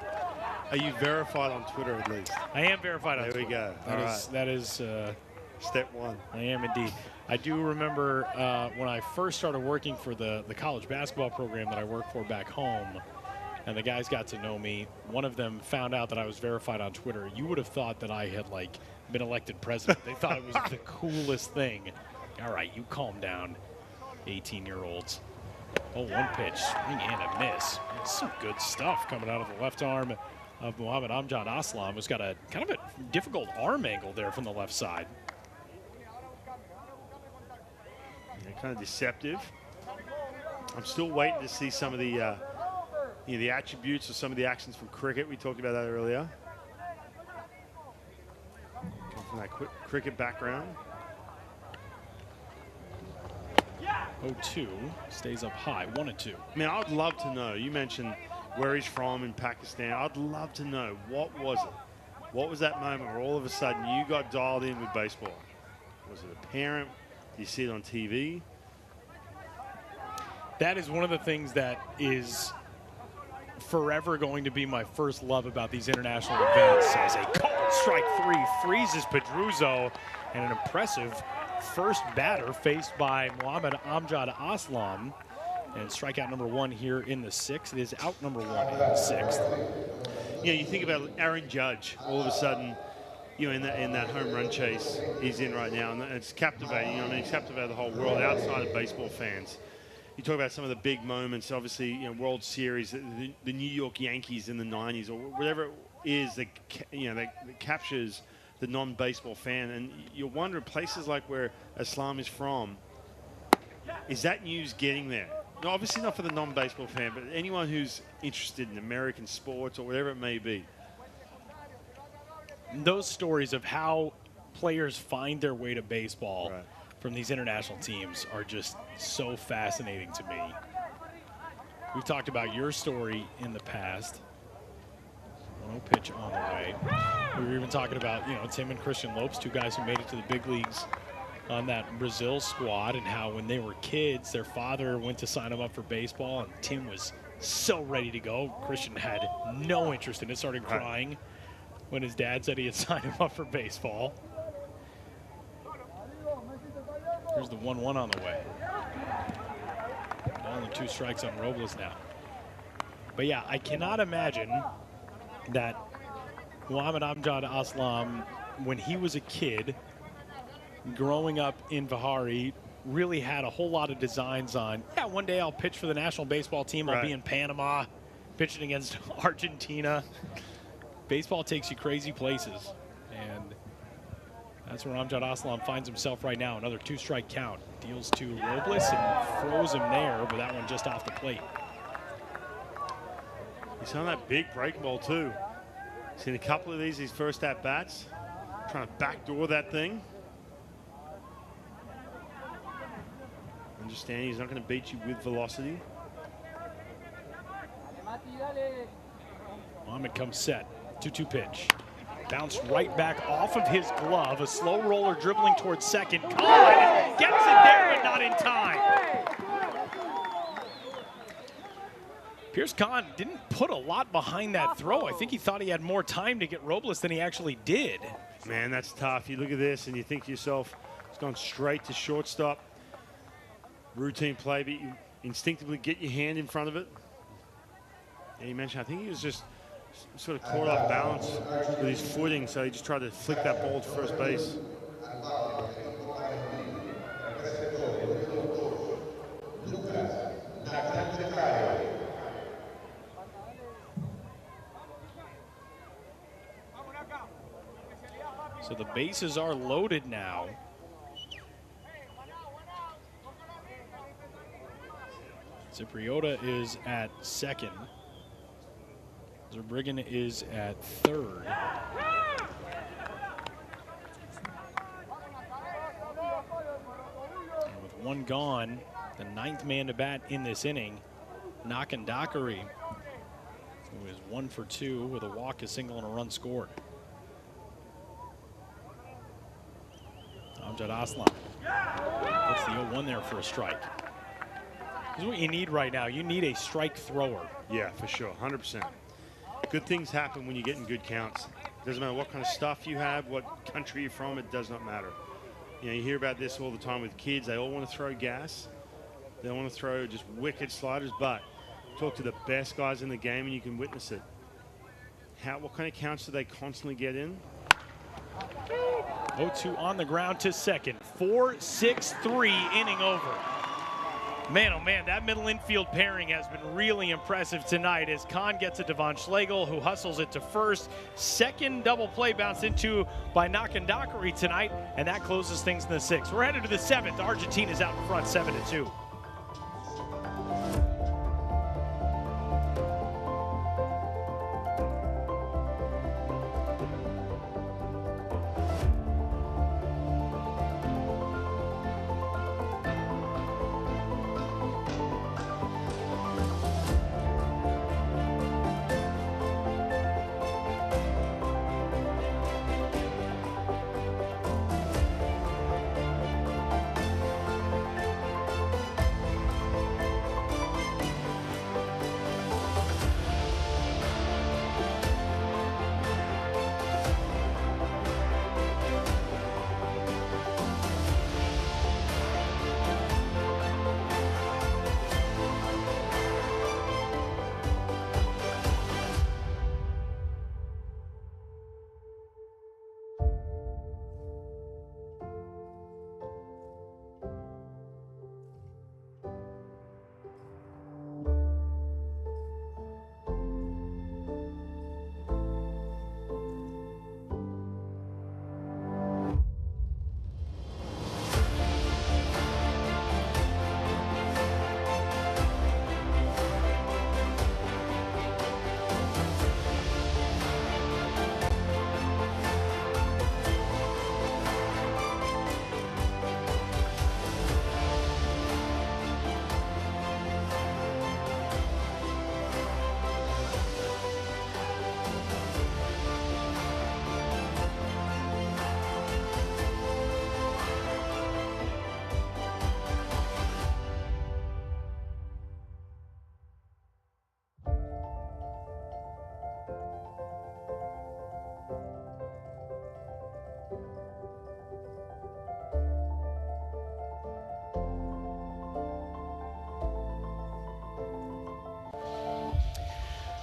Are you verified on Twitter at least? I am verified on Twitter. There we go. That is step one. I am indeed. I do remember when I first started working for the college basketball program that I worked for back home, and the guys got to know me. One of them found out that I was verified on Twitter. You would have thought that I had like been elected president. They thought it was the coolest thing. All right, you calm down, 18-year-olds. Oh, one pitch, swing and a miss. That's some good stuff coming out of the left arm of Mohammad Amjad Aslam, who's got a kind of a difficult arm angle there from the left side. Yeah, kind of deceptive. I'm still waiting to see some of the the attributes or some of the actions from cricket. We talked about that earlier. Come from that cricket background. 0-2, stays up high, 1-2. I mean, I'd love to know. You mentioned where he's from in Pakistan. I'd love to know, what was it? What was that moment where all of a sudden you got dialed in with baseball? Was it a parent? Did you see it on TV? That is one of the things that is forever going to be my first love about these international events. As a called strike 3 freezes Pedruzzo, and an impressive first batter faced by Mohammad Amjad Aslam. And strikeout number 1 here in the 6th. It is out number 1 in the 6th. Yeah, you think about Aaron Judge, all of a sudden, in that home run chase he's in right now, and it's captivating. I mean, it's captivated the whole world outside of baseball fans. You talk about some of the big moments, obviously, World Series, the New York Yankees in the 90s, or whatever it is that captures the non-baseball fan. And you wonder, places like where Aslam is from, is that news getting there? No, obviously not for the non-baseball fan, but anyone who's interested in American sports or whatever it may be. Those stories of how players find their way to baseball from these international teams are just so fascinating to me. We've talked about your story in the past. No pitch on the way. We were even talking about, Tim and Christian Lopes, 2 guys who made it to the big leagues on that Brazil squad, and how when they were kids, their father went to sign them up for baseball, and Tim was so ready to go. Christian had no interest in it, started crying when his dad said he had signed him up for baseball. Here's the 1-1 on the way. Only 2 strikes on Robles now. But yeah, I cannot imagine that Mohammad Amjad Aslam, when he was a kid, growing up in Vihari, really had a whole lot of designs on, one day I'll pitch for the national baseball team. I'll be in Panama, pitching against Argentina. Baseball takes you crazy places, and that's where Amjad Aslam finds himself right now. Another 2-strike count. Deals to Robles and froze him there, but that one just off the plate. He's on that big break ball too. Seen a couple of these first at-bats. Trying to backdoor that thing. Understanding he's not going to beat you with velocity. Mohammad comes set. 2-2 pitch. Bounced right back off of his glove. A slow roller dribbling towards second. Khan gets it there, but not in time. Pierce Khan didn't put a lot behind that throw. I think he thought he had more time to get Robles than he actually did. Man, that's tough. You look at this and you think to yourself, it's gone straight to shortstop. Routine play, but you instinctively get your hand in front of it. And you mentioned, I think he was just sort of caught off balance with his footing, so he just tried to flick that ball to first base. So the bases are loaded now. Cipriota is at second. Zerbriggen is at third. And with one gone, the 9th man to bat in this inning, Nakandakari, who is 1 for 2 with a walk, a single, and a run scored. Amjad Aslam puts the 0-1 there for a strike. This is what you need right now. You need a strike thrower. Yeah, for sure, 100%. Good things happen when you're getting good counts. Doesn't matter what kind of stuff you have, what country you're from, it does not matter. You know, you hear about this all the time with kids. They all want to throw gas. They want to throw just wicked sliders, but talk to the best guys in the game and you can witness it. What kind of counts do they constantly get in? 0-2 on the ground to second. 4-6-3 inning over. Man, oh man, that middle infield pairing has been really impressive tonight as Kahn gets it to Von Schlegel, who hustles it to first. Second double play bounced into by Nakandakari tonight, and that closes things in the 6th. We're headed to the 7th. Argentina's out in front, 7-2.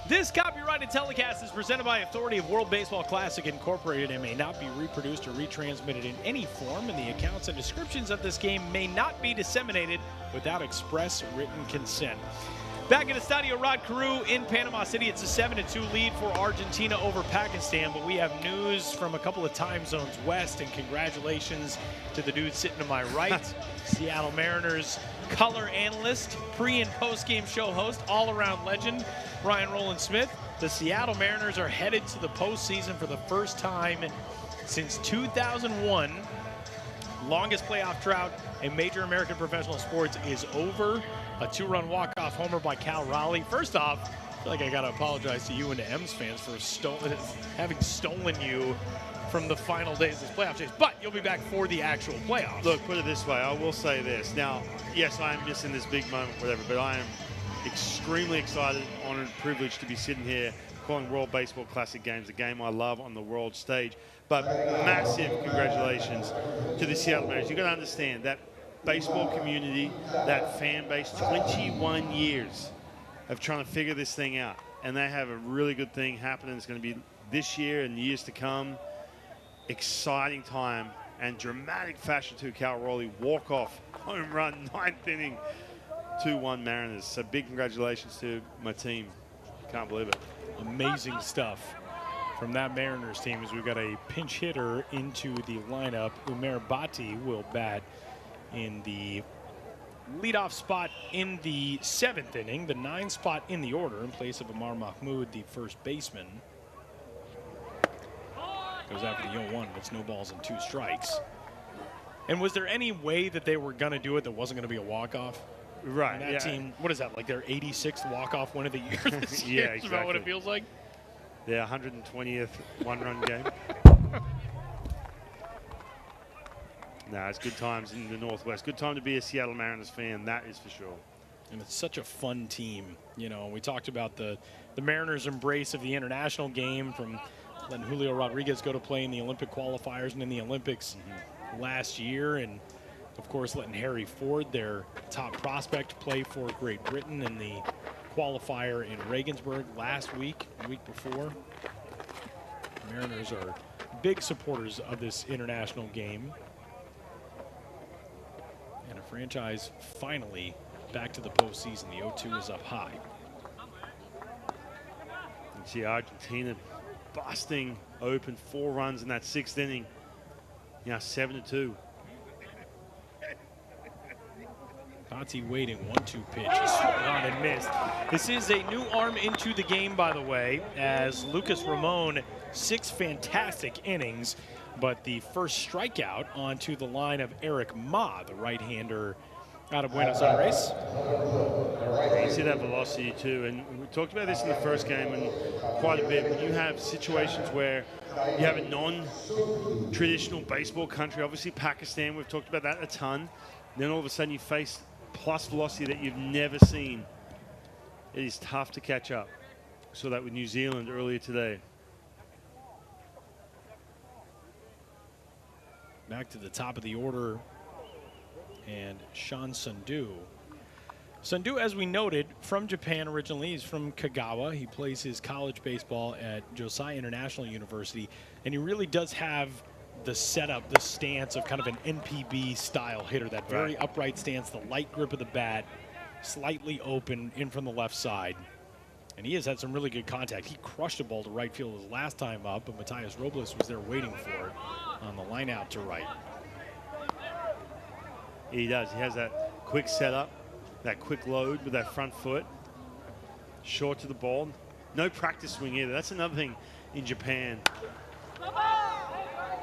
This copyrighted telecast is presented by authority of World Baseball Classic Incorporated and may not be reproduced or retransmitted in any form, and the accounts and descriptions of this game may not be disseminated without express written consent. Back in Estadio Rod Carew in Panama City, it's a 7-2 lead for Argentina over Pakistan, but we have news from a couple of time zones west, and congratulations to the dude sitting to my right, Seattle Mariners color analyst, pre- and post-game show host, all-around legend, Ryan Roland Smith. The Seattle Mariners are headed to the postseason for the first time since 2001. Longest playoff drought in major American professional sports is over. A 2-run walk-off homer by Cal Raleigh. First off, I feel like I got to apologize to you and to M's fans for having stolen you from the final days of this playoff chase, but you'll be back for the actual playoffs. Look, put it this way, I will say this. Now, yes, I am missing this big moment, whatever, but I am extremely excited, honored, privileged to be sitting here calling World Baseball Classic games, a game I love on the world stage. But massive congratulations to the Seattle Mariners. You've got to understand that baseball community, that fan base, 21 years of trying to figure this thing out. And they have a really good thing happening. It's going to be this year and years to come. Exciting time and dramatic fashion to Cal Raleigh. Walk-off, home run, 9th inning, 2-1 Mariners. So big congratulations to my team. Can't believe it. Amazing stuff from that Mariners team as we've got a pinch hitter into the lineup. Umer Bhatti will bat in the leadoff spot in the 7th inning, the 9th spot in the order in place of Amar Mahmoud, the first baseman. Goes after the 0-1, but it's no balls and 2 strikes. And was there any way that they were going to do it that wasn't going to be a walk-off? Right. And that team, what is that, like their 86th walk-off win of the year this Yeah, year? exactly. Is that what it feels like? Their 120th one-run game. No, it's good times in the Northwest. Good time to be a Seattle Mariners fan, that is for sure. And it's such a fun team. You know, we talked about the Mariners' embrace of the international game, from letting Julio Rodriguez go to play in the Olympic qualifiers and in the Olympics last year, and of course letting Harry Ford, their top prospect, play for Great Britain in the qualifier in Regensburg last week, the week before. The Mariners are big supporters of this international game. And a franchise finally back to the postseason. The 0-2 is up high. You see Argentina busting open 4 runs in that 6th inning. Now 7-2. Pazzi waiting, 1-2 pitch. He swung on and missed. This is a new arm into the game, by the way, as Lucas Ramon, 6 fantastic innings, but the first strikeout onto the line of Eric Ma, the right-hander out of Buenos Aires. You see that velocity too, and we talked about this in the first game and quite a bit. When you have situations where you have a non-traditional baseball country, obviously Pakistan, we've talked about that a ton, then all of a sudden you face plus velocity that you've never seen. It is tough to catch up. Saw that with New Zealand earlier today. Back to the top of the order, and Sean Sundu. Sundu, as we noted, from Japan originally. He's from Kagawa. He plays his college baseball at Josai International University, and he really does have the setup, the stance of kind of an NPB style hitter, that very upright stance, the light grip of the bat, slightly open in from the left side. And he has had some really good contact. He crushed a ball to right field his last time up, but Matthias Robles was there waiting for it on the line out to right. He does. He has that quick setup, that quick load with that front foot. Short to the ball. No practice swing either. That's another thing in Japan.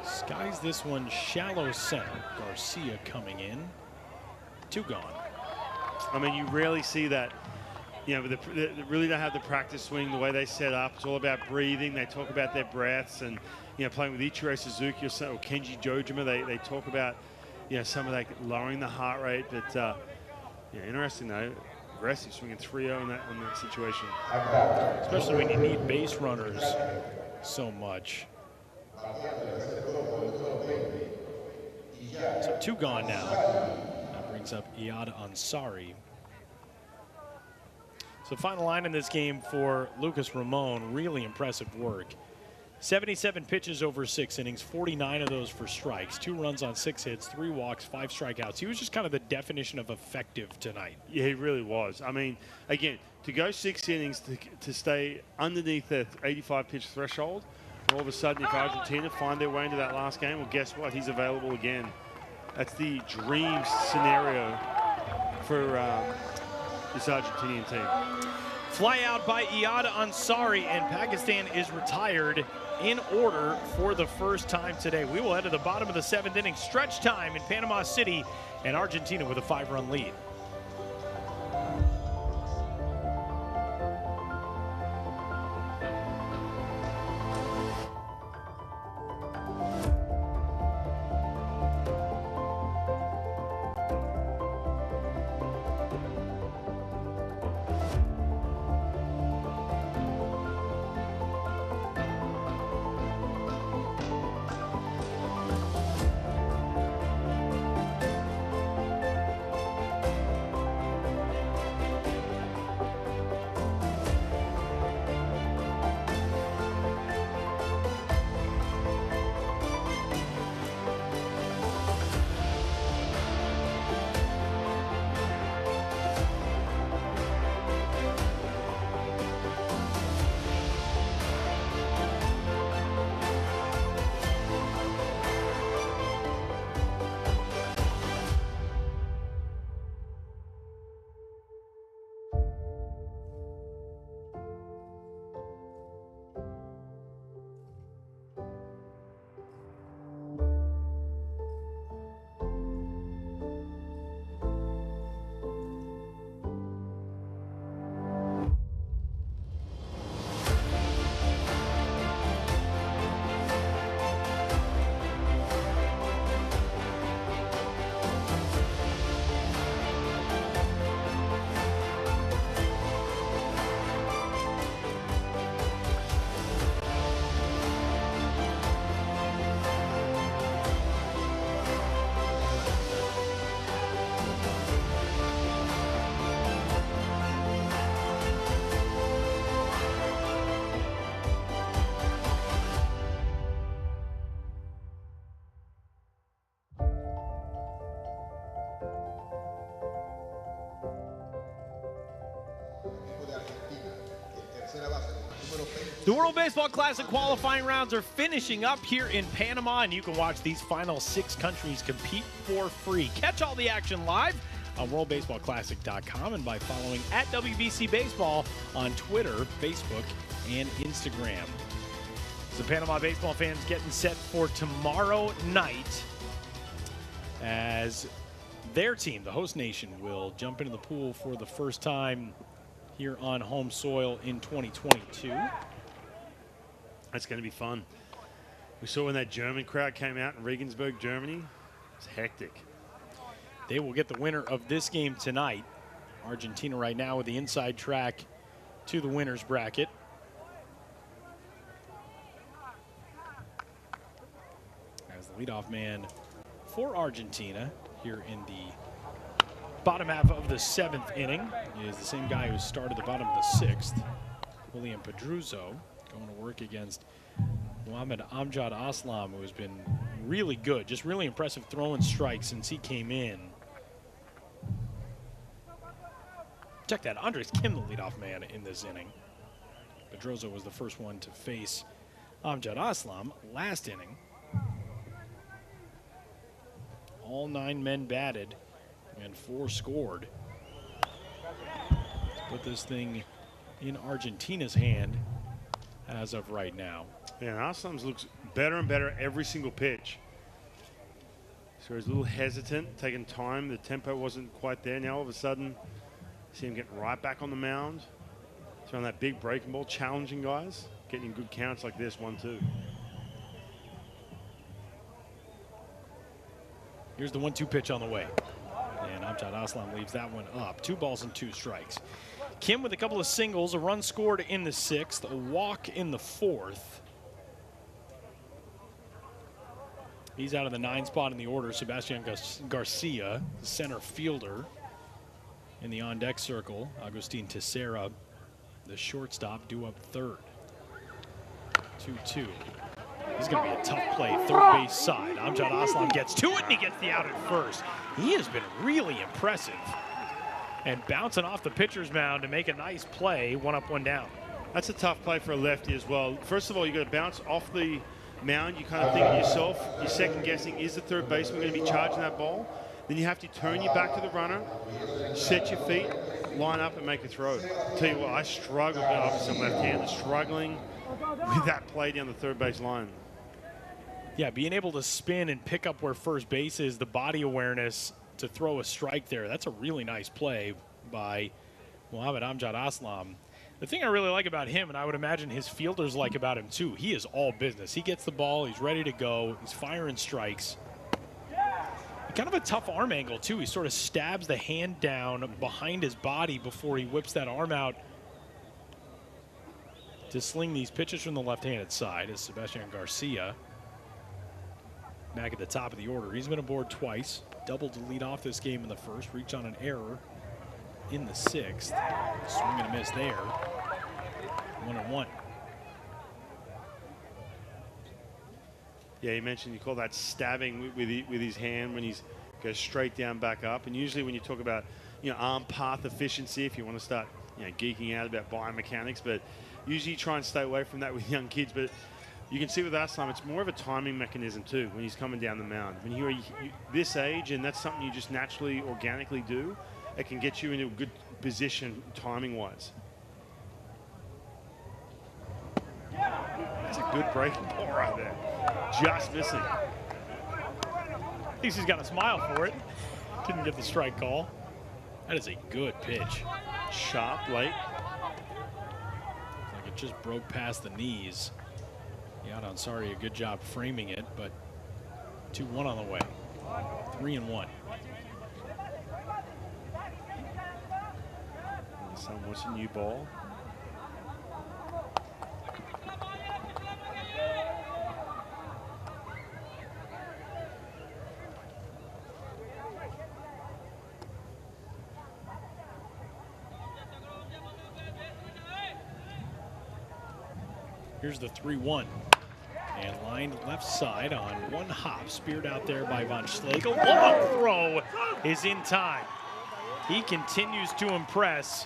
Skies this one shallow center. Garcia coming in. 2 gone. I mean, you rarely see that. You know, they really don't have the practice swing the way they set up. It's all about breathing. They talk about their breaths, and you know, playing with Ichiro Suzuki or Kenji Jojima, they talk about, you know, some of that lowering the heart rate. But yeah, interesting though. Aggressive, swinging 3-0 on that situation. Especially when you need base runners so much. So 2 gone now. That brings up Iyad Ansari. So final line in this game for Lucas Ramon, really impressive work. 77 pitches over 6 innings, 49 of those for strikes, 2 runs on 6 hits, 3 walks, 5 strikeouts. He was just kind of the definition of effective tonight. Yeah, he really was. I mean, again, to go 6 innings to stay underneath the 85 pitch threshold, and all of a sudden if Argentina find their way into that last game, well, guess what? He's available again. That's the dream scenario for this Argentinian team. Fly out by Iyad Ansari, and Pakistan is retired in order for the first time today. We will head to the bottom of the 7th inning. Stretch time in Panama City, and Argentina with a 5-run lead. The World Baseball Classic qualifying rounds are finishing up here in Panama, and you can watch these final 6 countries compete for free. Catch all the action live on worldbaseballclassic.com and by following @WBC Baseball on Twitter, Facebook, and Instagram. So Panama baseball fans getting set for tomorrow night as their team, the host nation, will jump into the pool for the first time here on home soil in 2022. That's going to be fun. We saw when that German crowd came out in Regensburg, Germany. It's hectic. They will get the winner of this game tonight. Argentina right now with the inside track to the winner's bracket. As the leadoff man for Argentina here in the bottom half of the 7th inning is the same guy who started the bottom of the 6th, William Pedroso, going to work against Mohamed Amjad Aslam, who has been really good, just really impressive throwing strikes since he came in. Check that, Andres Kim, the leadoff man in this inning. Pedroso was the first one to face Amjad Aslam last inning. All 9 men batted and 4 scored. Let's put this thing in Argentina's hand as of right now. Yeah, Aslam's looks better and better every single pitch. So he's a little hesitant, taking time. The tempo wasn't quite there. Now all of a sudden, see him getting right back on the mound. Throwing that big breaking ball, challenging guys, getting good counts like this, 1-2. Here's the 1-2 pitch on the way. And Amjad Aslam leaves that one up. 2 balls and 2 strikes. Kim with a couple of singles, a run scored in the 6th, a walk in the 4th. He's out of the 9 spot in the order. Sebastian Garcia, the center fielder. In the on-deck circle, Agustin Teixeira, the shortstop, due up 3rd. 2-2. This is going to be a tough play, third base side. Amjad Aslam gets to it, and he gets the out at first. He has been really impressive. And bouncing off the pitcher's mound to make a nice play, 1 up, 1 down. That's a tough play for a lefty as well. First of all, you got to bounce off the mound. You kind of think to yourself, you're second guessing, is the third baseman going to be charging that ball? Then you have to turn your back to the runner, set your feet, line up, and make a throw. I'll tell you what, I struggled, obviously I'm left-handed, struggling with that play down the third base line. Yeah, being able to spin and pick up where first base is, the body awareness to throw a strike there, that's a really nice play by Mohamed Amjad Aslam. The thing I really like about him, and I would imagine his fielders like about him too, he is all business. He gets the ball, he's ready to go, he's firing strikes. Kind of a tough arm angle too. He sort of stabs the hand down behind his body before he whips that arm out to sling these pitches from the left-handed side. Is Sebastian Garcia back at the top of the order. He's been aboard twice, doubled to lead off this game in the 1st, reached on an error in the 6th. Swing and a miss there. 1-1. Yeah, you mentioned you call that stabbing with his hand when he's goes straight down, back up. And usually when you talk about, arm path efficiency, if you want to start, geeking out about biomechanics, but usually you try and stay away from that with young kids. But you can see with Aslam, it's more of a timing mechanism too when he's coming down the mound. When you're this age, and that's something you just naturally, organically do, it can get you into a good position timing-wise. That's a good breaking ball right there. Just missing. At least he's got a smile for it. Didn't get the strike call. That is a good pitch. Sharp, late. Like it just broke past the knees. Yad Ansari, a good job framing it, but 2-1 on the way. 3-1. So what's a new ball? Here's the 3-1. And lined left side on one hop. Speared out there by Von Schlegel. Long throw is in time. He continues to impress.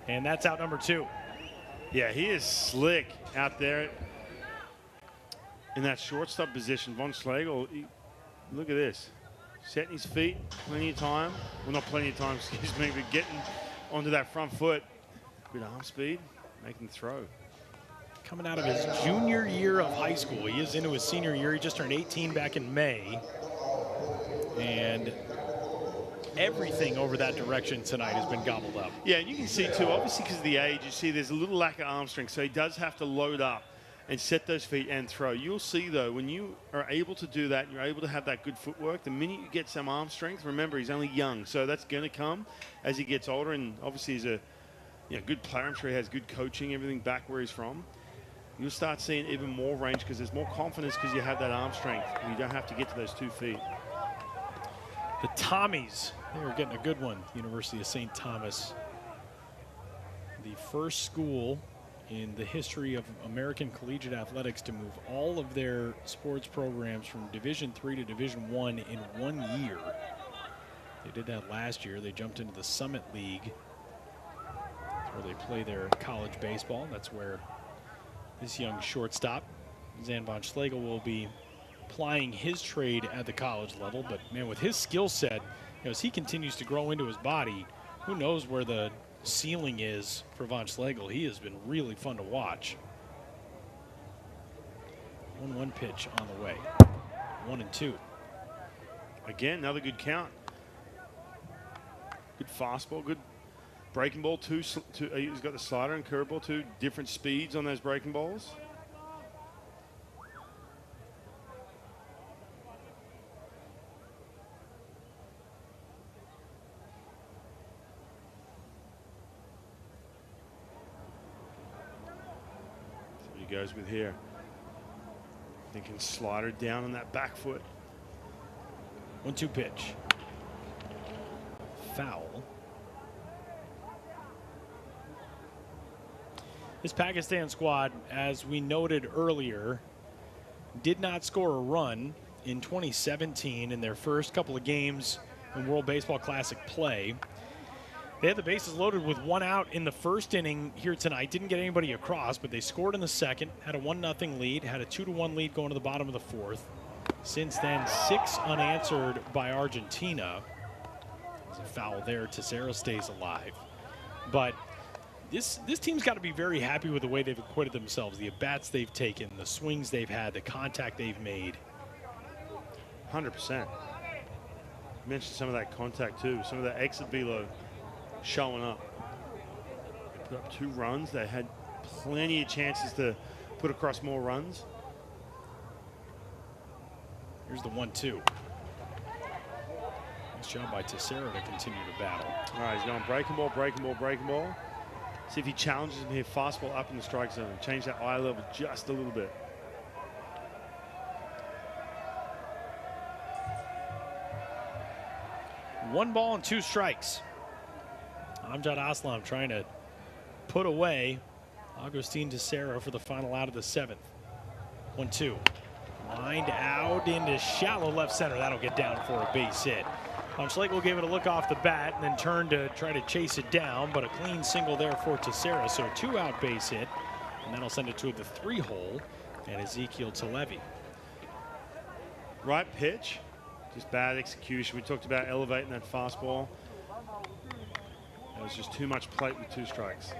And that's out number 2. Yeah, he is slick out there in that shortstop position. Von Schlegel, look at this. Setting his feet, plenty of time. Well, not plenty of time, excuse me, but getting onto that front foot. Good arm speed, making the throw. Coming out of his junior year of high school. He is into his senior year. He just turned 18 back in May. And everything over that direction tonight has been gobbled up. Yeah, and you can see too, obviously because of the age, you see there's a little lack of arm strength, so he does have to load up and set those feet and throw. You'll see though, when you are able to do that, and you're able to have that good footwork, the minute you get some arm strength, remember he's only young, so that's going to come as he gets older, and obviously he's a good player. I'm sure he has good coaching, everything back where he's from. You'll start seeing even more range because there's more confidence because you have that arm strength and you don't have to get to those 2 feet. The Tommies, they were getting a good one. University of St. Thomas, the first school in the history of American collegiate athletics to move all of their sports programs from Division III to Division I in 1 year. They did that last year. They jumped into the Summit League. That's where they play their college baseball. That's where this young shortstop, Zan von Schlegel, will be plying his trade at the college level. But man, with his skill set, as he continues to grow into his body, who knows where the ceiling is for von Schlegel. He has been really fun to watch. 1-1 pitch on the way. 1-2. Again, another good count. Good fastball, good breaking ball. He's got the slider and curveball, 2 different speeds on those breaking balls. So he goes with here. Thinking slider down on that back foot. 1-2 pitch. Foul. This Pakistan squad, as we noted earlier, did not score a run in 2017 in their first couple of games in World Baseball Classic play. They had the bases loaded with 1 out in the first inning here tonight. Didn't get anybody across, but they scored in the second, had a 1-0 lead, had a 2-1 lead going to the bottom of the 4th. Since then, 6 unanswered by Argentina. There's a foul there. Teixeira stays alive. But this team's got to be very happy with the way they've acquitted themselves, the at-bats they've taken, the swings they've had, the contact they've made. 100%. You mentioned some of that contact too, some of that exit velo showing up. They put up 2 runs. They had plenty of chances to put across more runs. Here's the 1-2. Nice job by Teixeira to continue to battle. All right, he's going breaking ball, breaking ball, breaking ball. See if he challenges him here. Fastball up in the strike zone. Change that eye level just a little bit. One ball and 2 strikes. Amjad Aslam trying to put away Agustin Teixeira for the final out of the 7th. 1-2. Lined out into shallow left center. That'll get down for a base hit. Von Schlegel gave it a look off the bat and then turned to try to chase it down, but a clean single there for Teixeira. So a 2-out base hit, and that'll send it to the 3-hole and Ezekiel Talevi. Right pitch, just bad execution. We talked about elevating that fastball. That was just too much plate with 2 strikes.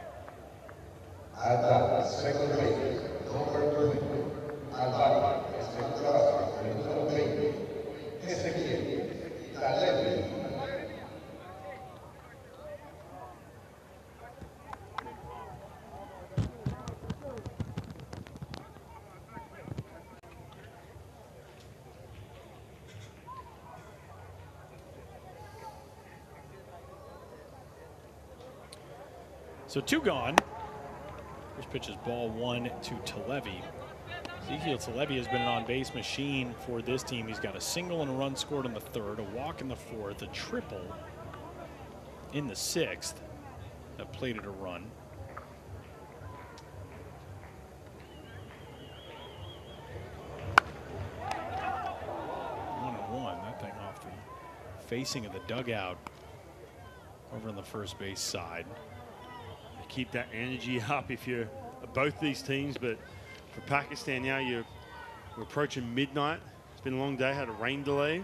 So 2 gone. First pitch is ball 1 to Talevi. Ezekiel Talevi has been an on-base machine for this team. He's got a single and a run scored in the 3rd, a walk in the 4th, a triple in the 6th that plated a run. That thing off the facing of the dugout over on the first base side. keep that energy up if you're both these teams. But for Pakistan now, we're approaching midnight. It's been a long day, had a rain delay.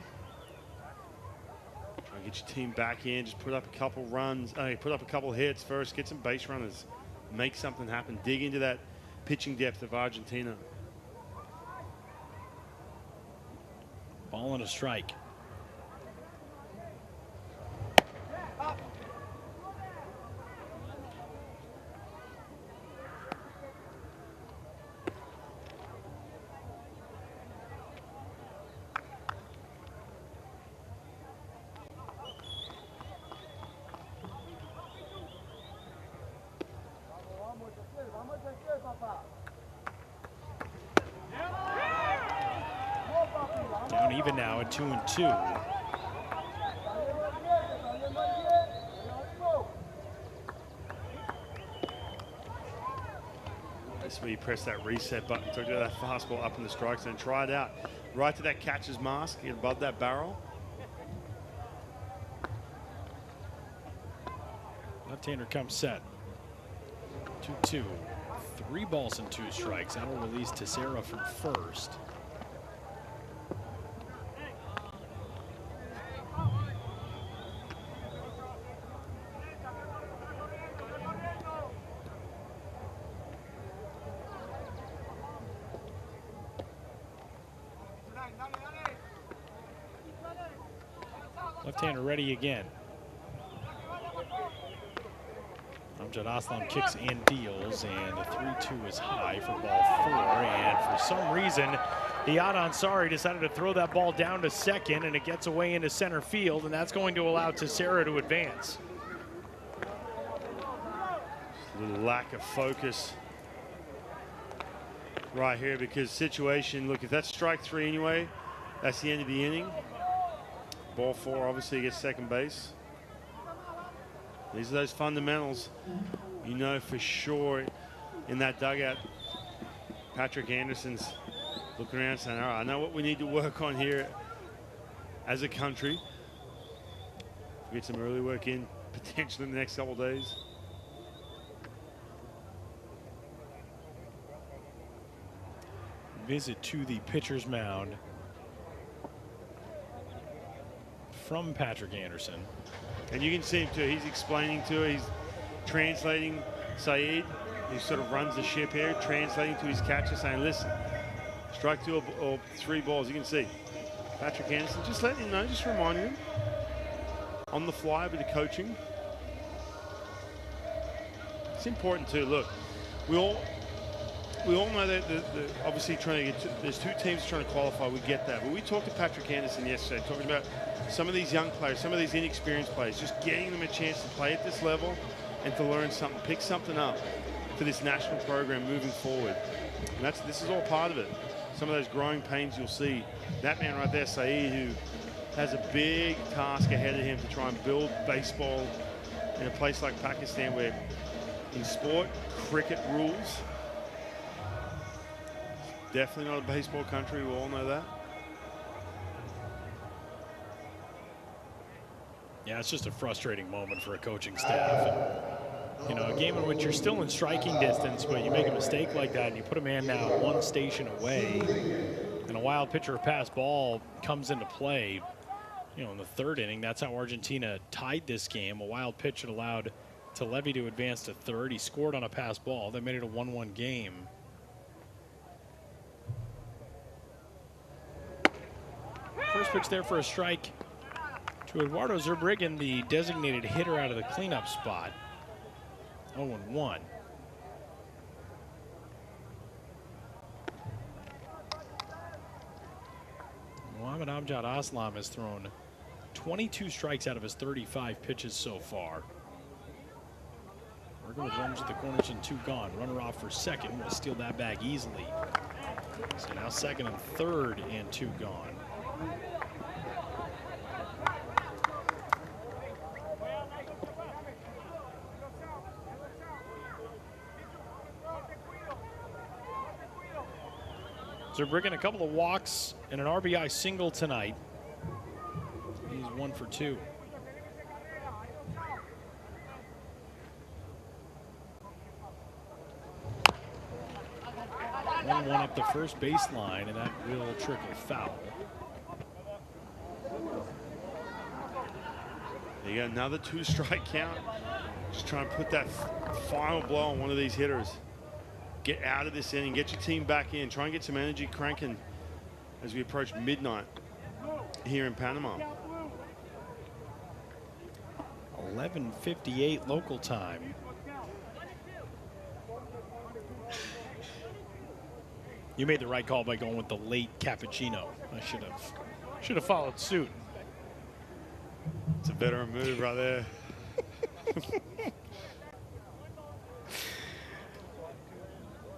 Try and get your team back in, just put up a couple runs, put up a couple hits first, get some base runners, make something happen, dig into that pitching depth of Argentina. Ball and a strike. Down even now at 2-2. That's where you press that reset button, talk to that fastball up in the strike zone, try it out. Right to that catcher's mask, get above that barrel. Left-hander comes set. 2-2. 3 balls and 2 strikes. That'll release Teixeira from first. Left-hander ready again. Amjad Aslam kicks and deals, and the 3-2 is high for ball 4. And for some reason, Iyad Ansari decided to throw that ball down to second, and it gets away into center field, and that's going to allow Teixeira to advance. A little lack of focus right here because situation, look, if that's strike 3 anyway, that's the end of the inning. Ball 4 obviously gets second base. These are those fundamentals. You know for sure in that dugout, Patrick Anderson's looking around saying, all right, I know what we need to work on here as a country. Get some early work in potentially in the next couple of days. Visit to the pitcher's mound from Patrick Anderson. And you can see him too. He's explaining to her. He's translating Saeed. He sort of runs the ship here, translating to his catcher, saying, listen, strike 2 or 3 balls. You can see Patrick Anderson just letting him know, just reminding him on the fly, a bit of coaching. It's important too. Look, we all know that obviously trying to get there's 2 teams trying to qualify. We get that. But we talked to Patrick Anderson yesterday, talking about some of these young players, some of these inexperienced players, just getting them a chance to play at this level and to learn something, pick something up for this national program moving forward. And this is all part of it. Some of those growing pains you'll see. That man right there, Saeed, who has a big task ahead of him to try and build baseball in a place like Pakistan where in sport, cricket rules. Definitely not a baseball country, we all know that. Yeah, it's just a frustrating moment for a coaching staff. And, you know, a game in which you're still in striking distance, but you make a mistake like that and you put a man now 1 station away, and a wild pitcher pass ball comes into play. You know, in the 3rd inning, that's how Argentina tied this game. A wild pitch had allowed Levy to advance to 3rd. He scored on a pass ball. They made it a 1-1 game. First pitch there for a strike to Eduardo Zurbriggen, the designated hitter out of the cleanup spot. 0-1. Mohammad Amjad Aslam has thrown 22 strikes out of his 35 pitches so far. Working with runners at the corners and 2 gone. Runner off for second. Will steal that bag easily. So now second and third and 2 gone. Zurbriggen a couple of walks and an RBI single tonight. He's 1 for 2. 1-1 up the first baseline, and that will trickle foul. You got another 2-strike count. Just trying to put that final blow on one of these hitters. Get out of this inning, get your team back in. Try and get some energy cranking as we approach midnight here in Panama. 11:58 local time. You made the right call by going with the late cappuccino. I should have followed suit. It's a veteran move right there.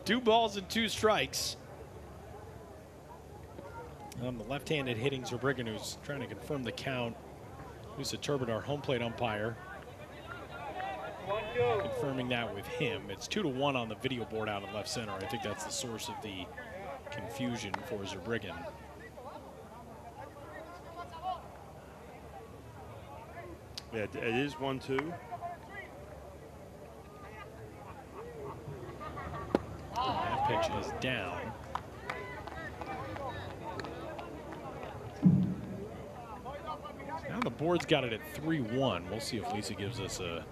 2 balls and 2 strikes. On the left-handed hitting Zerbriggen, who's trying to confirm the count. Lisa Turbin, our home plate umpire, confirming that with him. It's 2-1 on the video board out in left center. I think that's the source of the confusion for Zerbriggen. Yeah, it is 1-2. That pitch is down. Now the board's got it at 3-1. We'll see if Lisa gives us a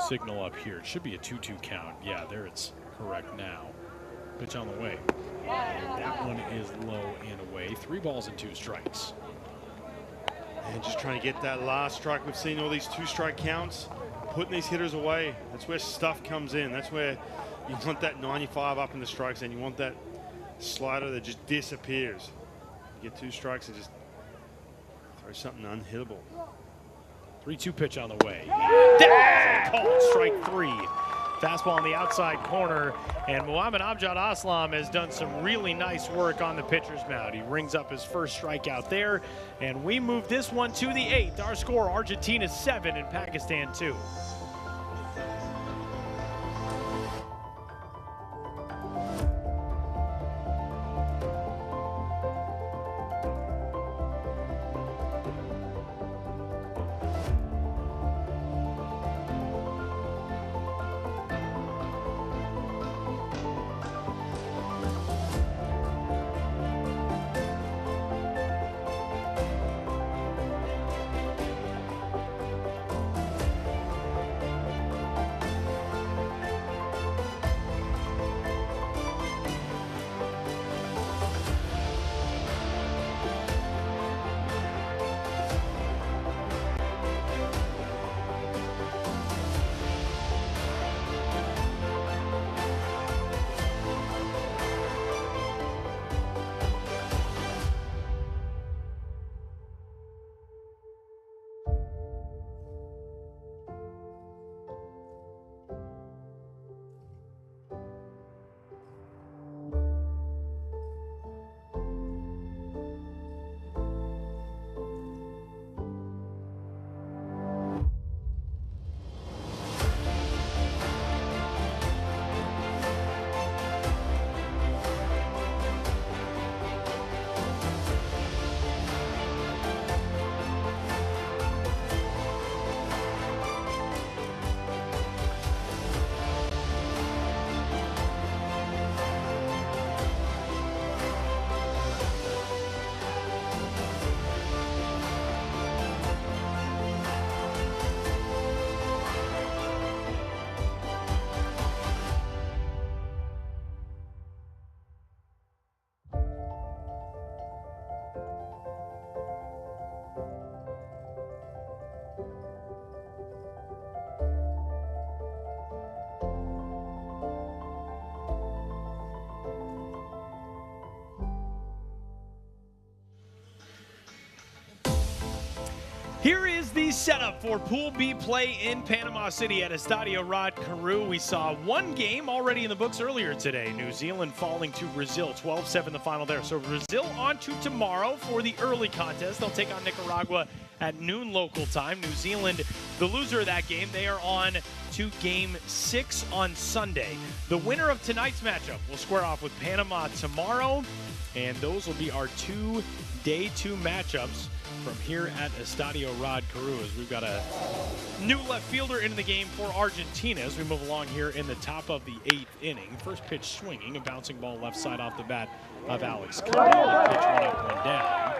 signal up here. It should be a 2-2 count. Yeah, there it's correct now. Pitch on the way. And that one is low and away. 3 balls and 2 strikes. And just trying to get that last strike. We've seen all these 2-strike counts, putting these hitters away. That's where stuff comes in. That's where you want that 95 up in the strikes, and you want that slider that just disappears. You get 2 strikes and just throw something unhittable. 3-2 pitch on the way. Down! Called strike 3. Fastball on the outside corner, and Muhammad Amjad Aslam has done some really nice work on the pitcher's mound. He rings up his first strikeout there, and we move this one to the 8th. Our score, Argentina 7 and Pakistan 2. Here is the setup for Pool B play in Panama City at Estadio Rod Carew. We saw one game already in the books earlier today. New Zealand falling to Brazil, 12-7 the final there. So Brazil on to tomorrow for the early contest. They'll take on Nicaragua at noon local time. New Zealand, the loser of that game, they are on to Game 6 on Sunday. The winner of tonight's matchup will square off with Panama tomorrow. And those will be our day two matchups from here at Estadio Rod Carew, as we've got a new left fielder in the game for Argentina as we move along here in the top of the 8th inning. First pitch swinging, a bouncing ball left side off the bat of Alex Cuddy. The pitch went up, one down.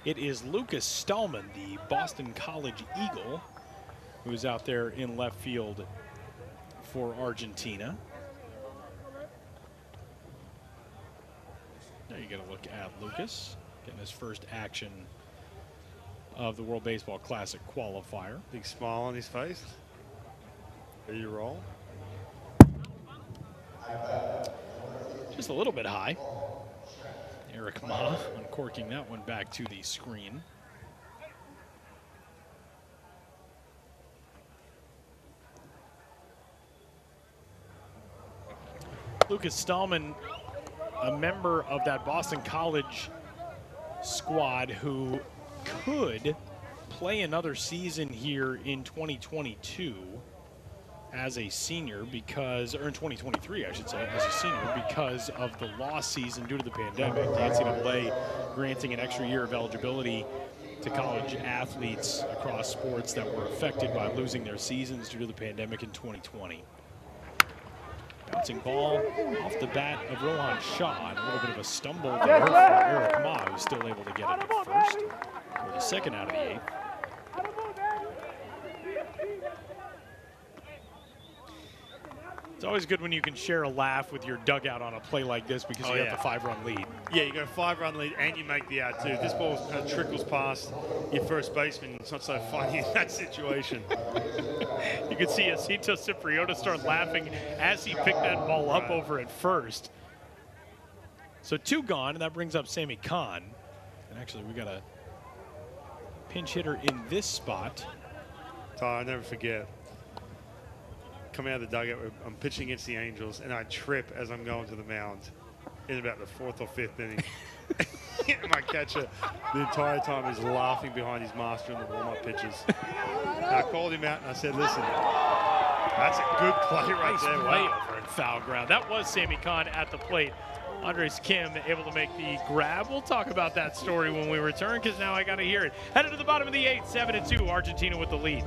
It is Lucas Stallman, the Boston College Eagle, who's out there in left field for Argentina. There you get a look at Lucas, getting his first action of the World Baseball Classic Qualifier. Big smile on his face. Ready to roll. Just a little bit high. Eric Ma uncorking that one back to the screen. Lucas Stallman, a member of that Boston College squad who could play another season here in 2022 as a senior because, or in 2023, I should say, as a senior because of the lost season due to the pandemic. The NCAA granting an extra year of eligibility to college athletes across sports that were affected by losing their seasons due to the pandemic in 2020. Bouncing ball off the bat of Rohan Shaw, and a little bit of a stumble there for Eric Ma, who's still able to get it at first for the second out of the 8th. It's always good when you can share a laugh with your dugout on a play like this because you have the 5-run lead. Yeah, you got a 5-run lead and you make the out too. This ball trickles past your first baseman. It's not so funny in that situation. You can see Jacinto Cipriota start laughing as he picked that ball up over at first. So 2 gone, and that brings up Sammy Khan. And actually, we got a pinch hitter in this spot. I'll never forget. Coming out of the dugout, I'm pitching against the Angels, and I trip as I'm going to the mound in about the 4th or 5th inning. And my catcher, the entire time, is laughing behind his master in the warm-up pitches. And I called him out, and I said, listen, that's a good play right there. Way over in foul ground. That was Sammy Khan at the plate. Andres Kim able to make the grab. We'll talk about that story when we return because now I got to hear it. Headed to the bottom of the 8th, 7-2, Argentina with the lead.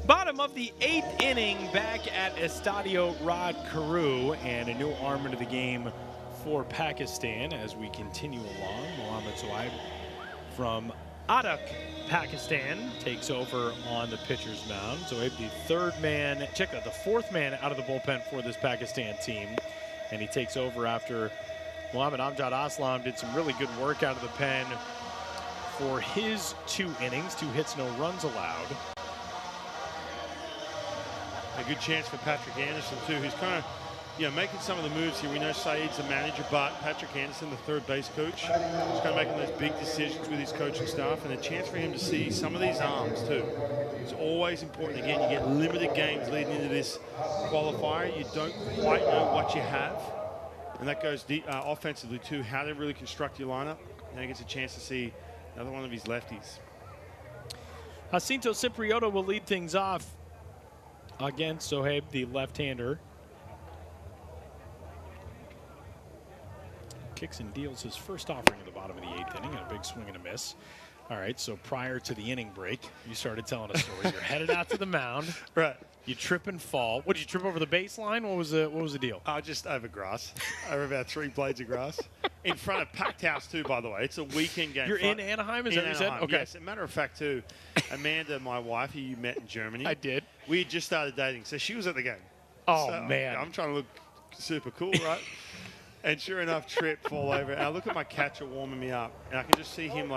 Bottom of the 8th inning back at Estadio Rod Carew, and a new arm into the game for Pakistan as we continue along. Mohammad Sohaib from Adak, Pakistan, takes over on the pitcher's mound. Sohaib, the 4th man out of the bullpen for this Pakistan team. and he takes over after Muhammad Amjad Aslam did some really good work out of the pen for his 2 innings, 2 hits, no runs allowed. A good chance for Patrick Anderson too, who's kind of, making some of the moves here. We know Saeed's the manager, but Patrick Anderson, the third base coach, is kind of making those big decisions with his coaching staff, and a chance for him to see some of these arms too. It's always important. Again, you get limited games leading into this qualifier. You don't quite know what you have, and that goes deep, offensively too, how to really construct your lineup. And he gets a chance to see another one of his lefties. Jacinto Cipriota will lead things off against Sohaib, the left-hander. Kicks and deals his first offering at the bottom of the 8th inning, and a big swing and a miss. All right, so prior to the inning break, you started telling a story. You're headed out to the mound. Right. You trip and fall. What, did you trip over the baseline? What was the deal? Just over grass. Over about 3 blades of grass. In front of packed house too, by the way. It's a weekend game. You're in Anaheim, is that what you said? Okay. Yes, as a matter of fact too, Amanda, my wife, who you met in Germany. I did. We had just started dating, so she was at the game. Oh, so, man. I'm trying to look super cool, right? And sure enough, trip, fall over. And I look at my catcher warming me up, and I can just see him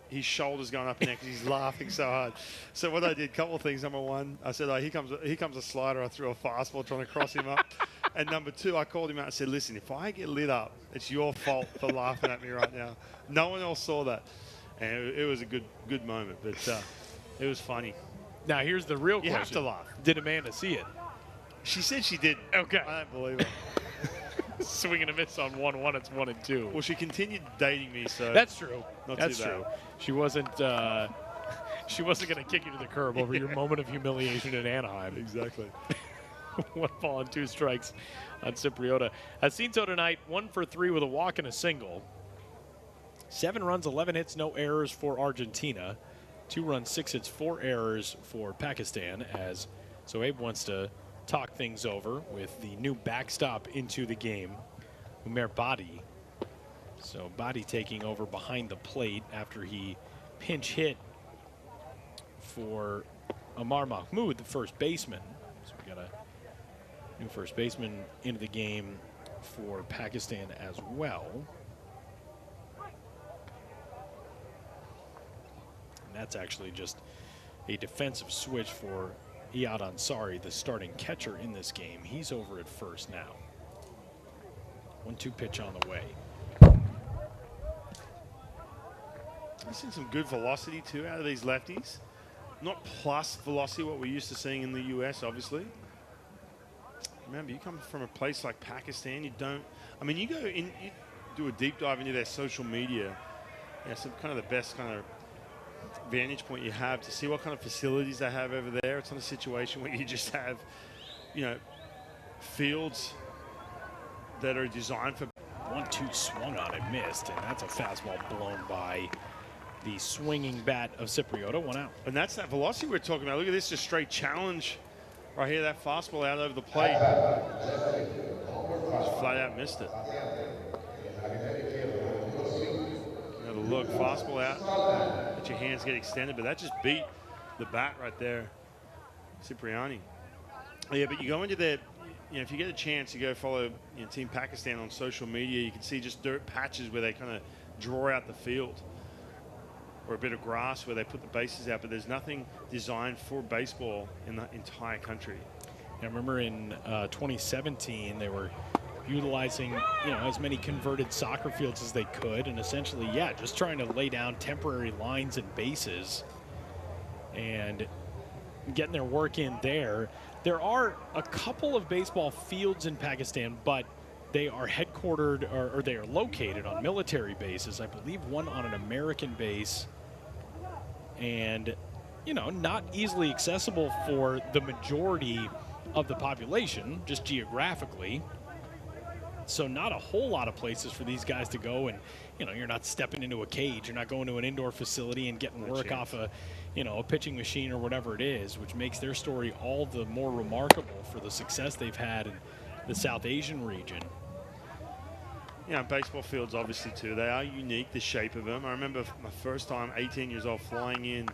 his shoulders going up and down because he's laughing so hard. So what I did, couple of things. Number one, I said, here comes a slider. I threw a fastball trying to cross him up. And number two, I called him out and said, listen, if I get lit up, it's your fault for laughing at me right now. No one else saw that. And it was a good moment, but it was funny. Now here's the real question. You have to laugh. Did Amanda see it? She said she did. Okay. I don't believe it. Swing and a miss on 1-1. It's 1-2. Well, she continued dating me, so that's true. That's true. She wasn't. She wasn't going to kick you to the curb over your moment of humiliation in Anaheim. Exactly. 1 ball and 2 strikes on Cipriota. Jacinto tonight, 1 for 3 with a walk and a single. 7 runs, 11 hits, no errors for Argentina. 2 runs, 6 hits, 4 errors for Pakistan, as Sohaib wants to talk things over with the new backstop into the game, Umair Badi. So Badi taking over behind the plate after he pinch hit for Amar Mahmoud, the first baseman. So we got a new first baseman into the game for Pakistan as well. And that's actually just a defensive switch for Iyad Ansari, the starting catcher in this game. He's over at first now. 1-2 pitch on the way. I've seen some good velocity too out of these lefties. Not plus velocity, what we're used to seeing in the US, obviously. Remember, you come from a place like Pakistan, you don't, you go in, you do a deep dive into their social media. Some kind of the best kind of vantage point you have to see what kind of facilities they have over there. It's not a situation where you just have, fields that are designed for. 1-2 swung on it, missed, and that's a fastball blown by the swinging bat of Cipriota. 1 out. And that's that velocity we're talking about. Look at this, just straight challenge right here. That fastball out over the plate. Just flat out missed it. Another look, fastball out. Let your hands get extended, but that just beat the bat right there, Cipriani. Yeah, but you go into their, if you get a chance, you go follow Team Pakistan on social media. You can see just dirt patches where they kind of draw out the field, or a bit of grass where they put the bases out, but there's nothing designed for baseball in the entire country. I remember in 2017, they were utilizing as many converted soccer fields as they could, and essentially, just trying to lay down temporary lines and bases and getting their work in there. There are a couple of baseball fields in Pakistan, but they are headquartered or they are located on military bases. I believe one on an American base, and not easily accessible for the majority of the population, just geographically. So not a whole lot of places for these guys to go, and you're not stepping into a cage, you're not going to an indoor facility and getting work off a a pitching machine or whatever it is, which makes their story all the more remarkable for the success they've had in the South Asian region. Baseball fields obviously too, they are unique, the shape of them. I remember my first time, 18 years old, flying in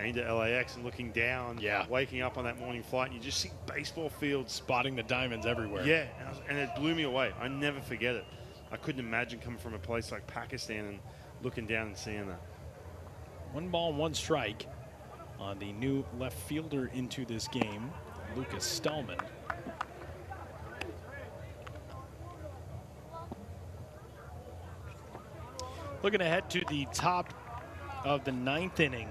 into LAX and looking down, waking up on that morning flight, and you just see baseball fields. Spotting the diamonds everywhere. Yeah, and it blew me away. I never forget it. I couldn't imagine coming from a place like Pakistan and looking down and seeing that. 1 ball, 1 strike on the new left fielder into this game, Lucas Stallman. Looking ahead to the top of the 9th inning.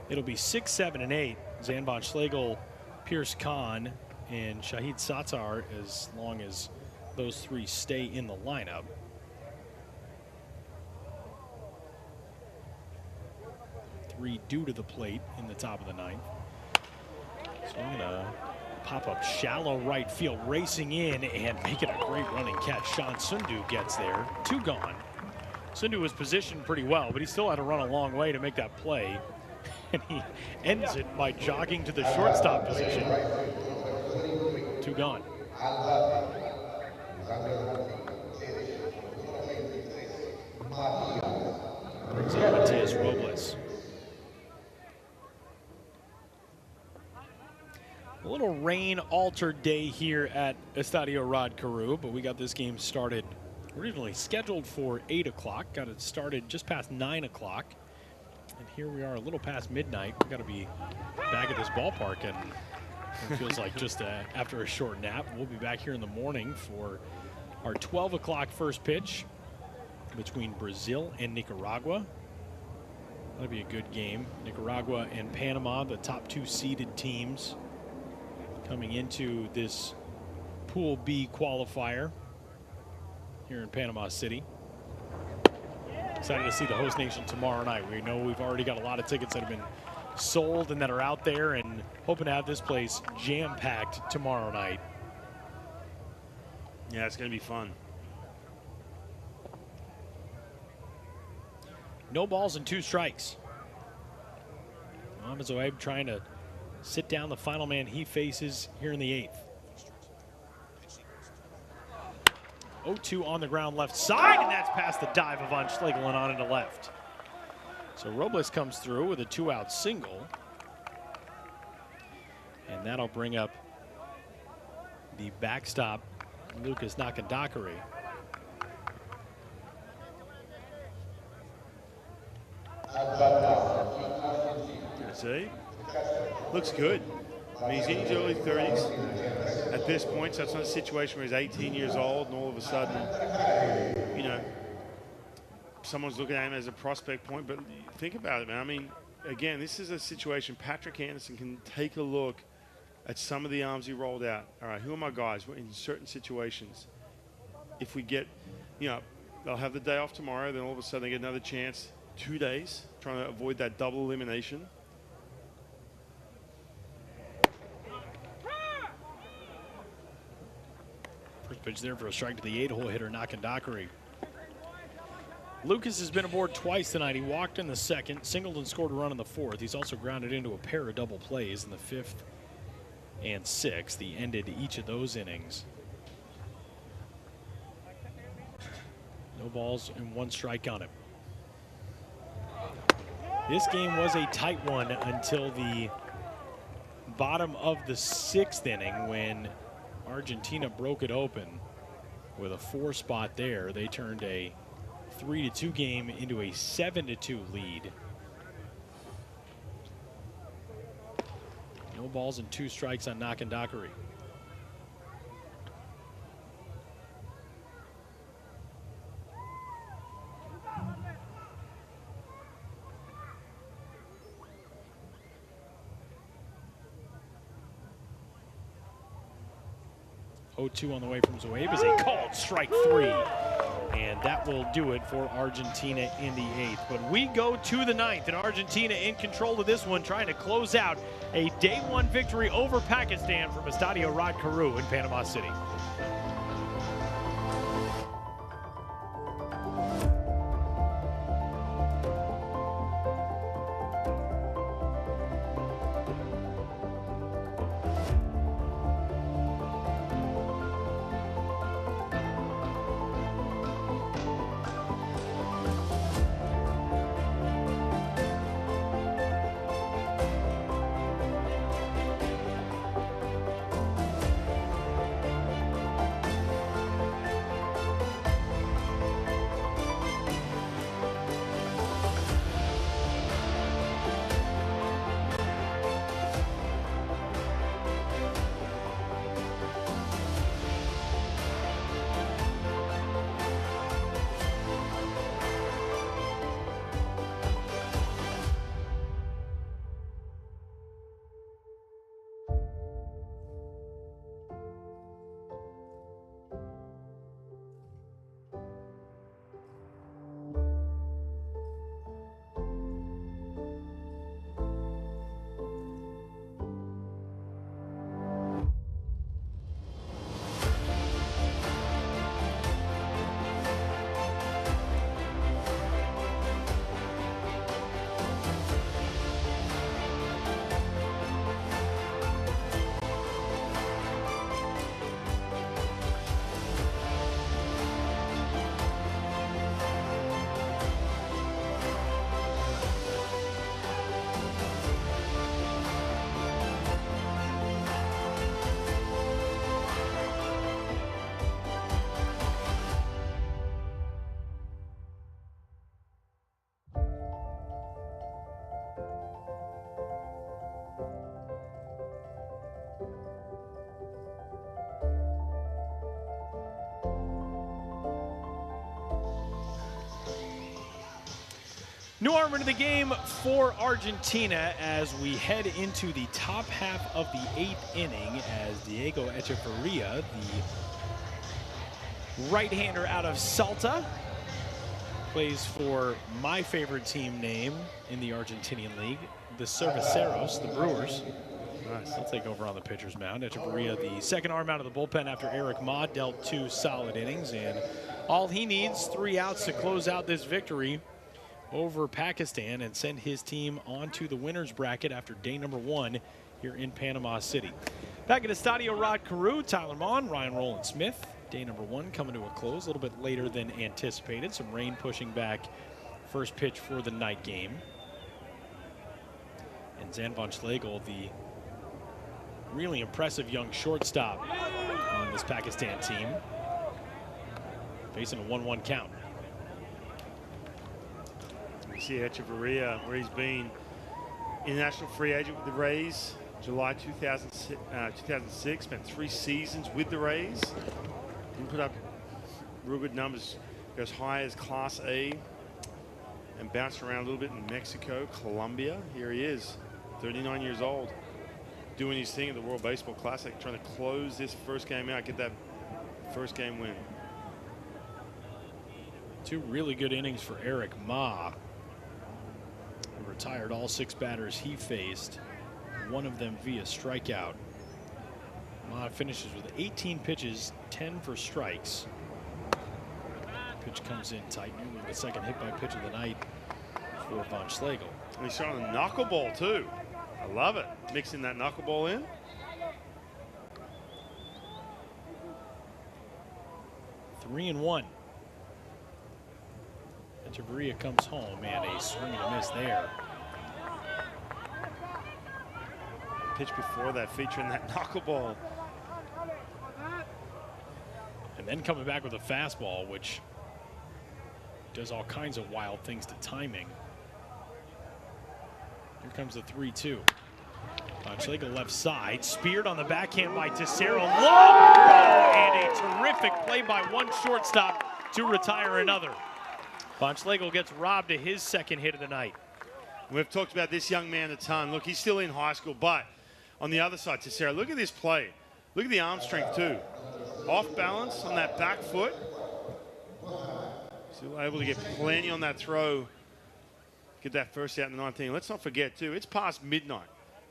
It'll be 6, 7, and 8. Zanvon Schlegel, Pierce Kahn, and Shahid Sattar, as long as those 3 stay in the lineup. Three due to the plate in the top of the 9th. So I'm gonna pop up shallow right field, racing in and making a great running catch. Sean Sundu gets there. 2 gone. Sundu was positioned pretty well, but he still had to run a long way to make that play. And he ends it by jogging to the shortstop position. 2 gone. Brings up Matias Robles. A little rain-altered day here at Estadio Rod Carew, but we got this game started originally scheduled for 8 o'clock. Got it started just past 9 o'clock. And here we are a little past midnight. We got to be back at this ballpark, and it feels like just after a short nap. We'll be back here in the morning for our 12 o'clock first pitch between Brazil and Nicaragua. That'll be a good game. Nicaragua and Panama, the top 2 seeded teams, coming into this Pool B qualifier here in Panama City. Excited to see the host nation tomorrow night. We know we've already got a lot of tickets that have been sold and that are out there, and hoping to have this place jam-packed tomorrow night. Yeah, it's going to be fun. No balls and 2 strikes. Mohamed Zoaib trying to sit down the final man he faces here in the 8th. 0-2 on the ground left side, and that's past the dive of Von Schlegel and on into left. So Robles comes through with a 2-out single. And that'll bring up the backstop, Lucas Nakandakari. See? Looks good. I mean, he's in his early 30s at this point, so it's not a situation where he's 18 years old and all of a sudden, you know, someone's looking at him as a prospect point. But think about it, man. I mean, again, this is a situation Patrick Anderson can take a look at some of the arms he rolled out. All right, who are my guys in certain situations? If we get, you know, they'll have the day off tomorrow, then all of a sudden they get another chance, 2 days, trying to avoid that double elimination. First pitch there for a strike to the 8-hole hitter, Nakandakari. Lucas has been aboard twice tonight. He walked in the 2nd, singled and scored a run in the 4th. He's also grounded into a pair of double plays in the 5th and 6th. He ended each of those innings. No balls and 1 strike on him. This game was a tight one until the bottom of the 6th inning when Argentina broke it open with a 4 spot there. They turned a 3-2 game into a 7-2 lead. No balls and 2 strikes on Nakandakari. Oh-2 on the way from Zoaib is a called strike 3. And that will do it for Argentina in the 8th. But we go to the 9th, and Argentina in control of this one, trying to close out a day 1 victory over Pakistan from Estadio Rod Carew in Panama City. New arm into the game for Argentina as we head into the top half of the 8th inning as Diego Echeverria, the right-hander out of Salta, plays for my favorite team name in the Argentinian League, the Cerveceros, the Brewers. Nice. They'll take over on the pitcher's mound. Echeverria, the second arm out of the bullpen after Eric Ma dealt 2 solid innings, and all he needs, 3 outs to close out this victory over Pakistan and send his team on to the winner's bracket after day number 1 here in Panama City. Back at Estadio Rod Carew, Tyler Mon, Ryan Roland Smith. Day number 1 coming to a close a little bit later than anticipated. Some rain pushing back first pitch for the night game. And Zan van Schlegel, the really impressive young shortstop on this Pakistan team, facing a 1-1 count. We see Echeverria, where he's been international free agent with the Rays, July 2006, spent 3 seasons with the Rays. Didn't put up real good numbers, goes high as Class A, and bounced around a little bit in Mexico, Colombia. Here he is, 39 years old, doing his thing at the World Baseball Classic, trying to close this first game out, get that first game win. 2 really good innings for Eric Ma, who retired all 6 batters he faced, 1 of them via strikeout. Ma finishes with 18 pitches, 10 for strikes. Pitch comes in tight, nearly the second hit by pitch of the night for Van Schlegel. And he's throwing a knuckleball too. I love it, mixing that knuckleball in. 3-1. Echeverria comes home, and a swing and a miss there. Pitch before that featuring that knuckleball. And then coming back with a fastball, which does all kinds of wild things to timing. Here comes the 3-2. Van Schlegel left side, speared on the backhand by Tessero. Long throw and a terrific play by one shortstop to retire another. Van Schlegel gets robbed of his second hit of the night. We've talked about this young man a ton. Look, he's still in high school, but on the other side, Tessero, look at this play. Look at the arm strength too. Off balance on that back foot. Still able to get plenty on that throw. Get that first out in the 19th. Let's not forget too, it's past midnight.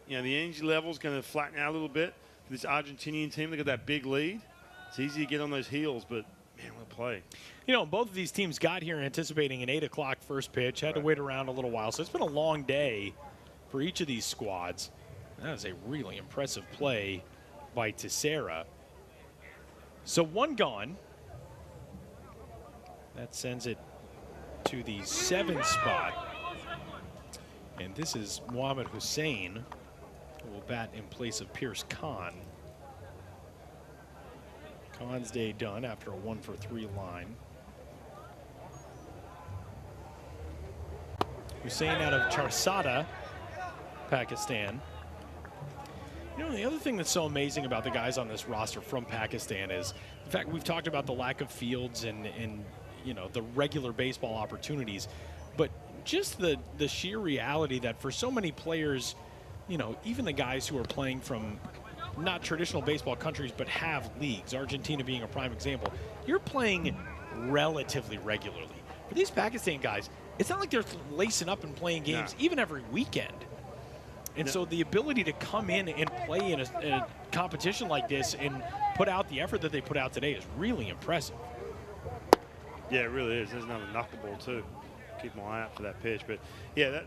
You know, the energy level is going to flatten out a little bit for this Argentinian team. Look at that big lead. It's easy to get on those heels, but man, what a play. You know, both of these teams got here anticipating an 8 o'clock first pitch, had to wait around a little while. So it's been a long day for each of these squads. That is a really impressive play by Tessera. So 1 gone. That sends it to the 7th spot. And this is Mohamed Hussein, who will bat in place of Pierce Khan. Khan's day done after a 1-for-3 line. Hussein out of Charsada, Pakistan. You know, the other thing that's so amazing about the guys on this roster from Pakistan is, in fact, we've talked about the lack of fields and you know, the regular baseball opportunities, but just the sheer reality that for so many players, you know, even the guys who are playing from not traditional baseball countries but have leagues, Argentina being a prime example, you're playing relatively regularly. For these Pakistan guys, it's not like they're lacing up and playing games even every weekend. And so the ability to come in and play in a competition like this and put out the effort that they put out today is really impressive. Yeah, it really is. There's another knuckleball too. Keep my eye out for that pitch. But yeah,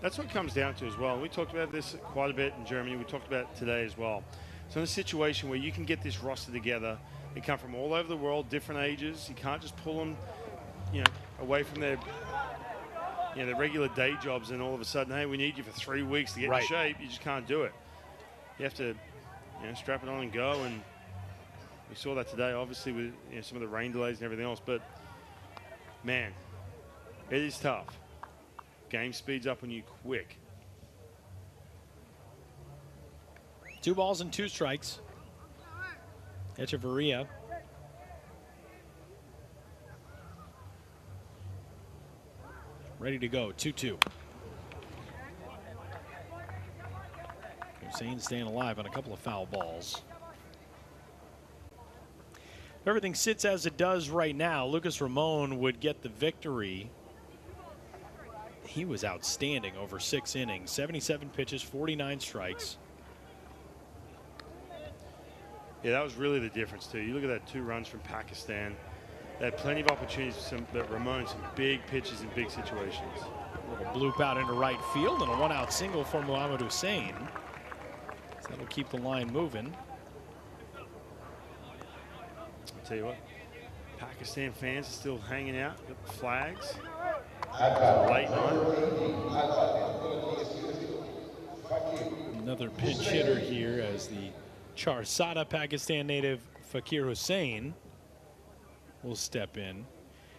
that's what it comes down to as well. We talked about this quite a bit in Germany. We talked about it today as well. So in a situation where you can get this roster together, they come from all over the world, different ages. You can't just pull them, you know, away from their, you know, their regular day jobs and all of a sudden, hey, we need you for 3 weeks to get in shape. You just can't do it. You have to, you know, strap it on and go. And we saw that today, obviously, with, you know, some of the rain delays and everything else. But man, it is tough. Game speeds up on you quick. 2 balls and 2 strikes. Echeverria. ready to go, 2-2. Hussein staying alive on a couple of foul balls. If everything sits as it does right now, Lucas Ramon would get the victory. He was outstanding over 6 innings, 77 pitches, 49 strikes. Yeah, that was really the difference too. You look at that 2 runs from Pakistan. They had plenty of opportunities, but Ramon some big pitches in big situations. A little bloop out into right field and a 1-out single for Muhammad Hussein. So that'll keep the line moving. I'll tell you what, Pakistan fans are still hanging out, got the flags. Late night. Another pinch hitter here as the Charsada Pakistan native Fakir Hussain will step in.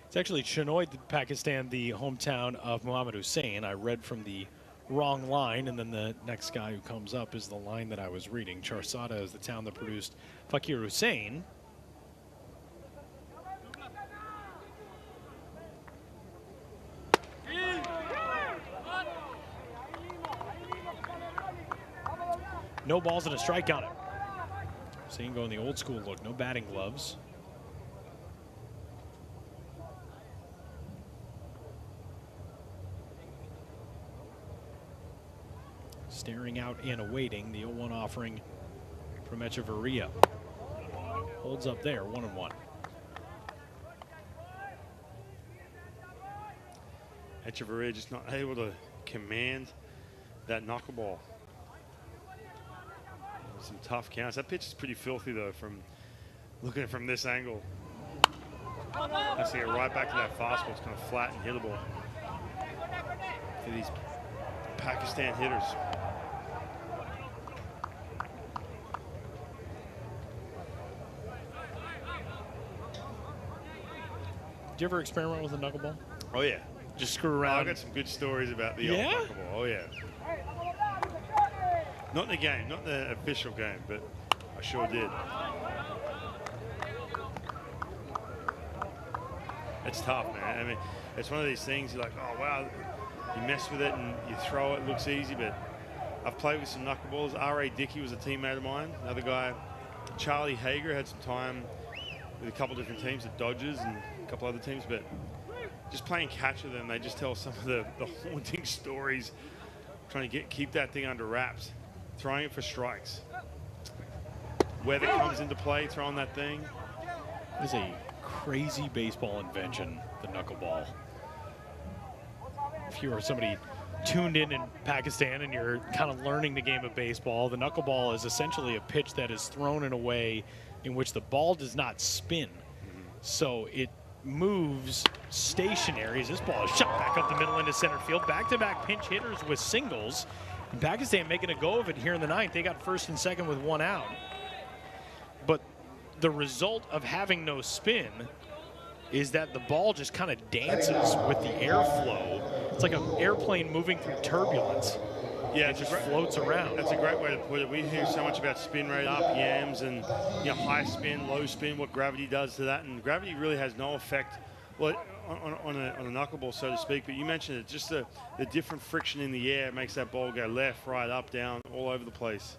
It's actually Chinoy, Pakistan, the hometown of Muhammad Hussein. I read from the wrong line, and then the next guy who comes up is the line that I was reading. Charsada is the town that produced Fakir Hussain. No balls and a strike on it. Hussein going the old school look, no batting gloves. Staring out and awaiting the 0-1 offering from Echeverria. Holds up there, 1-1. Echeverria just not able to command that knuckleball. Some tough counts. That pitch is pretty filthy though from looking from this angle. Has to get right back to that fastball. It's kind of flat and hittable for these Pakistan hitters. Did you ever experiment with a knuckleball? Oh yeah. Just screw around? I got some good stories about the old knuckleball. Oh yeah. Not in the game, not the official game, but I sure did. It's tough, man. I mean, it's one of these things you're like, oh, wow, you mess with it and you throw it, it looks easy, but I've played with some knuckleballs. R.A. Dickey was a teammate of mine. Another guy, Charlie Hager, had some time with a couple different teams, the Dodgers and a couple other teams, but just playing catch with them, they just tell some of the haunting stories, trying to keep that thing under wraps. Throwing it for strikes. Weather comes into play, throwing that thing. It is a crazy baseball invention, the knuckleball. If you are somebody tuned in Pakistan and you're kind of learning the game of baseball, the knuckleball is essentially a pitch that is thrown in a way in which the ball does not spin. So it moves stationary as this ball is shot back up the middle into center field. Back-to-back pinch hitters with singles. And Pakistan making a go of it here in the 9th. They got first and second with 1 out. But the result of having no spin is that the ball just kind of dances with the airflow. It's like an airplane moving through turbulence. Yeah, it just floats around. That's a great way to put it. We hear so much about spin rate, RPMs, and high spin, low spin, what gravity does to that. And gravity really has no effect on a knuckleball, so to speak. But you mentioned it, just the different friction in the air makes that ball go left, right, up, down, all over the place.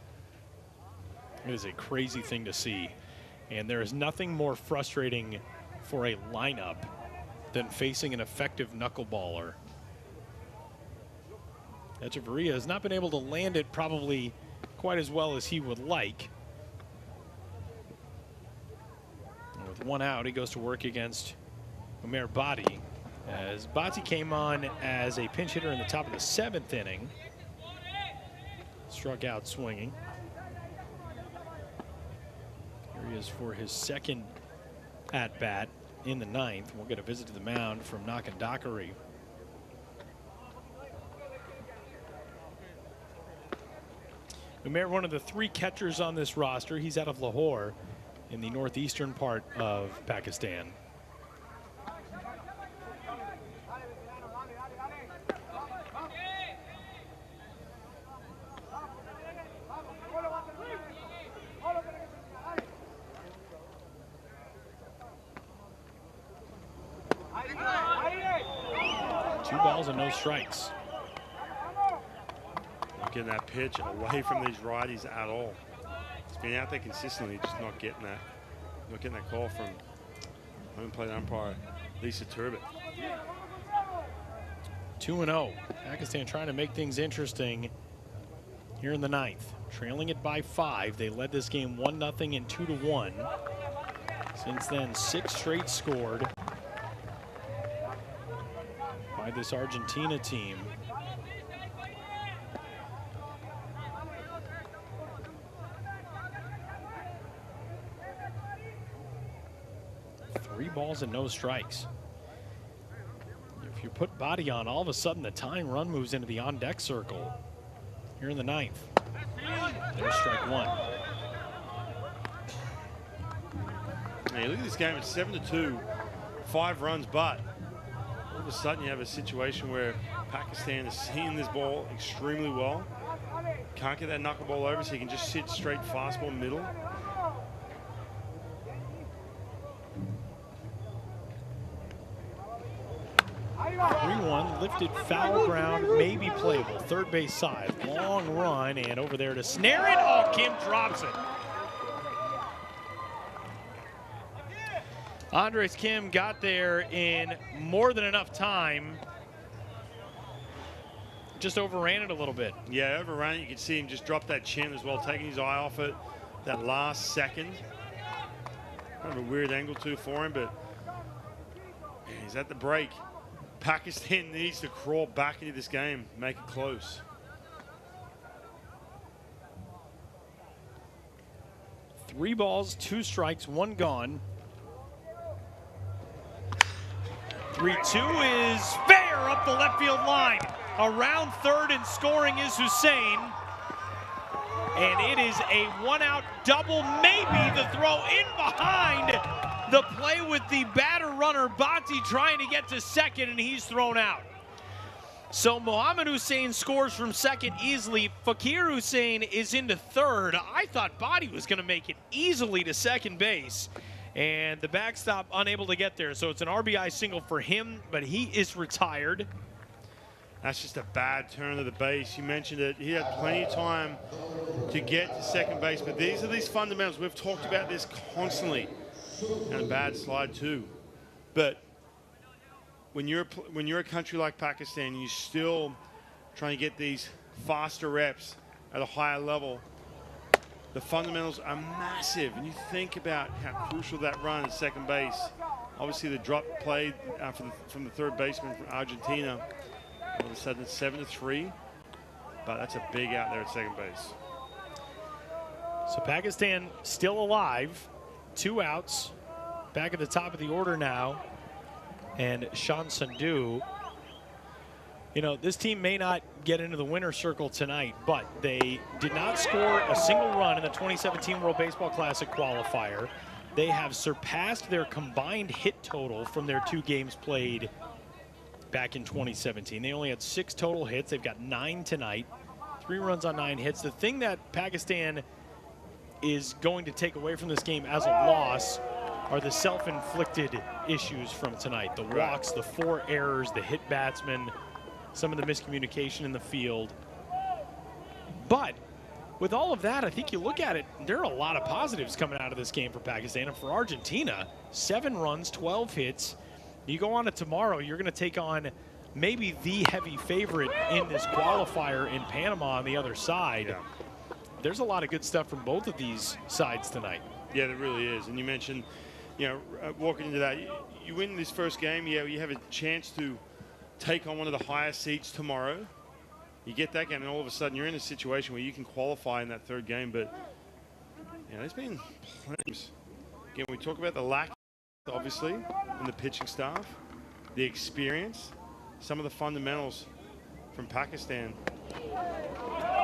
It is a crazy thing to see. And there is nothing more frustrating for a lineup than facing an effective knuckleballer. Echeverria has not been able to land it probably quite as well as he would like. And with 1 out, he goes to work against Umair Bhatti, as Bhatti came on as a pinch hitter in the top of the 7th inning. Struck out swinging. Here he is for his 2nd at-bat in the 9th. We'll get a visit to the mound from Nakan Dakari. Umair, one of the 3 catchers on this roster. He's out of Lahore in the northeastern part of Pakistan. balls and no strikes. Not getting that pitch away from these righties at all. It's been out there consistently, just not getting that call from home plate umpire Lisa Turbot. 2-0. Pakistan trying to make things interesting here in the ninth. Trailing it by 5. They led this game 1-0 and 2-1. Since then, 6 straight scored by this Argentina team. Three balls and no strikes. If you put body on, all of a sudden the tying run moves into the on-deck circle here in the ninth. There's strike 1. Hey, look at this game. It's 7-2, 5 runs, but all of a sudden you have a situation where Pakistan is seeing this ball extremely well. Can't get that knuckleball over, so you can just sit straight fastball middle. Lifted foul ground, maybe playable. Third base side, long run, and over there to snare it. Oh, Kim drops it. Andres Kim got there in more than enough time. Just overran it a little bit. Yeah, overran it. You can see him just drop that chin as well, taking his eye off it that last second. Kind of a weird angle too for him, but yeah, he's at the break. Pakistan needs to crawl back into this game, make it close. Three balls, 2 strikes, 1 gone. 3-2 is fair up the left field line. Around third and scoring is Hussein. And it is a 1-out double, maybe the throw in behind. The play with the batter runner, Bhatti, trying to get to second, and he's thrown out. So Mohammad Hussein scores from second easily. Fakir Hussein is into third. I thought Bhatti was going to make it easily to second base, and the backstop unable to get there. So it's an RBI single for him, but he is retired. That's just a bad turn of the base. You mentioned it. He had plenty of time to get to second base, but these are these fundamentals. We've talked about this constantly. And a bad slide too. But when you're a country like Pakistan, you're still trying to get these faster reps at a higher level. The fundamentals are massive, and you think about how crucial that run at second base. Obviously, the drop played from the third baseman from Argentina. All of a sudden, it's 7-3, but that's a big out there at second base. So Pakistan still alive. 2 outs, back at the top of the order now, and Shan Sandhu. You know, this team may not get into the winner's circle tonight, but they did not score a single run in the 2017 World Baseball Classic Qualifier. They have surpassed their combined hit total from their 2 games played back in 2017. They only had 6 total hits. They've got 9 tonight, 3 runs on 9 hits. The thing that Pakistan is going to take away from this game as a loss are the self-inflicted issues from tonight. The walks, the 4 errors, the hit batsmen, some of the miscommunication in the field. But with all of that, I think you look at it, there are a lot of positives coming out of this game for Pakistan. And for Argentina, 7 runs, 12 hits. You go on to tomorrow, you're going to take on maybe the heavy favorite in this qualifier in Panama on the other side. Yeah. There's a lot of good stuff from both of these sides tonight. Yeah, there really is. And you mentioned, you know, walking into that, you win this first game, yeah, you have a chance to take on one of the highest seeds tomorrow. You get that game, and all of a sudden you're in a situation where you can qualify in that third game. But, you know, there's been plenty. Again, we talk about the lack, obviously, in the pitching staff, the experience, some of the fundamentals from Pakistan.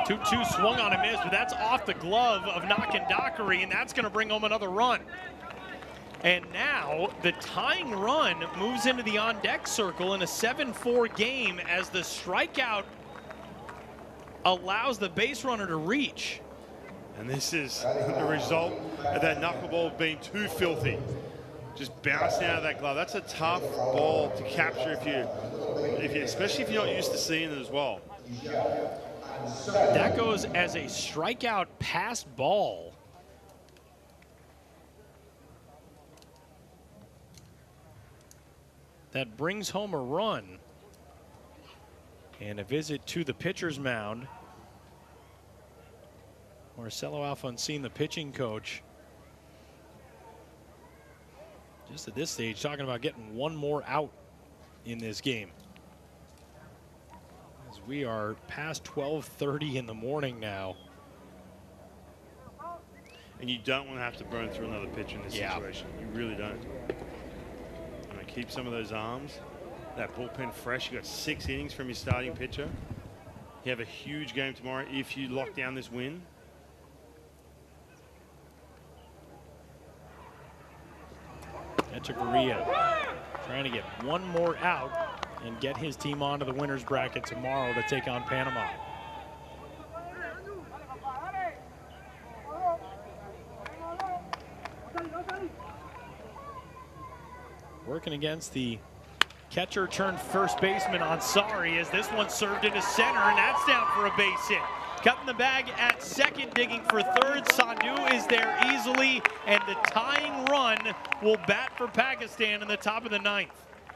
2-2 swung on a miss, but that's off the glove of Nakin Dakari, and that's going to bring home another run. And now the tying run moves into the on-deck circle in a 7-4 game as the strikeout allows the base runner to reach. And this is the result of that knuckleball being too filthy. just bouncing out of that glove. That's a tough ball to capture especially if you're not used to seeing it as well. That goes as a strikeout pass ball. That brings home a run. And a visit to the pitcher's mound. Marcelo Alfonsín, the pitching coach, just at this stage talking about getting one more out in this game. As we are past 12:30 in the morning now. And you don't want to have to burn through another pitch in this situation. You really don't. Keep some of those arms, that bullpen fresh. You got 6 innings from your starting pitcher. You have a huge game tomorrow if you lock down this win. Echeverria trying to get one more out and get his team onto the winner's bracket tomorrow to take on Panama. Working against the catcher turned first baseman Ansari as this one served into center, and that's down for a base hit. Cutting the bag at second, digging for third. Sandhu is there easily, and the tying run will bat for Pakistan in the top of the 9th.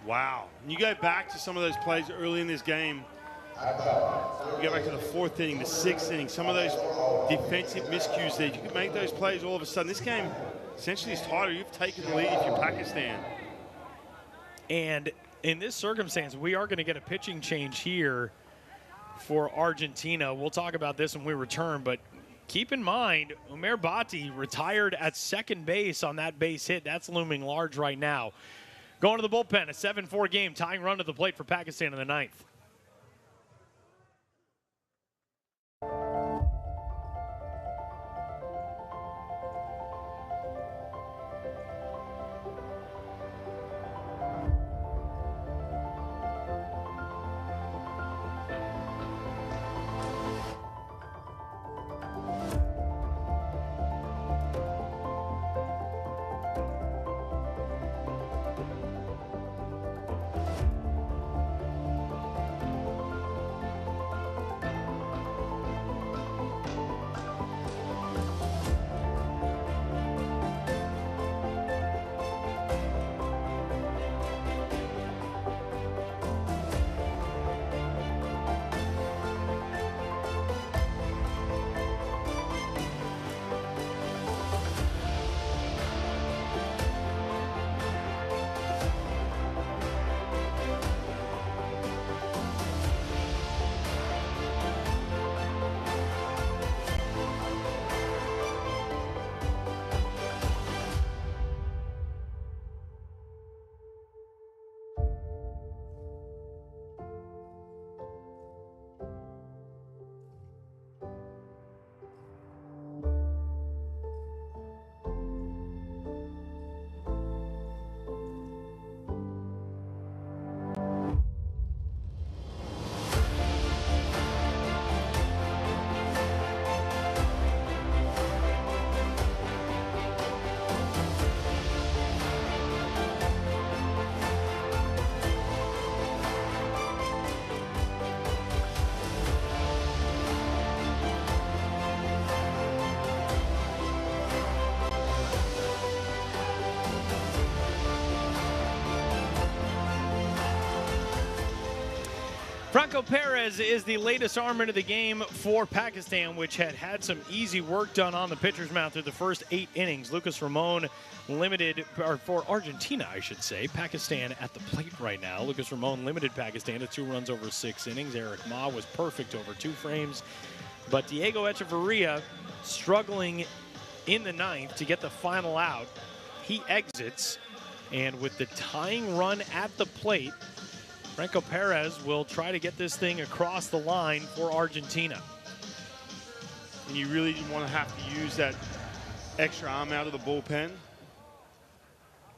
Wow. And you go back to some of those plays early in this game. You go back to the 4th inning, the 6th inning, some of those defensive miscues there. You can make those plays all of a sudden. This game essentially is tighter. You've taken the lead if you're Pakistan. And in this circumstance, we are going to get a pitching change here for Argentina. We'll talk about this when we return, but keep in mind, Umer Bhatti retired at second base on that base hit. That's looming large right now. Going to the bullpen, a 7-4 game, tying run to the plate for Pakistan in the 9th. Franco Perez is the latest arm into the game for Pakistan, which had some easy work done on the pitcher's mound through the first 8 innings. Lucas Ramon limited, or for Argentina, I should say. Pakistan at the plate right now. Lucas Ramon limited Pakistan to 2 runs over 6 innings. Eric Ma was perfect over 2 frames. But Diego Echeverria struggling in the 9th to get the final out. He exits, and with the tying run at the plate, Franco Perez will try to get this thing across the line for Argentina. And you really didn't want to have to use that extra arm out of the bullpen.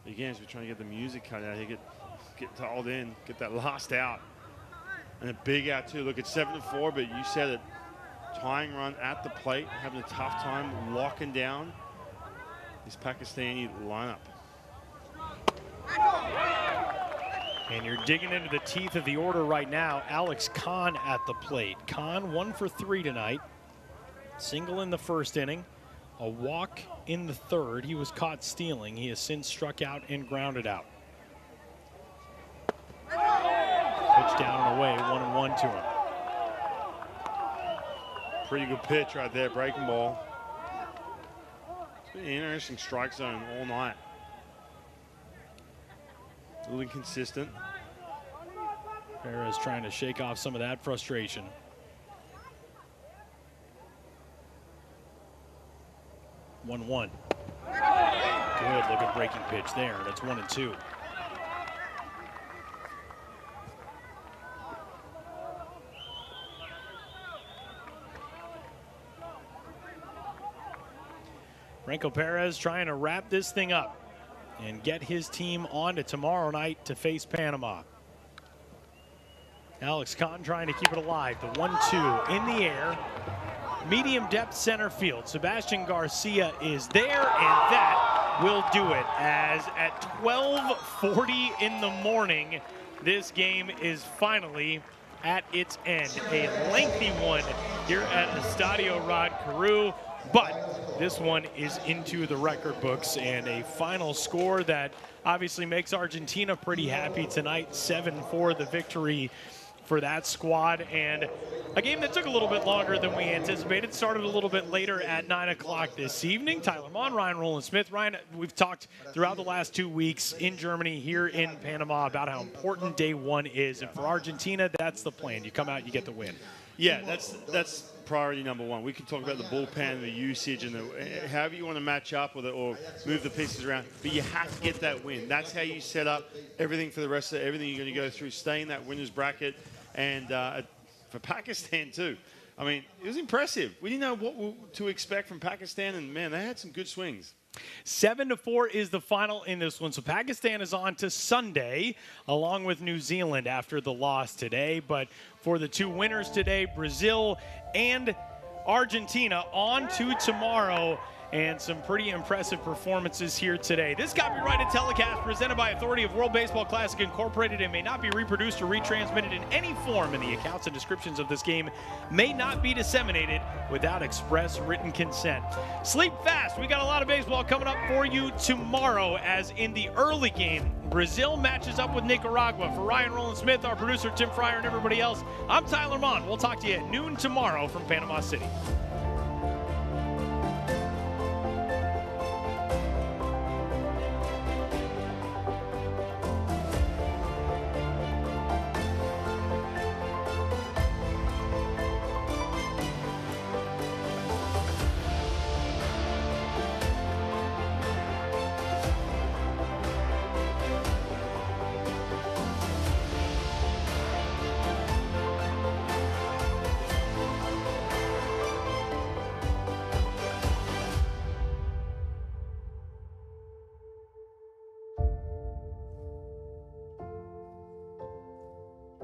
Again, as we're trying to get the music cut out here, get dialed in, get that last out. And a big out too. Look, it's 7-4, but you said it. Tying run at the plate, having a tough time locking down this Pakistani lineup. And you're digging into the teeth of the order right now. Alex Kahn at the plate. Kahn 1 for 3 tonight. Single in the first inning, a walk in the third. He was caught stealing. He has since struck out and grounded out. Pitch down and away, 1-1 to him. Pretty good pitch right there, breaking ball. It's been an interesting strike zone all night. A little inconsistent. Perez trying to shake off some of that frustration. One. Good looking breaking pitch there. That's 1-2. Franco Perez trying to wrap this thing up and get his team on to tomorrow night to face Panama. Alex Kahn trying to keep it alive. The 1-2 in the air. Medium depth center field. Sebastian Garcia is there, and that will do it. As at 12:40 in the morning, this game is finally at its end. A lengthy one here at Estadio Rod Carew, but this one is into the record books, and a final score that obviously makes Argentina pretty happy tonight. 7-4 the victory for that squad, and a game that took a little bit longer than we anticipated. Started a little bit later at 9 o'clock this evening. Tyler Mon, Ryan Rowland-Smith. Ryan, we've talked throughout the last 2 weeks in Germany, here in Panama, about how important day one is, and for Argentina, that's the plan. You come out, you get the win. Yeah, that's priority number one. We can talk about the bullpen, the usage, and however you want to match up with it or move the pieces around, but you have to get that win. That's how you set up everything for the rest of everything you're going to go through, stay in that winner's bracket. And for Pakistan, too. I mean, it was impressive. We didn't know what to expect from Pakistan, and, man, they had some good swings. 7-4 is the final in this one. So Pakistan is on to Sunday, along with New Zealand after the loss today. But for the two winners today, Brazil and Argentina, on to tomorrow. And some pretty impressive performances here today. This copyrighted telecast presented by authority of World Baseball Classic Incorporated and may not be reproduced or retransmitted in any form, and the accounts and descriptions of this game may not be disseminated without express written consent. Sleep fast. We got a lot of baseball coming up for you tomorrow, as in the early game, Brazil matches up with Nicaragua. For Ryan Rowland-Smith, our producer Tim Fryer, and everybody else, I'm Tyler Mon. We'll talk to you at noon tomorrow from Panama City.